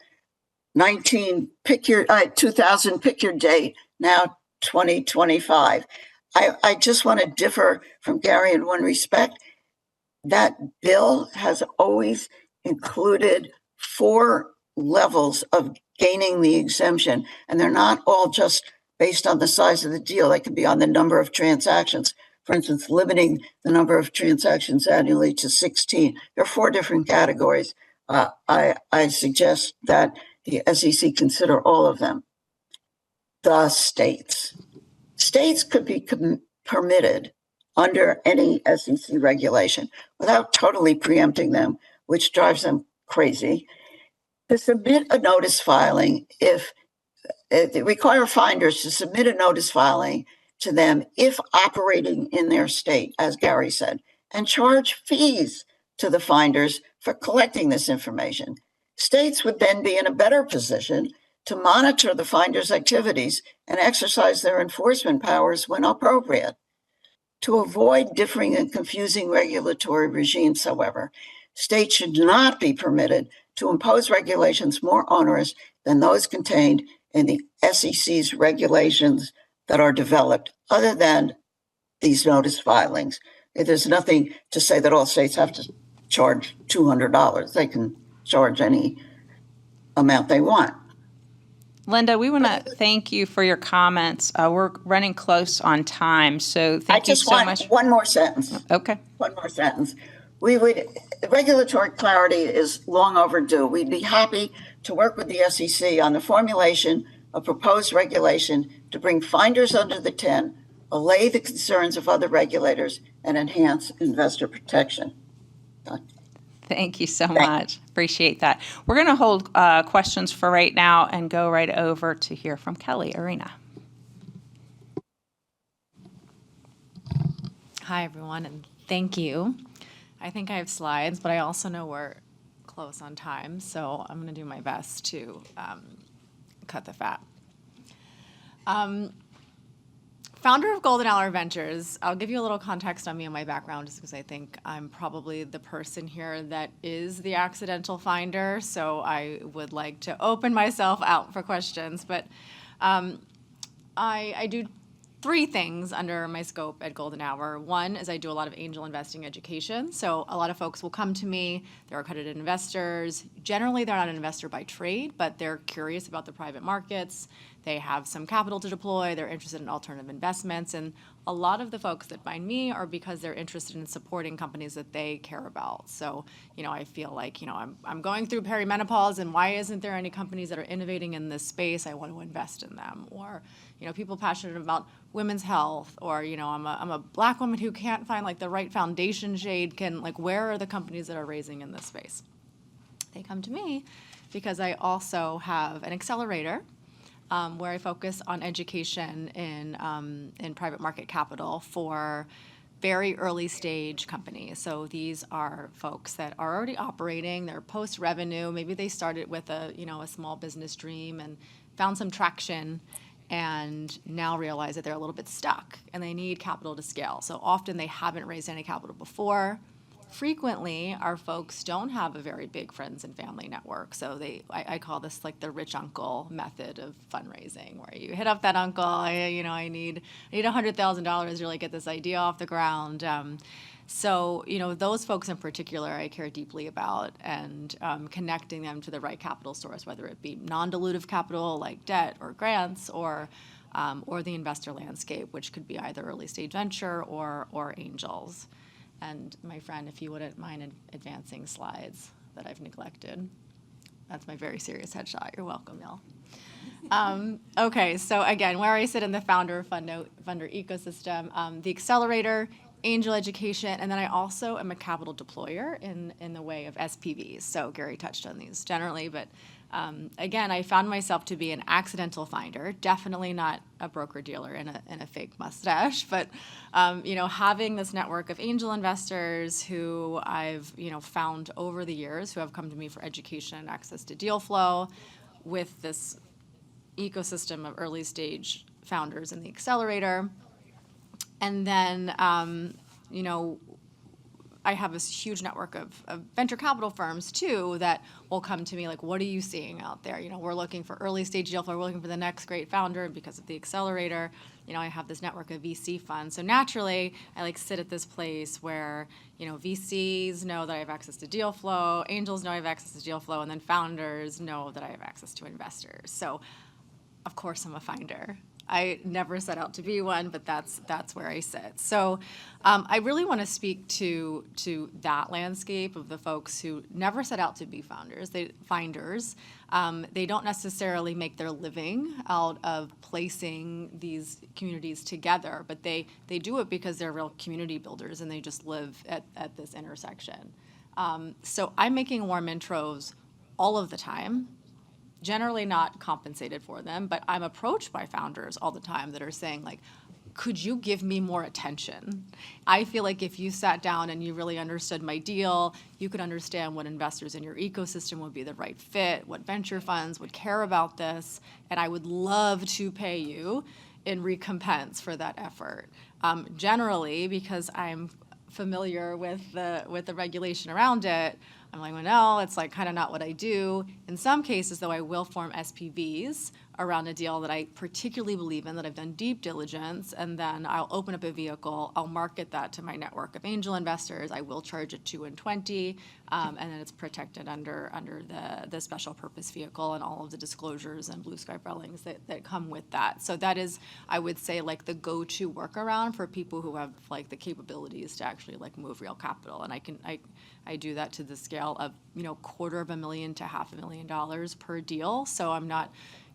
U: 2000, pick your date, now 2025. I just want to differ from Gary in one respect. That bill has always included 4 levels of gaining the exemption, and they're not all just based on the size of the deal. They could be on the number of transactions. For instance, limiting the number of transactions annually to 16. There are 4 different categories. I suggest that the SEC consider all of them. The states. States could be permitted under any SEC regulation without totally preempting them, which drives them crazy, to submit a notice filing if they require finders to submit a notice filing to them if operating in their state, as Gary said, and charge fees to the finders for collecting this information. States would then be in a better position to monitor the finders' activities and exercise their enforcement powers when appropriate. To avoid differing and confusing regulatory regimes, however, states should not be permitted to impose regulations more onerous than those contained in the SEC's regulations that are developed, other than these notice filings. There's nothing to say that all states have to charge $200. They can charge any amount they want.
A: Linda, we want to thank you for your comments. We're running close on time, so thank you so much.
U: I just want one more sentence.
A: Okay.
U: One more sentence. Regulatory clarity is long overdue. We'd be happy to work with the SEC on the formulation of proposed regulation to bring finders under the tent, allay the concerns of other regulators, and enhance investor protection.
A: Thank you so much. Appreciate that. We're going to hold questions for right now and go right over to hear from Kelly Arena.
C: Hi, everyone, and thank you. I think I have slides, but I also know we're close on time, so I'm going to do my best to cut the fat. Founder of Golden Hour Ventures, I'll give you a little context on me and my background just because I think I'm probably the person here that is the accidental finder, so I would like to open myself out for questions. But I do three things under my scope at Golden Hour. One is I do a lot of angel investing education. So a lot of folks will come to me, they're accredited investors. Generally, they're not an investor by trade, but they're curious about the private markets. They have some capital to deploy, they're interested in alternative investments, and a lot of the folks that find me are because they're interested in supporting companies that they care about. So, I feel like, I'm going through perimenopause, and why isn't there any companies that are innovating in this space? I want to invest in them. Or, people passionate about women's health, or, I'm a Black woman who can't find the right foundation shade. Where are the companies that are raising in this space? They come to me because I also have an accelerator where I focus on education in private market capital for very early stage companies. So these are folks that are already operating, they're post-revenue, maybe they started with a small business dream and found some traction and now realize that they're a little bit stuck and they need capital to scale. So often they haven't raised any capital before. Frequently, our folks don't have a very big friends and family network. So I call this the rich uncle method of fundraising, where you hit up that uncle, I need $100,000 to really get this idea off the ground. So, those folks in particular I care deeply about, and connecting them to the right capital source, whether it be non-dilutive capital like debt or grants, or the investor landscape, which could be either early stage venture or angels. And my friend, if you wouldn't mind advancing slides that I've neglected. That's my very serious headshot. You're welcome, y'all. Okay, so again, where I sit in the funder ecosystem, the accelerator, angel education, and then I also am a capital deployer in the way of SPVs. So Gary touched on these generally, but again, I found myself to be an accidental finder, definitely not a broker-dealer in a fake mustache, but having this network of angel investors who I've found over the years, who have come to me for education and access to deal flow, with this ecosystem of early stage founders in the accelerator. And then, I have this huge network of venture capital firms too that will come to me what are you seeing out there? We're looking for early stage deal flow, we're looking for the next great founder, and because of the accelerator, I have this network of VC funds. So naturally, I sit at this place where, VCs know that I have access to deal flow, angels know I have access to deal flow, and then founders know that I have access to investors. So of course I'm a finder. I never set out to be one, but that's where I sit. So I really want to speak to that landscape of the folks who never set out to be finders. They don't necessarily make their living out of placing these communities together, but they do it because they're real community builders and they just live at this intersection. So I'm making warm intros all of the time. Generally not compensated for them, but I'm approached by founders all the time that are saying could you give me more attention? I feel like if you sat down and you really understood my deal, you could understand what investors in your ecosystem would be the right fit, what venture funds would care about this, and I would love to pay you in recompense for that effort. Generally, because I'm familiar with the regulation around it, I'm like, well, no, it's kind of not what I do. In some cases, though, I will form SPVs around a deal that I particularly believe in, that I've done deep diligence, and then I'll open up a vehicle, I'll market that to my network of angel investors, I will charge it 2 and 20, and then it's protected under the special purpose vehicle and all of the disclosures and blue sky filings that come with that. So that is, I would say, the go-to workaround for people who have the capabilities to actually move real capital. And I do that to the scale of $250,000 to $500,000 per deal. So I'm not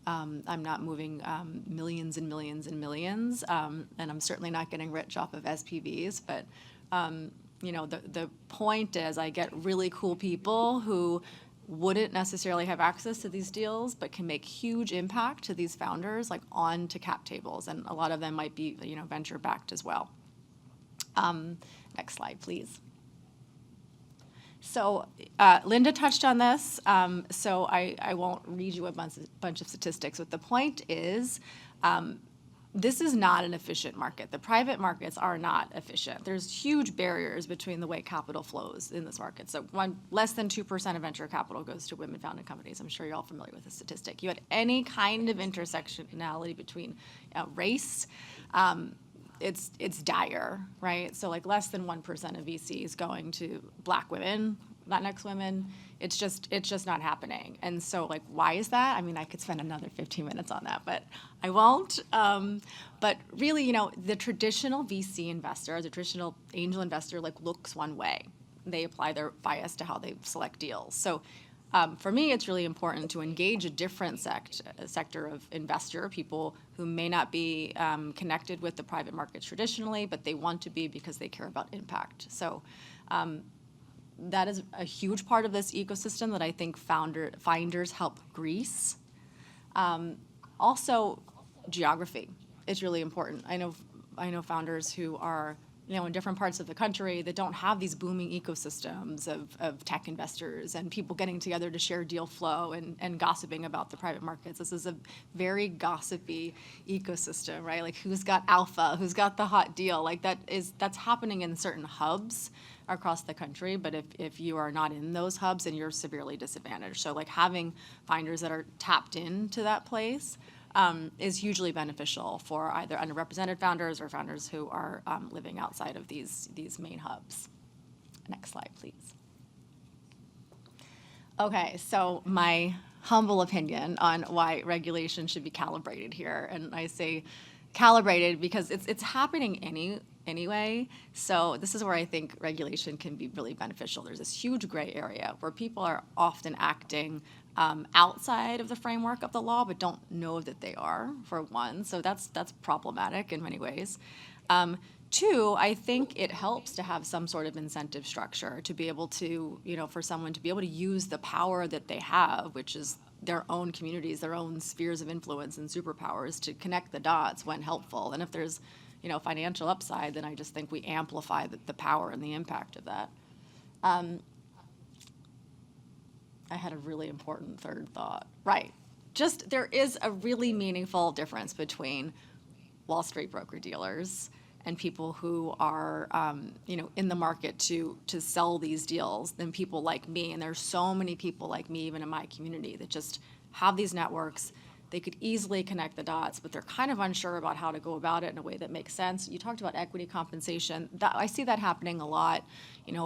C: I'm not moving millions and millions and millions, and I'm certainly not getting rich off of SPVs. But the point is, I get really cool people who wouldn't necessarily have access to these deals, but can make huge impact to these founders, like onto cap tables, and a lot of them might be venture backed as well. Next slide, please. So Linda touched on this, so I won't read you a bunch of statistics, but the point is this is not an efficient market. The private markets are not efficient. There's huge barriers between the way capital flows in this market. So less than 2% of venture capital goes to women-founded companies. I'm sure you're all familiar with this statistic. You had any kind of intersectionality between race, it's dire, right? So like less than 1% of VCs going to Black women, Latinx women. It's just not happening. And so like, why is that? I mean, I could spend another 15 minutes on that, but I won't. But really, the traditional VC investor, the traditional angel investor, like looks one way. They apply their bias to how they select deals. So for me, it's really important to engage a different sector of investor, people who may not be connected with the private markets traditionally, but they want to be because they care about impact. So that is a huge part of this ecosystem that I think finders help grease. Also, geography is really important. I know founders who are in different parts of the country that don't have these booming ecosystems of tech investors and people getting together to share deal flow and gossiping about the private markets. This is a very gossipy ecosystem, right? Like who's got alpha, who's got the hot deal, like that's happening in certain hubs across the country, but if you are not in those hubs, then you're severely disadvantaged. So like having finders that are tapped into that place is hugely beneficial for either underrepresented founders or founders who are living outside of these main hubs. Next slide, please. Okay, so my humble opinion on why regulation should be calibrated here, and I say calibrated because it's happening anyway. So this is where I think regulation can be really beneficial. There's this huge gray area where people are often acting outside of the framework of the law, but don't know that they are, for one. So that's problematic in many ways. Two, I think it helps to have some sort of incentive structure to be able to, for someone to be able to use the power that they have, which is their own communities, their own spheres of influence and superpowers, to connect the dots when helpful. And if there's financial upside, then I just think we amplify the power and the impact of that. I had a really important third thought. Right. Just there is a really meaningful difference between Wall Street broker-dealers and people who are, in the market to sell these deals than people like me. And there's so many people like me, even in my community, that just have these networks. They could easily connect the dots, but they're kind of unsure about how to go about it in a way that makes sense. You talked about equity compensation. I see that happening a lot.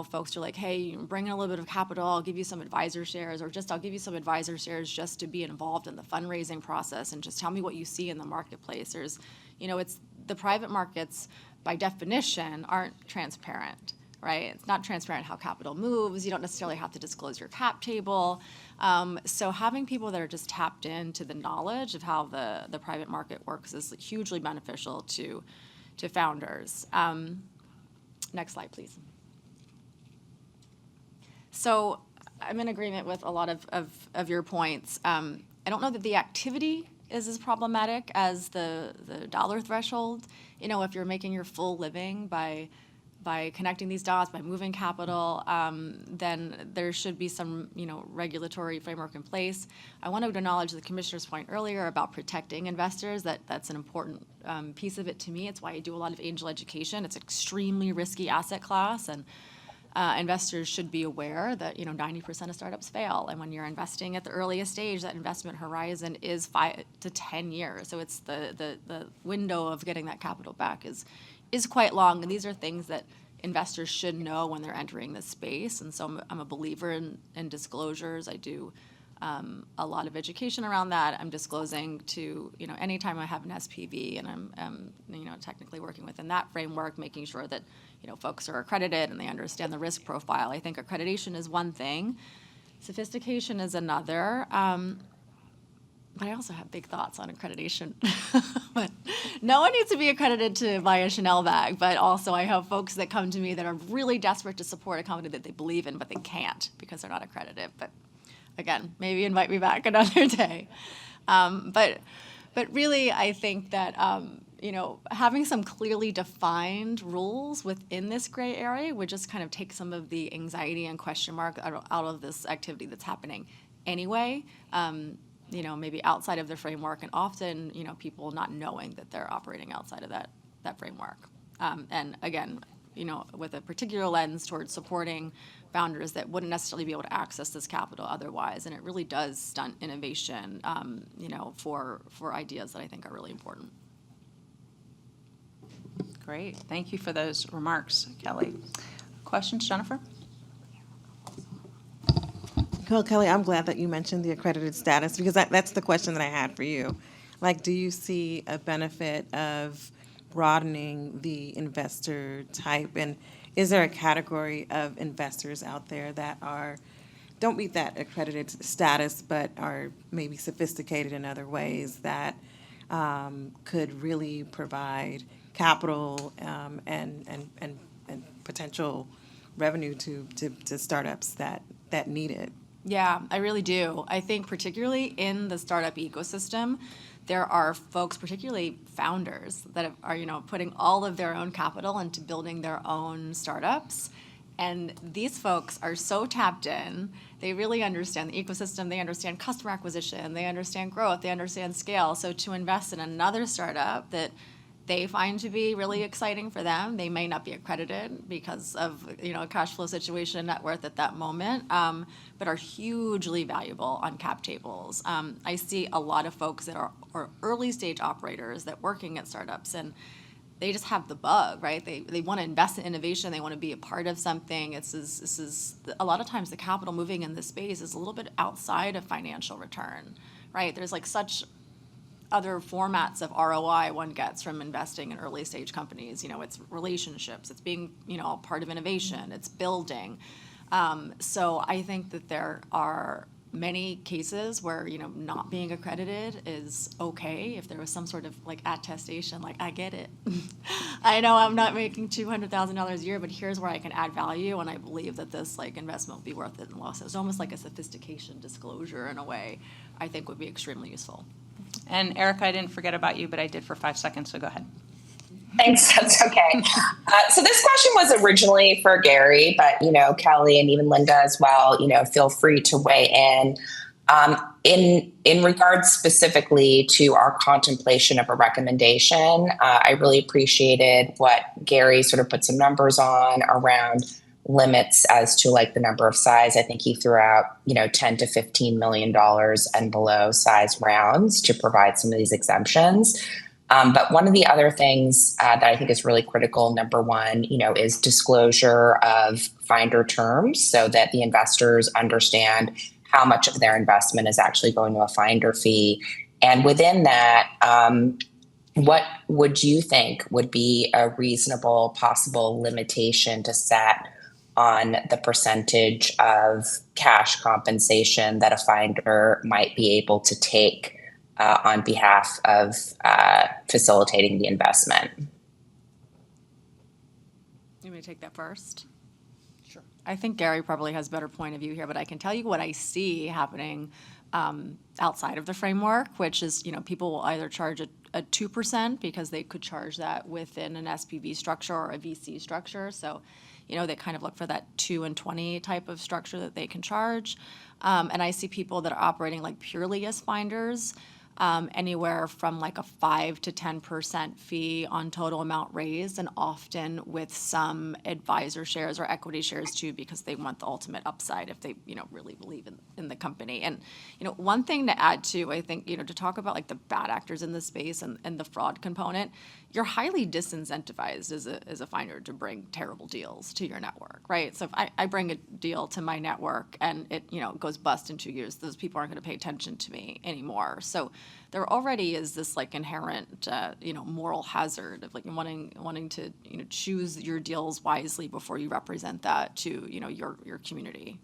C: Folks are like, hey, bring in a little bit of capital, I'll give you some advisor shares, or just I'll give you some advisor shares just to be involved in the fundraising process and just tell me what you see in the marketplace. There's, it's the private markets, by definition, aren't transparent. Right? It's not transparent how capital moves. You don't necessarily have to disclose your cap table. So having people that are just tapped into the knowledge of how the private market works is hugely beneficial to founders. Next slide, please. So I'm in agreement with a lot of your points. I don't know that the activity is as problematic as the dollar threshold. If you're making your full living by connecting these dots, by moving capital, then there should be some, regulatory framework in place. I want to acknowledge the commissioner's point earlier about protecting investors. That's an important piece of it to me. It's why I do a lot of angel education. It's an extremely risky asset class, and investors should be aware that 90% of startups fail, and when you're investing at the earliest stage, that investment horizon is 5 to 10 years. So it's the window of getting that capital back is quite long, and these are things that investors should know when they're entering this space. And so I'm a believer in disclosures. I do a lot of education around that. I'm disclosing to anytime I have an SPV, and I'm technically working within that framework, making sure that folks are accredited and they understand the risk profile. I think accreditation is one thing, sophistication is another. But I also have big thoughts on accreditation. But no one needs to be accredited to buy a Chanel bag, but also I have folks that come to me that are really desperate to support a company that they believe in, but they can't because they're not accredited. But again, maybe invite me back another day. But really, I think that having some clearly defined rules within this gray area would just kind of take some of the anxiety and question mark out of this activity that's happening anyway. Maybe outside of the framework, and often, people not knowing that they're operating outside of that framework. And again, with a particular lens towards supporting founders that wouldn't necessarily be able to access this capital otherwise. And it really does stunt innovation, for ideas that I think are really important.
A: Great. Thank you for those remarks, Kelly. Questions, Jennifer?
S: Well, Kelly, I'm glad that you mentioned the accredited status, because that's the question that I had for you. Like, do you see a benefit of broadening the investor type? And is there a category of investors out there that don't meet that accredited status, but are maybe sophisticated in other ways that could really provide capital and potential revenue to startups that need it?
C: Yeah, I really do. I think particularly in the startup ecosystem, there are folks, particularly founders, that are putting all of their own capital into building their own startups. And these folks are so tapped in. They really understand the ecosystem. They understand customer acquisition. They understand growth. They understand scale. So to invest in another startup that they find to be really exciting for them, they may not be accredited because of a cash flow situation, net worth at that moment, but are hugely valuable on cap tables. I see a lot of folks that are early stage operators that working at startups, and they just have the bug, right? They want to invest in innovation. They want to be a part of something. This is a lot of times the capital moving in this space is a little bit outside of financial return, right? There's such other formats of ROI one gets from investing in early stage companies. It's relationships, it's being, a part of innovation, it's building. So I think that there are many cases where, not being accredited is okay if there was some sort of attestation, I get it. I know I'm not making $200,000 a year, but here's where I can add value, and I believe that this investment will be worth it in losses. It's almost like a sophistication disclosure in a way, I think would be extremely useful.
A: And Erica, I didn't forget about you, but I did for 5 seconds, so go ahead.
K: Thanks, that's okay. So this question was originally for Gary, but, Kelly and even Linda as well, feel free to weigh in. In regards specifically to our contemplation of a recommendation, I really appreciated what Gary sort of put some numbers on around limits as to the number of size. I think he threw out, $10 to $15 million and below size rounds to provide some of these exemptions. But one of the other things that I think is really critical, number one, is disclosure of finder terms so that the investors understand how much of their investment is actually going to a finder fee. And within that, what would you think would be a reasonable possible limitation to set on the percentage of cash compensation that a finder might be able to take on behalf of facilitating the investment?
C: You want me to take that first? Sure. I think Gary probably has a better point of view here, but I can tell you what I see happening outside of the framework, which is, people will either charge a 2% because they could charge that within an SPV structure or a VC structure. So, they kind of look for that 2 and 20 type of structure that they can charge. And I see people that are operating purely as finders, anywhere from a 5 to 10% fee on total amount raised, and often with some advisor shares or equity shares too, because they want the ultimate upside if they, really believe in the company. And, one thing to add too, I think, to talk about the bad actors in the space and the fraud component, you're highly disincentivized as a finder to bring terrible deals to your network, right? So if I bring a deal to my network and it, goes bust in 2 years, those people aren't going to pay attention to me anymore. So there already is this inherent, moral hazard of wanting to, choose your deals wisely before you represent that to, your community.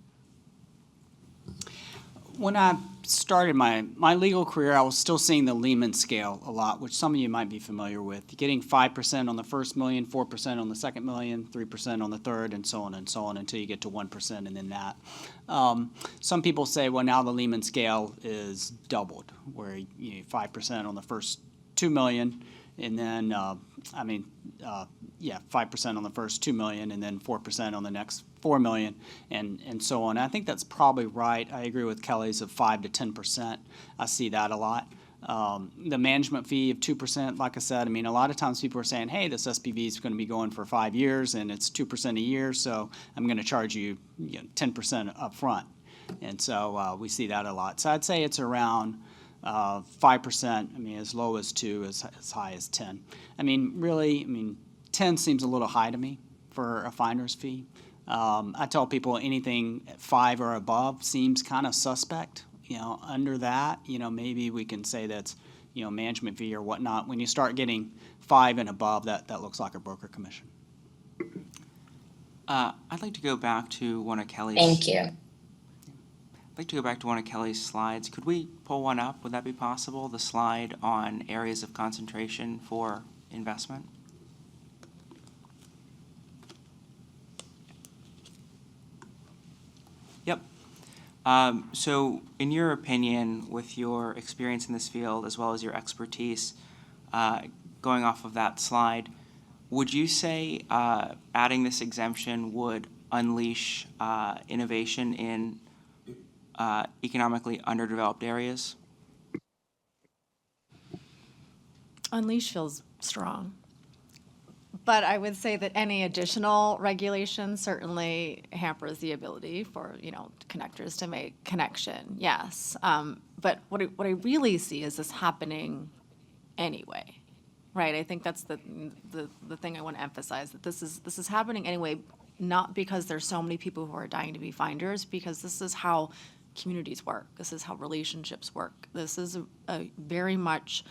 T: when I started my legal career, I was still seeing the Lehman scale a lot, which some of you might be familiar with. Getting 5% on the first million, 4% on the second million, 3% on the third, and so on until you get to 1% and then that. Some people say, well, now the Lehman scale is doubled, where 5% on the first 2 million, and then 5% on the first 2 million, and then 4% on the next 4 million, and so on. I think that's probably right. I agree with Kelly's of 5 to 10%. I see that a lot. The management fee of 2%, like I said, I mean, a lot of times people are saying, hey, this SPV is going to be going for 5 years, and it's 2% a year, so I'm going to charge you 10% up front. And so we see that a lot. So I'd say it's around 5%, I mean, as low as 2, as high as 10. I mean, really, 10 seems a little high to me for a finder's fee. I tell people anything at 5 or above seems kind of suspect. Under that, maybe we can say that's, management fee or whatnot. When you start getting 5 and above, that looks like a broker commission.
G: I'd like to go back to one of Kelly's.
K: Thank you.
G: I'd like to go back to one of Kelly's slides. Could we pull one up? Would that be possible? The slide on areas of concentration for investment? Yep. So in your opinion, with your experience in this field as well as your expertise, going off of that slide, would you say adding this exemption would unleash innovation in economically underdeveloped areas?
C: Unleash feels strong. But I would say that any additional regulation certainly hampers the ability for, connectors to make connection, yes. But what I really see is this happening anyway, right? I think that's the thing I want to emphasize, that this is happening anyway, not because there's so many people who are dying to be finders, because this is how communities work. This is how relationships work. This is a very much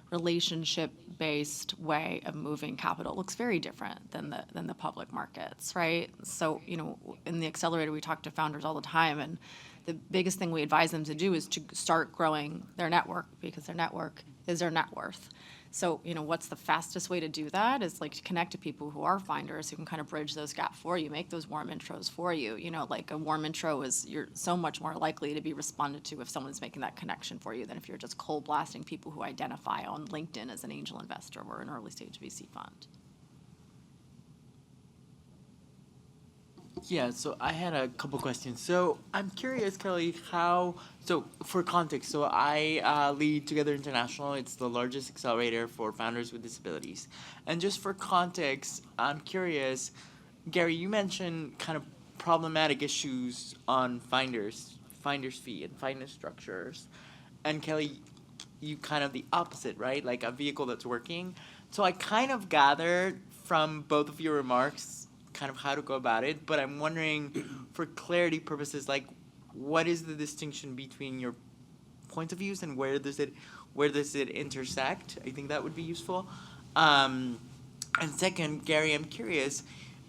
C: relationship-based way of moving capital. It looks very different than the public markets, right? So, in the accelerator, we talk to founders all the time, and the biggest thing we advise them to do is to start growing their network, because their network is their net worth. So, what's the fastest way to do that is to connect to people who are finders, who can kind of bridge those gaps for you, make those warm intros for you. A warm intro is, you're so much more likely to be responded to if someone's making that connection for you than if you're just cold blasting people who identify on LinkedIn as an angel investor or an early stage VC fund.
D: Yeah, so I had a couple questions. So I'm curious, Kelly, for context, so I lead Together International. It's the largest accelerator for founders with disabilities. And just for context, I'm curious, Gary, you mentioned kind of problematic issues on finder's fee and finder structures. And Kelly, you kind of the opposite, right? Like a vehicle that's working. So I kind of gathered from both of your remarks kind of how to go about it, but I'm wondering, for clarity purposes, what is the distinction between your points of views and where does it intersect? I think that would be useful. And second, Gary, I'm curious,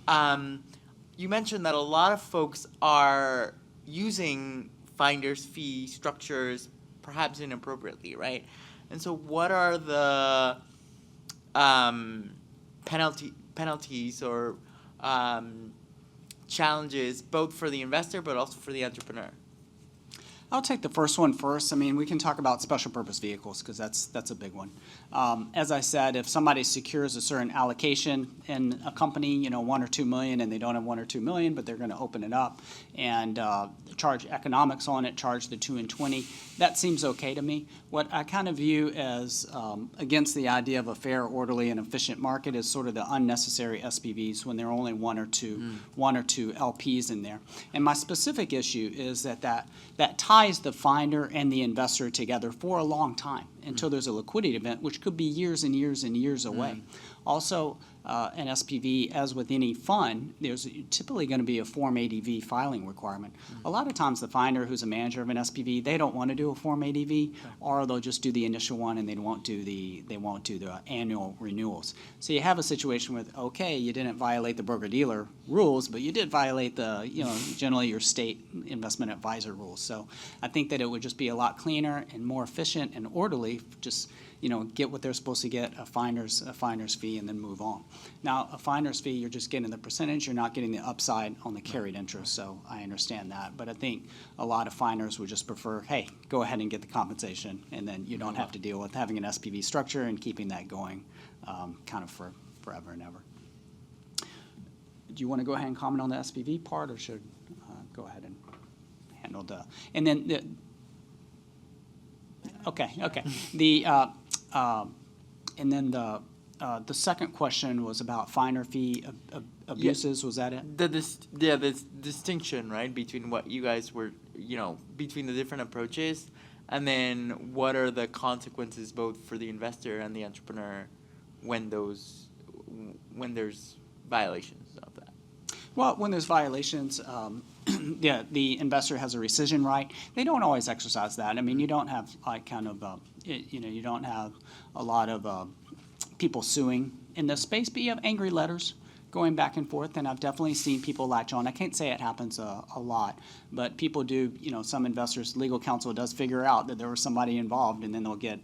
D: you mentioned that a lot of folks are using finder's fee structures perhaps inappropriately, right? And so what are the penalties or challenges both for the investor but also for the entrepreneur?
T: I'll take the first one first. I mean, we can talk about special purpose vehicles because that's a big one. As I said, if somebody secures a certain allocation in a company, 1 or 2 million, and they don't have 1 or 2 million, but they're going to open it up and charge economics on it, charge the 2 and 20, that seems okay to me. What I kind of view as against the idea of a fair, orderly, and efficient market is sort of the unnecessary SPVs when there are only one or two LPs in there. And my specific issue is that ties the finder and the investor together for a long time until there's a liquidity event, which could be years and years and years away. Also, an SPV, as with any fund, there's typically going to be a Form ADV filing requirement. A lot of times the finder who's a manager of an SPV, they don't want to do a Form ADV, or they'll just do the initial one and they won't do the annual renewals. So you have a situation with, okay, you didn't violate the broker-dealer rules, but you did violate the, generally your state investment advisor rules. So I think that it would just be a lot cleaner and more efficient and orderly, just get what they're supposed to get, a finder's fee, and then move on. Now, a finder's fee, you're just getting the percentage, you're not getting the upside on the carried interest, so I understand that. But I think a lot of finders would just prefer, hey, go ahead and get the compensation, and then you don't have to deal with having an SPV structure and keeping that going kind of for forever and ever. Do you want to go ahead and comment on the SPV part, or should go ahead and handle the, and then the, okay. And then the second question was about finder fee abuses. Was that it?
D: The distinction, right, between what you guys were, between the different approaches, and then what are the consequences both for the investor and the entrepreneur when there's violations of that?
T: Well, when there's violations, the investor has a rescission right. They don't always exercise that. I mean, you don't have you don't have a lot of people suing in this space, but you have angry letters going back and forth, and I've definitely seen people latch on. I can't say it happens a lot, but people do, some investors, legal counsel does figure out that there was somebody involved, and then they'll get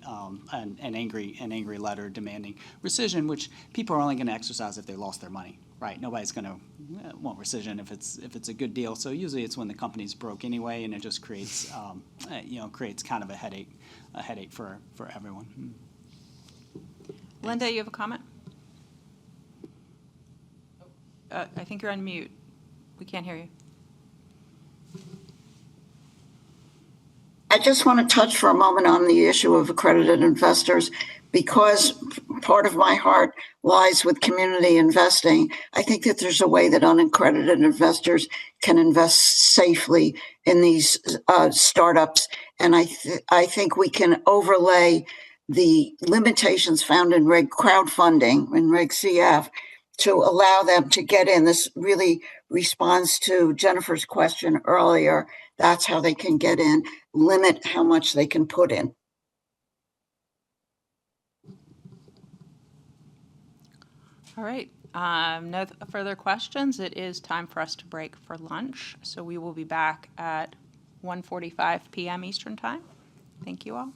T: an angry letter demanding rescission, which people are only going to exercise if they lost their money, right? Nobody's going to want rescission if it's a good deal. So usually it's when the company's broke anyway, and it just creates, creates kind of a headache for everyone.
A: Linda, you have a comment? I think you're on mute. We can't hear you.
U: I just want to touch for a moment on the issue of accredited investors, because part of my heart lies with community investing. I think that there's a way that unaccredited investors can invest safely in these startups, and I think we can overlay the limitations found in Reg crowdfunding, in Reg CF, to allow them to get in. This really responds to Jennifer's question earlier. That's how they can get in, limit how much they can put in.
A: All right. No further questions. It is time for us to break for lunch. So we will be back at 1:45 p.m. Eastern Time. Thank you all.